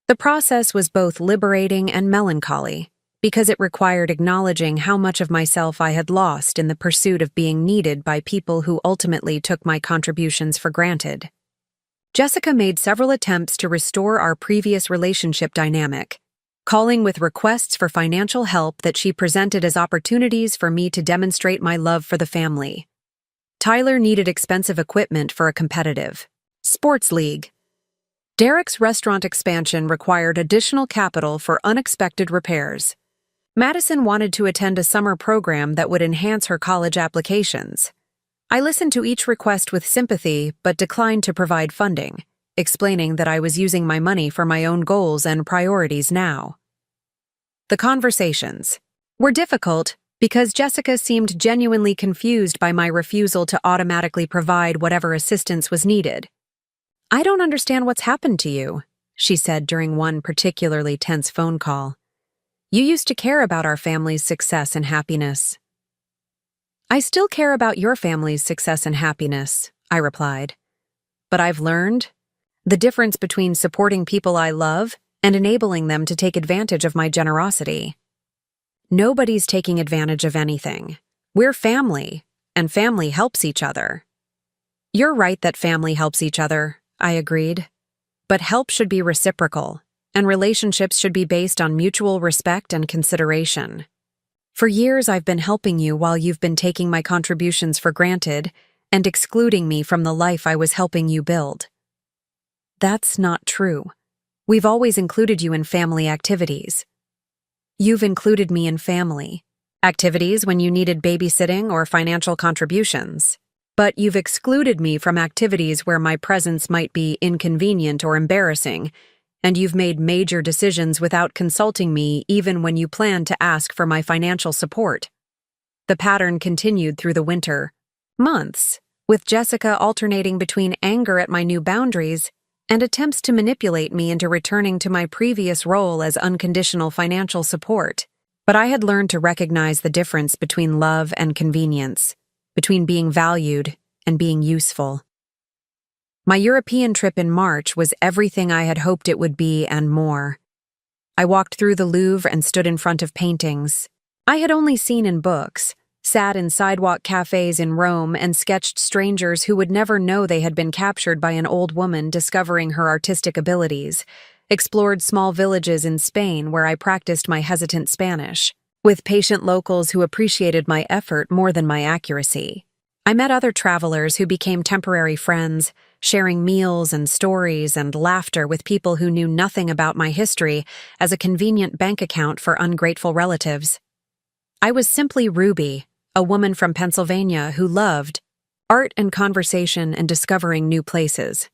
The process was both liberating and melancholy, because it required acknowledging how much of myself I had lost in the pursuit of being needed by people who ultimately took my contributions for granted. Jessica made several attempts to restore our previous relationship dynamic, calling with requests for financial help that she presented as opportunities for me to demonstrate my love for the family. Tyler needed expensive equipment for a competitive sports league. Derek's restaurant expansion required additional capital for unexpected repairs. Madison wanted to attend a summer program that would enhance her college applications. I listened to each request with sympathy but declined to provide funding, explaining that I was using my money for my own goals and priorities now. The conversations were difficult because Jessica seemed genuinely confused by my refusal to automatically provide whatever assistance was needed. "I don't understand what's happened to you," she said during one particularly tense phone call. "You used to care about our family's success and happiness." "I still care about your family's success and happiness," I replied. "But I've learned the difference between supporting people I love and enabling them to take advantage of my generosity. Nobody's taking advantage of anything. We're family, and family helps each other." "You're right that family helps each other," I agreed. "But help should be reciprocal, and relationships should be based on mutual respect and consideration. For years I've been helping you while you've been taking my contributions for granted and excluding me from the life I was helping you build." "That's not true. We've always included you in family activities." "You've included me in family activities when you needed babysitting or financial contributions. But you've excluded me from activities where my presence might be inconvenient or embarrassing, and you've made major decisions without consulting me even when you planned to ask for my financial support." The pattern continued through the winter months, with Jessica alternating between anger at my new boundaries and attempts to manipulate me into returning to my previous role as unconditional financial support. But I had learned to recognize the difference between love and convenience, between being valued and being useful. My European trip in March was everything I had hoped it would be and more. I walked through the Louvre and stood in front of paintings I had only seen in books, sat in sidewalk cafes in Rome, and sketched strangers who would never know they had been captured by an old woman discovering her artistic abilities, explored small villages in Spain where I practiced my hesitant Spanish, with patient locals who appreciated my effort more than my accuracy. I met other travelers who became temporary friends, sharing meals and stories and laughter with people who knew nothing about my history as a convenient bank account for ungrateful relatives. I was simply Ruby, a woman from Pennsylvania who loved art and conversation and discovering new places.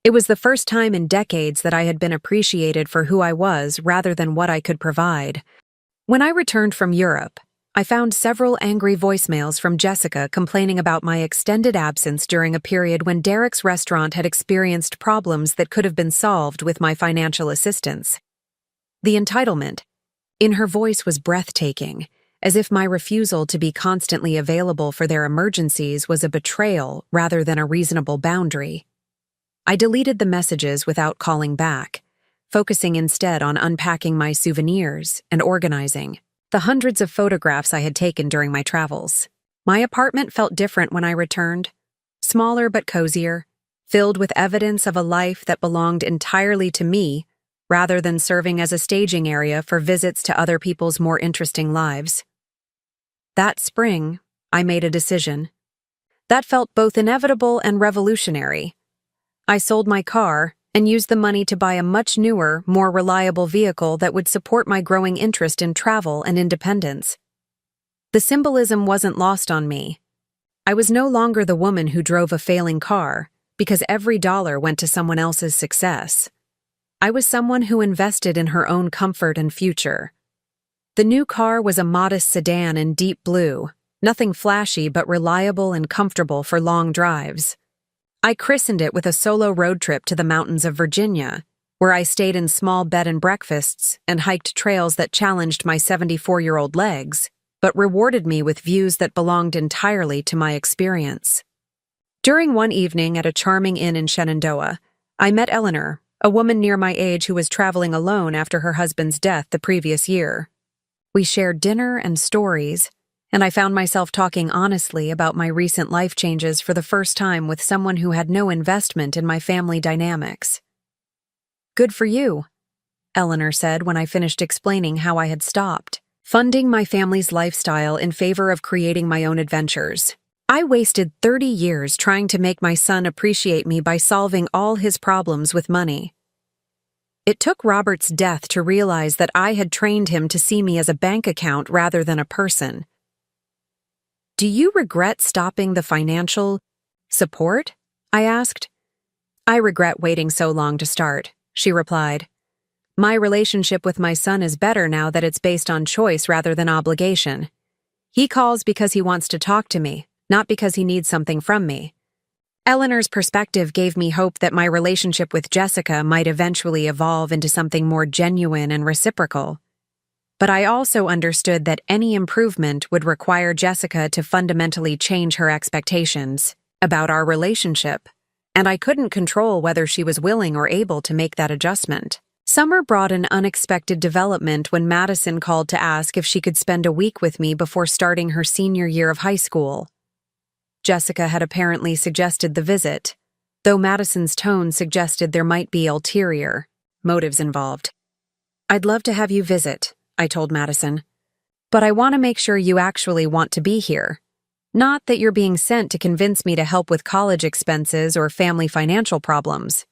It was the first time in decades that I had been appreciated for who I was rather than what I could provide. When I returned from Europe, I found several angry voicemails from Jessica complaining about my extended absence during a period when Derek's restaurant had experienced problems that could have been solved with my financial assistance. The entitlement in her voice was breathtaking, as if my refusal to be constantly available for their emergencies was a betrayal rather than a reasonable boundary. I deleted the messages without calling back, focusing instead on unpacking my souvenirs and organizing the hundreds of photographs I had taken during my travels. My apartment felt different when I returned, smaller but cozier, filled with evidence of a life that belonged entirely to me rather than serving as a staging area for visits to other people's more interesting lives. That spring, I made a decision that felt both inevitable and revolutionary. I sold my car and used the money to buy a much newer, more reliable vehicle that would support my growing interest in travel and independence. The symbolism wasn't lost on me. I was no longer the woman who drove a failing car because every dollar went to someone else's success. I was someone who invested in her own comfort and future. The new car was a modest sedan in deep blue, nothing flashy but reliable and comfortable for long drives. I christened it with a solo road trip to the mountains of Virginia, where I stayed in small bed and breakfasts and hiked trails that challenged my 74-year-old legs, but rewarded me with views that belonged entirely to my experience. During one evening at a charming inn in Shenandoah, I met Eleanor, a woman near my age who was traveling alone after her husband's death the previous year. We shared dinner and stories, and I found myself talking honestly about my recent life changes for the first time with someone who had no investment in my family dynamics. "Good for you," Eleanor said when I finished explaining how I had stopped funding my family's lifestyle in favor of creating my own adventures. I wasted 30 years trying to make my son appreciate me by solving all his problems with money. It took Robert's death to realize that I had trained him to see me as a bank account rather than a person. "Do you regret stopping the financial support?" I asked. "I regret waiting so long to start," she replied. "My relationship with my son is better now that it's based on choice rather than obligation. He calls because he wants to talk to me, not because he needs something from me." Eleanor's perspective gave me hope that my relationship with Jessica might eventually evolve into something more genuine and reciprocal. But I also understood that any improvement would require Jessica to fundamentally change her expectations about our relationship, and I couldn't control whether she was willing or able to make that adjustment. Summer brought an unexpected development when Madison called to ask if she could spend a week with me before starting her senior year of high school. Jessica had apparently suggested the visit, though Madison's tone suggested there might be ulterior motives involved. "I'd love to have you visit," I told Madison. "But I want to make sure you actually want to be here. Not that you're being sent to convince me to help with college expenses or family financial problems."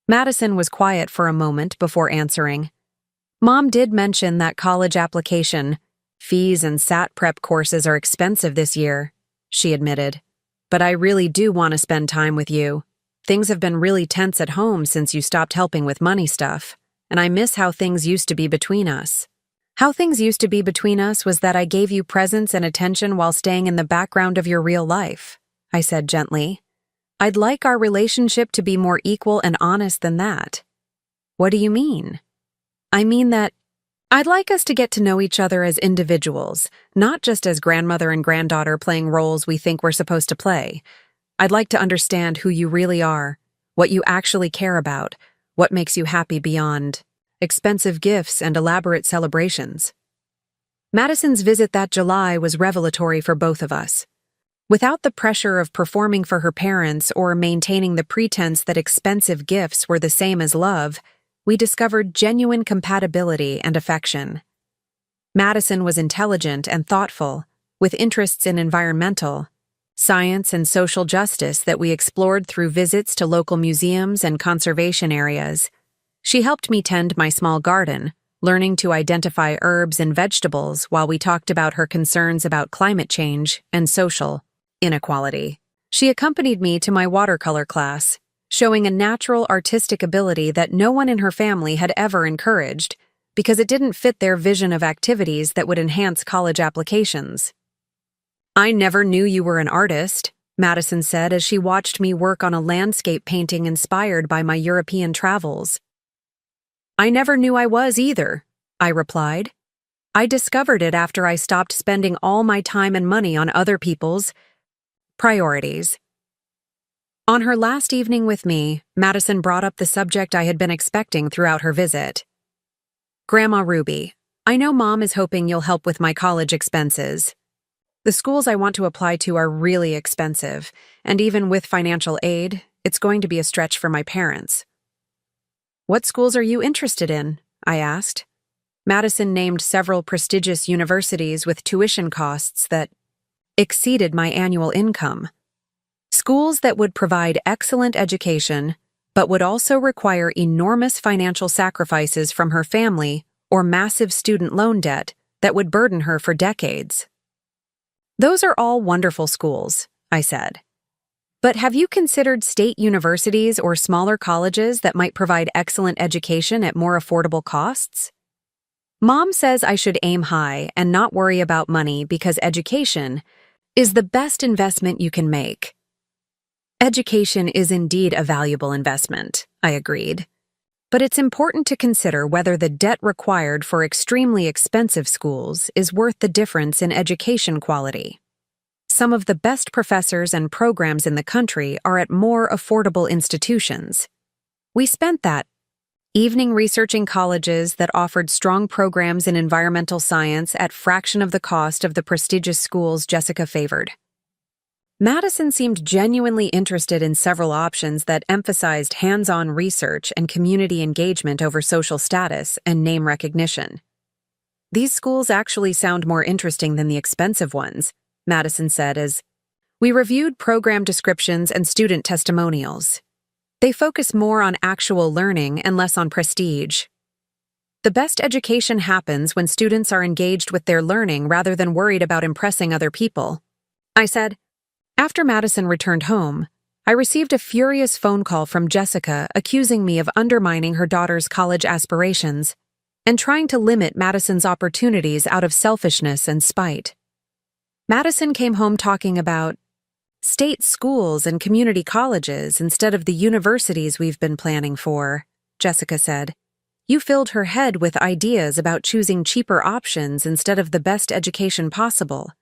Madison was quiet for a moment before answering. "Mom did mention that college application fees and SAT prep courses are expensive this year," she admitted. "But I really do want to spend time with you. Things have been really tense at home since you stopped helping with money stuff, and I miss how things used to be between us." "How things used to be between us was that I gave you presents and attention while staying in the background of your real life," I said gently. "I'd like our relationship to be more equal and honest than that." "What do you mean?" "I mean that I'd like us to get to know each other as individuals, not just as grandmother and granddaughter playing roles we think we're supposed to play. I'd like to understand who you really are, what you actually care about, what makes you happy beyond expensive gifts and elaborate celebrations." Madison's visit that July was revelatory for both of us. Without the pressure of performing for her parents or maintaining the pretense that expensive gifts were the same as love, we discovered genuine compatibility and affection. Madison was intelligent and thoughtful, with interests in environmental, science, and social justice that we explored through visits to local museums and conservation areas. She helped me tend my small garden, learning to identify herbs and vegetables while we talked about her concerns about climate change and social inequality. She accompanied me to my watercolor class, showing a natural artistic ability that no one in her family had ever encouraged, because it didn't fit their vision of activities that would enhance college applications. "I never knew you were an artist," Madison said as she watched me work on a landscape painting inspired by my European travels. "I never knew I was either," I replied. "I discovered it after I stopped spending all my time and money on other people's priorities." On her last evening with me, Madison brought up the subject I had been expecting throughout her visit. "Grandma Ruby, I know Mom is hoping you'll help with my college expenses. The schools I want to apply to are really expensive, and even with financial aid, it's going to be a stretch for my parents." "What schools are you interested in?" I asked. Madison named several prestigious universities with tuition costs that exceeded my annual income. Schools that would provide excellent education, but would also require enormous financial sacrifices from her family or massive student loan debt that would burden her for decades. "Those are all wonderful schools," I said. "But have you considered state universities or smaller colleges that might provide excellent education at more affordable costs?" "Mom says I should aim high and not worry about money because education is the best investment you can make." Education is indeed a valuable investment, I agreed. But it's important to consider whether the debt required for extremely expensive schools is worth the difference in education quality. Some of the best professors and programs in the country are at more affordable institutions. We spent that evening researching colleges that offered strong programs in environmental science at fraction of the cost of the prestigious schools Jessica favored. Madison seemed genuinely interested in several options that emphasized hands-on research and community engagement over social status and name recognition. "These schools actually sound more interesting than the expensive ones," Madison said as we reviewed program descriptions and student testimonials. "They focus more on actual learning and less on prestige. The best education happens when students are engaged with their learning rather than worried about impressing other people," I said. After Madison returned home, I received a furious phone call from Jessica accusing me of undermining her daughter's college aspirations and trying to limit Madison's opportunities out of selfishness and spite. Madison came home talking about state schools and community colleges instead of the universities we've been planning for, Jessica said. "You filled her head with ideas about choosing cheaper options instead of the best education possible."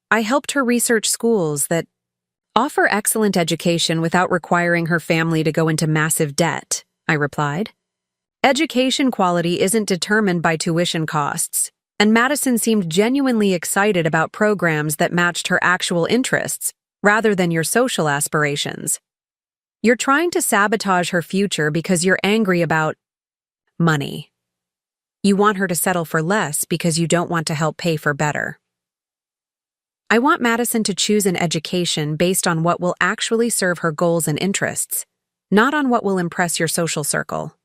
I helped her research schools that offer excellent education without requiring her family to go into massive debt, I replied. "Education quality isn't determined by tuition costs. And Madison seemed genuinely excited about programs that matched her actual interests, rather than your social aspirations. You're trying to sabotage her future because you're angry about money. You want her to settle for less because you don't want to help pay for better. I want Madison to choose an education based on what will actually serve her goals and interests, not on what will impress your social circle.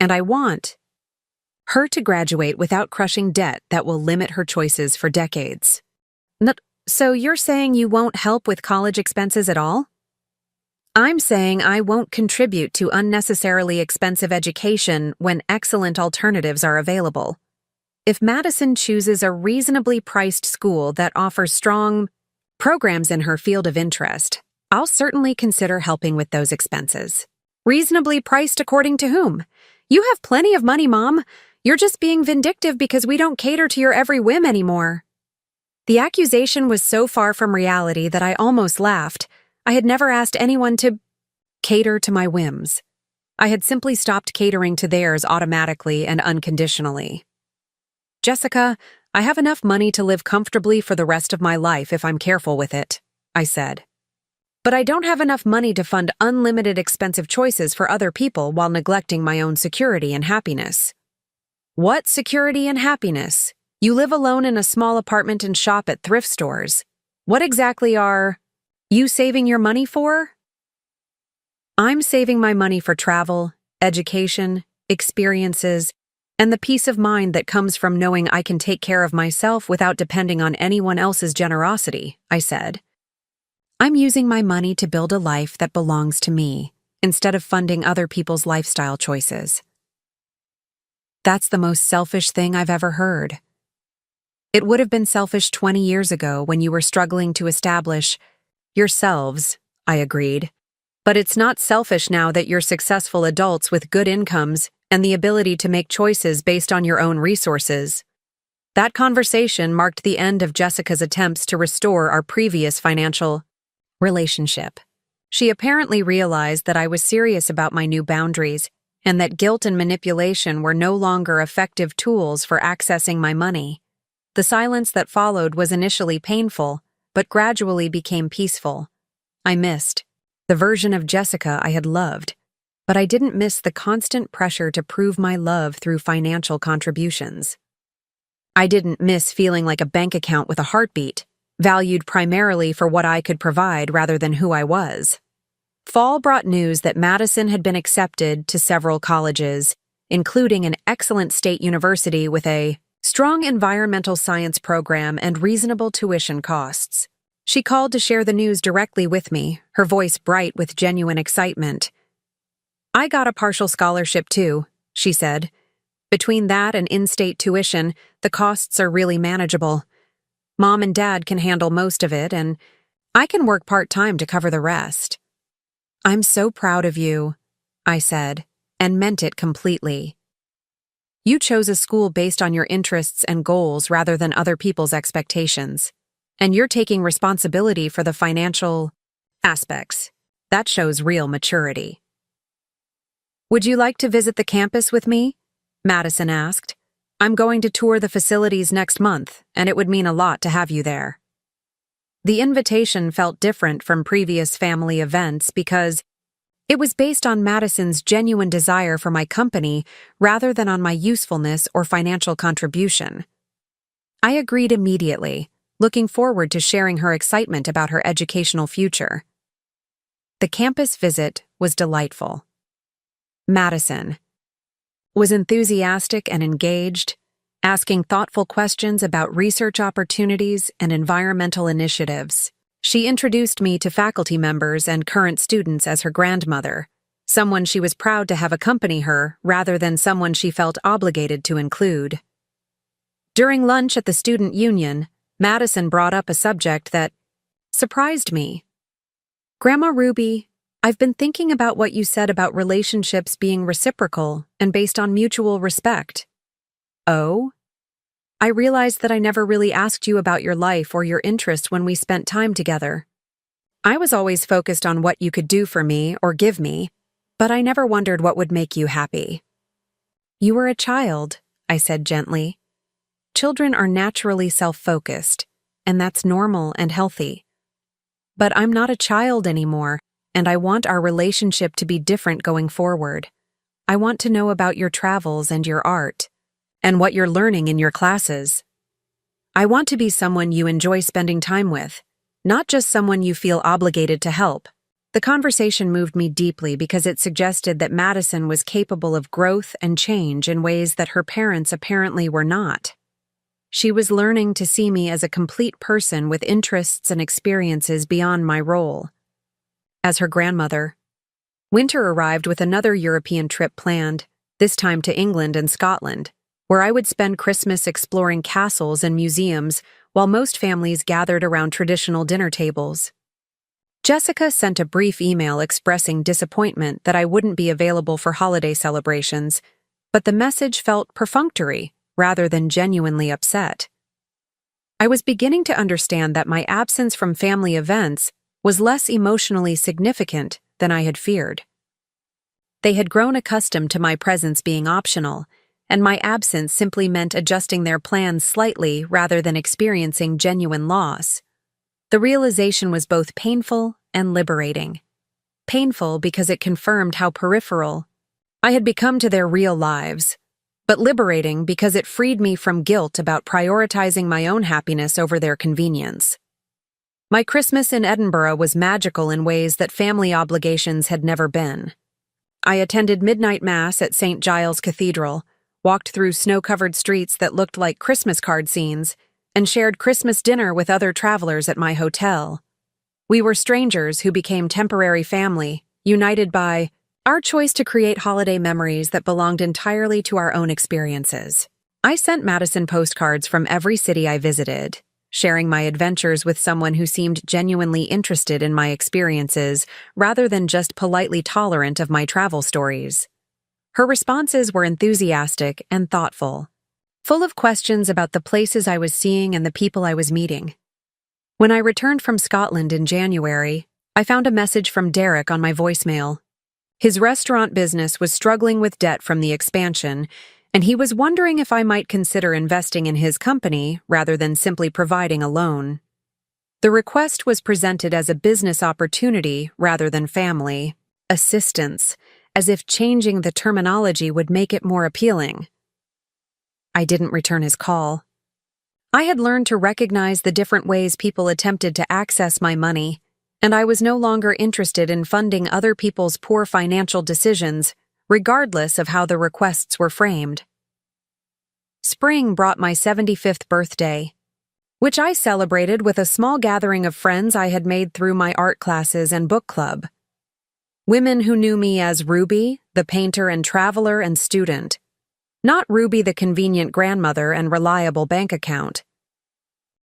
And I want her to graduate without crushing debt that will limit her choices for decades. So you're saying you won't help with college expenses at all? I'm saying I won't contribute to unnecessarily expensive education when excellent alternatives are available. If Madison chooses a reasonably priced school that offers strong programs in her field of interest, I'll certainly consider helping with those expenses. Reasonably priced according to whom? You have plenty of money, Mom. You're just being vindictive because we don't cater to your every whim anymore. The accusation was so far from reality that I almost laughed. I had never asked anyone to cater to my whims. I had simply stopped catering to theirs automatically and unconditionally. Jessica, I have enough money to live comfortably for the rest of my life if I'm careful with it, I said. But I don't have enough money to fund unlimited expensive choices for other people while neglecting my own security and happiness. What security and happiness? You live alone in a small apartment and shop at thrift stores. What exactly are you saving your money for? I'm saving my money for travel, education, experiences, and the peace of mind that comes from knowing I can take care of myself without depending on anyone else's generosity, I said. I'm using my money to build a life that belongs to me, instead of funding other people's lifestyle choices. That's the most selfish thing I've ever heard. It would have been selfish 20 years ago when you were struggling to establish yourselves, I agreed. But it's not selfish now that you're successful adults with good incomes and the ability to make choices based on your own resources. That conversation marked the end of Jessica's attempts to restore our previous financial relationship. She apparently realized that I was serious about my new boundaries and that guilt and manipulation were no longer effective tools for accessing my money. The silence that followed was initially painful, but gradually became peaceful. I missed the version of Jessica I had loved, but I didn't miss the constant pressure to prove my love through financial contributions. I didn't miss feeling like a bank account with a heartbeat, valued primarily for what I could provide rather than who I was. Fall brought news that Madison had been accepted to several colleges, including an excellent state university with a strong environmental science program and reasonable tuition costs. She called to share the news directly with me, her voice bright with genuine excitement. I got a partial scholarship too, she said. Between that and in-state tuition, the costs are really manageable. Mom and Dad can handle most of it, and I can work part-time to cover the rest. I'm so proud of you, I said, and meant it completely. You chose a school based on your interests and goals rather than other people's expectations. And you're taking responsibility for the financial aspects. That shows real maturity. Would you like to visit the campus with me? Madison asked. I'm going to tour the facilities next month, and it would mean a lot to have you there. The invitation felt different from previous family events because it was based on Madison's genuine desire for my company rather than on my usefulness or financial contribution. I agreed immediately, looking forward to sharing her excitement about her educational future. The campus visit was delightful. Madison was enthusiastic and engaged, asking thoughtful questions about research opportunities and environmental initiatives. She introduced me to faculty members and current students as her grandmother, someone she was proud to have accompany her rather than someone she felt obligated to include. During lunch at the student union, Madison brought up a subject that surprised me. Grandma Ruby, I've been thinking about what you said about relationships being reciprocal and based on mutual respect. Oh? I realized that I never really asked you about your life or your interests when we spent time together. I was always focused on what you could do for me or give me, but I never wondered what would make you happy. You were a child, I said gently. Children are naturally self-focused, and that's normal and healthy. But I'm not a child anymore, and I want our relationship to be different going forward. I want to know about your travels and your art, and what you're learning in your classes. I want to be someone you enjoy spending time with, not just someone you feel obligated to help. The conversation moved me deeply because it suggested that Madison was capable of growth and change in ways that her parents apparently were not. She was learning to see me as a complete person with interests and experiences beyond my role. As her grandmother, winter arrived with another European trip planned, this time to England and Scotland, where I would spend Christmas exploring castles and museums while most families gathered around traditional dinner tables. Jessica sent a brief email expressing disappointment that I wouldn't be available for holiday celebrations, but the message felt perfunctory rather than genuinely upset. I was beginning to understand that my absence from family events was less emotionally significant than I had feared. They had grown accustomed to my presence being optional, and my absence simply meant adjusting their plans slightly rather than experiencing genuine loss. The realization was both painful and liberating. Painful because it confirmed how peripheral I had become to their real lives, but liberating because it freed me from guilt about prioritizing my own happiness over their convenience. My Christmas in Edinburgh was magical in ways that family obligations had never been. I attended midnight mass at St. Giles Cathedral, walked through snow-covered streets that looked like Christmas card scenes, and shared Christmas dinner with other travelers at my hotel. We were strangers who became temporary family, united by our choice to create holiday memories that belonged entirely to our own experiences. I sent Madison postcards from every city I visited, sharing my adventures with someone who seemed genuinely interested in my experiences rather than just politely tolerant of my travel stories. Her responses were enthusiastic and thoughtful, full of questions about the places I was seeing and the people I was meeting. When I returned from Scotland in January, I found a message from Derek on my voicemail. His restaurant business was struggling with debt from the expansion, and he was wondering if I might consider investing in his company rather than simply providing a loan. The request was presented as a business opportunity rather than family assistance, as if changing the terminology would make it more appealing. I didn't return his call. I had learned to recognize the different ways people attempted to access my money, and I was no longer interested in funding other people's poor financial decisions, regardless of how the requests were framed. Spring brought my 75th birthday, which I celebrated with a small gathering of friends I had made through my art classes and book club. Women who knew me as Ruby, the painter and traveler and student, not Ruby the convenient grandmother and reliable bank account.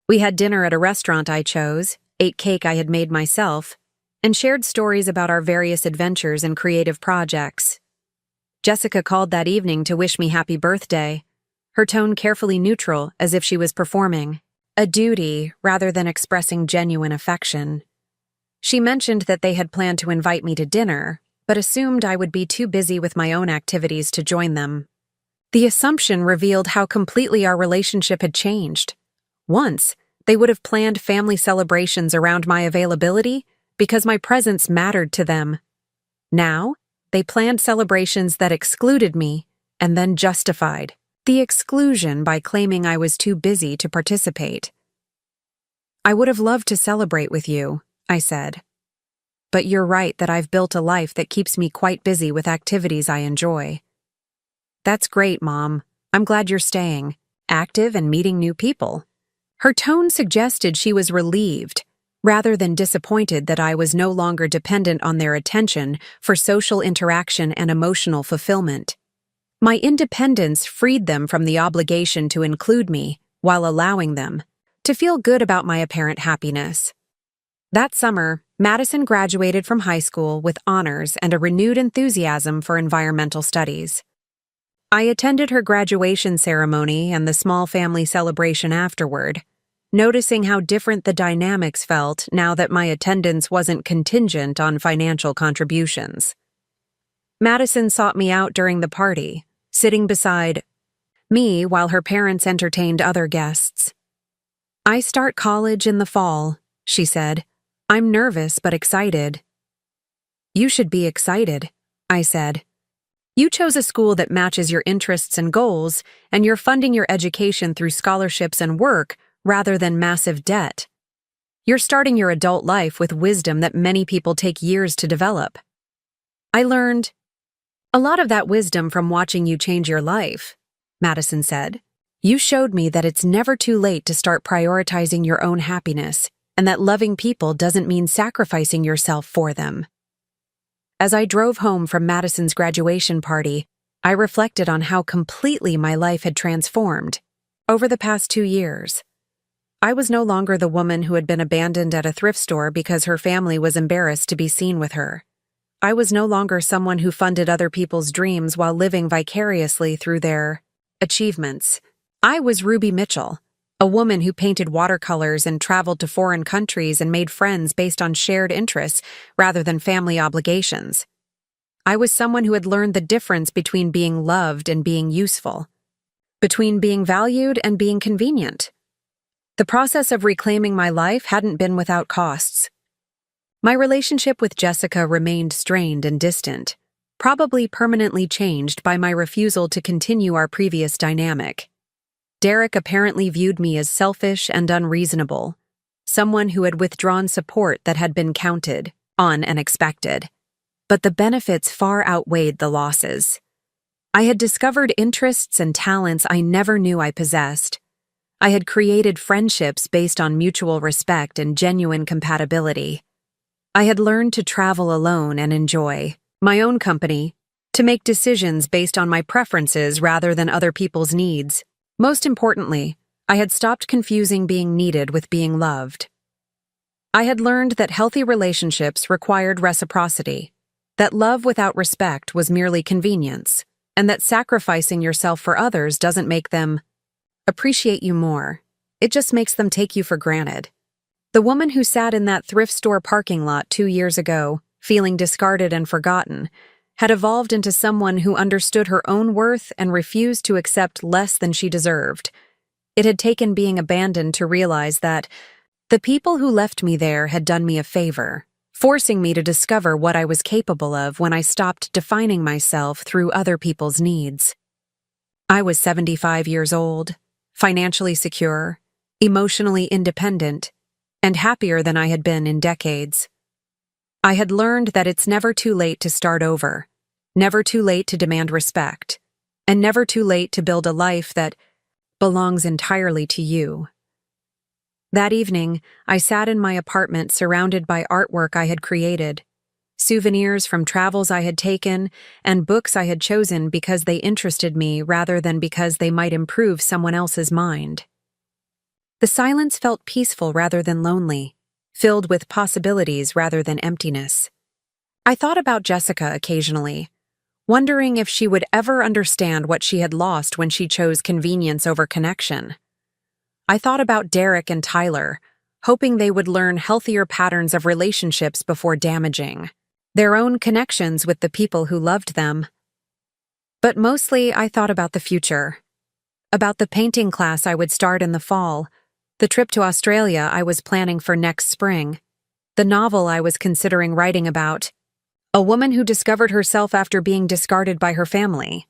We had dinner at a restaurant I chose, ate cake I had made myself, and shared stories about our various adventures and creative projects. Jessica called that evening to wish me happy birthday, her tone carefully neutral as if she was performing a duty rather than expressing genuine affection. She mentioned that they had planned to invite me to dinner, but assumed I would be too busy with my own activities to join them. The assumption revealed how completely our relationship had changed. Once, they would have planned family celebrations around my availability because my presence mattered to them. Now, they planned celebrations that excluded me and then justified the exclusion by claiming I was too busy to participate. I would have loved to celebrate with you, I said. But you're right that I've built a life that keeps me quite busy with activities I enjoy. That's great, Mom. I'm glad you're staying active and meeting new people. Her tone suggested she was relieved, rather than disappointed that I was no longer dependent on their attention for social interaction and emotional fulfillment. My independence freed them from the obligation to include me, while allowing them to feel good about my apparent happiness. That summer, Madison graduated from high school with honors and a renewed enthusiasm for environmental studies. I attended her graduation ceremony and the small family celebration afterward, noticing how different the dynamics felt now that my attendance wasn't contingent on financial contributions. Madison sought me out during the party, sitting beside me while her parents entertained other guests. "I start college in the fall," she said. "I'm nervous but excited." "You should be excited," I said. "You chose a school that matches your interests and goals, and you're funding your education through scholarships and work rather than massive debt. You're starting your adult life with wisdom that many people take years to develop." "I learned a lot of that wisdom from watching you change your life," Madison said. "You showed me that it's never too late to start prioritizing your own happiness, and that loving people doesn't mean sacrificing yourself for them." As I drove home from Madison's graduation party, I reflected on how completely my life had transformed over the past 2 years. I was no longer the woman who had been abandoned at a thrift store because her family was embarrassed to be seen with her. I was no longer someone who funded other people's dreams while living vicariously through their achievements. I was Ruby Mitchell, a woman who painted watercolors and traveled to foreign countries and made friends based on shared interests rather than family obligations. I was someone who had learned the difference between being loved and being useful, between being valued and being convenient. The process of reclaiming my life hadn't been without costs. My relationship with Jessica remained strained and distant, probably permanently changed by my refusal to continue our previous dynamic. Derek apparently viewed me as selfish and unreasonable, someone who had withdrawn support that had been counted on and expected. But the benefits far outweighed the losses. I had discovered interests and talents I never knew I possessed. I had created friendships based on mutual respect and genuine compatibility. I had learned to travel alone and enjoy my own company, to make decisions based on my preferences rather than other people's needs. Most importantly, I had stopped confusing being needed with being loved. I had learned that healthy relationships required reciprocity, that love without respect was merely convenience, and that sacrificing yourself for others doesn't make them appreciate you more. It just makes them take you for granted. The woman who sat in that thrift store parking lot 2 years ago, feeling discarded and forgotten, had evolved into someone who understood her own worth and refused to accept less than she deserved. It had taken being abandoned to realize that the people who left me there had done me a favor, forcing me to discover what I was capable of when I stopped defining myself through other people's needs. I was 75 years old, financially secure, emotionally independent, and happier than I had been in decades. I had learned that it's never too late to start over, never too late to demand respect, and never too late to build a life that belongs entirely to you. That evening, I sat in my apartment surrounded by artwork I had created, souvenirs from travels I had taken, and books I had chosen because they interested me rather than because they might improve someone else's mind. The silence felt peaceful rather than lonely, filled with possibilities rather than emptiness. I thought about Jessica occasionally, wondering if she would ever understand what she had lost when she chose convenience over connection. I thought about Derek and Tyler, hoping they would learn healthier patterns of relationships before damaging their own connections with the people who loved them. But mostly I thought about the future, about the painting class I would start in the fall, the trip to Australia I was planning for next spring, the novel I was considering writing about, a woman who discovered herself after being discarded by her family.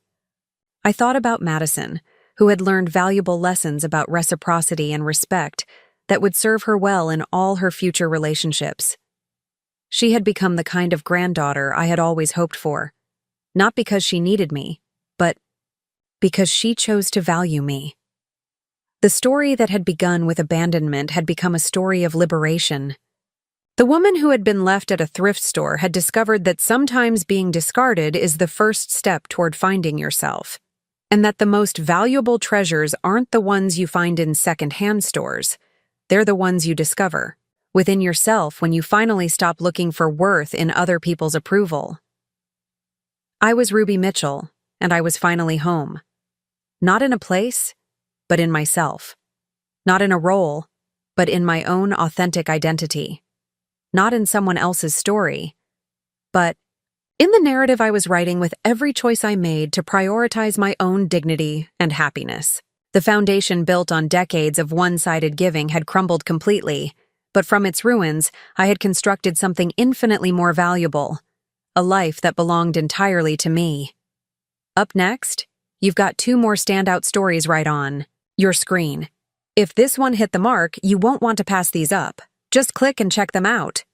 I thought about Madison, who had learned valuable lessons about reciprocity and respect that would serve her well in all her future relationships. She had become the kind of granddaughter I had always hoped for, not because she needed me, but because she chose to value me. The story that had begun with abandonment had become a story of liberation. The woman who had been left at a thrift store had discovered that sometimes being discarded is the first step toward finding yourself, and that the most valuable treasures aren't the ones you find in second-hand stores. They're the ones you discover within yourself when you finally stop looking for worth in other people's approval. I was Ruby Mitchell, and I was finally home. Not in a place, but in myself. Not in a role, but in my own authentic identity. Not in someone else's story, but In the narrative I was writing with every choice I made to prioritize my own dignity and happiness. The foundation built on decades of one-sided giving had crumbled completely, but from its ruins, I had constructed something infinitely more valuable, a life that belonged entirely to me. Up next, you've got 2 more standout stories right on your screen. If this one hit the mark, you won't want to pass these up. Just click and check them out.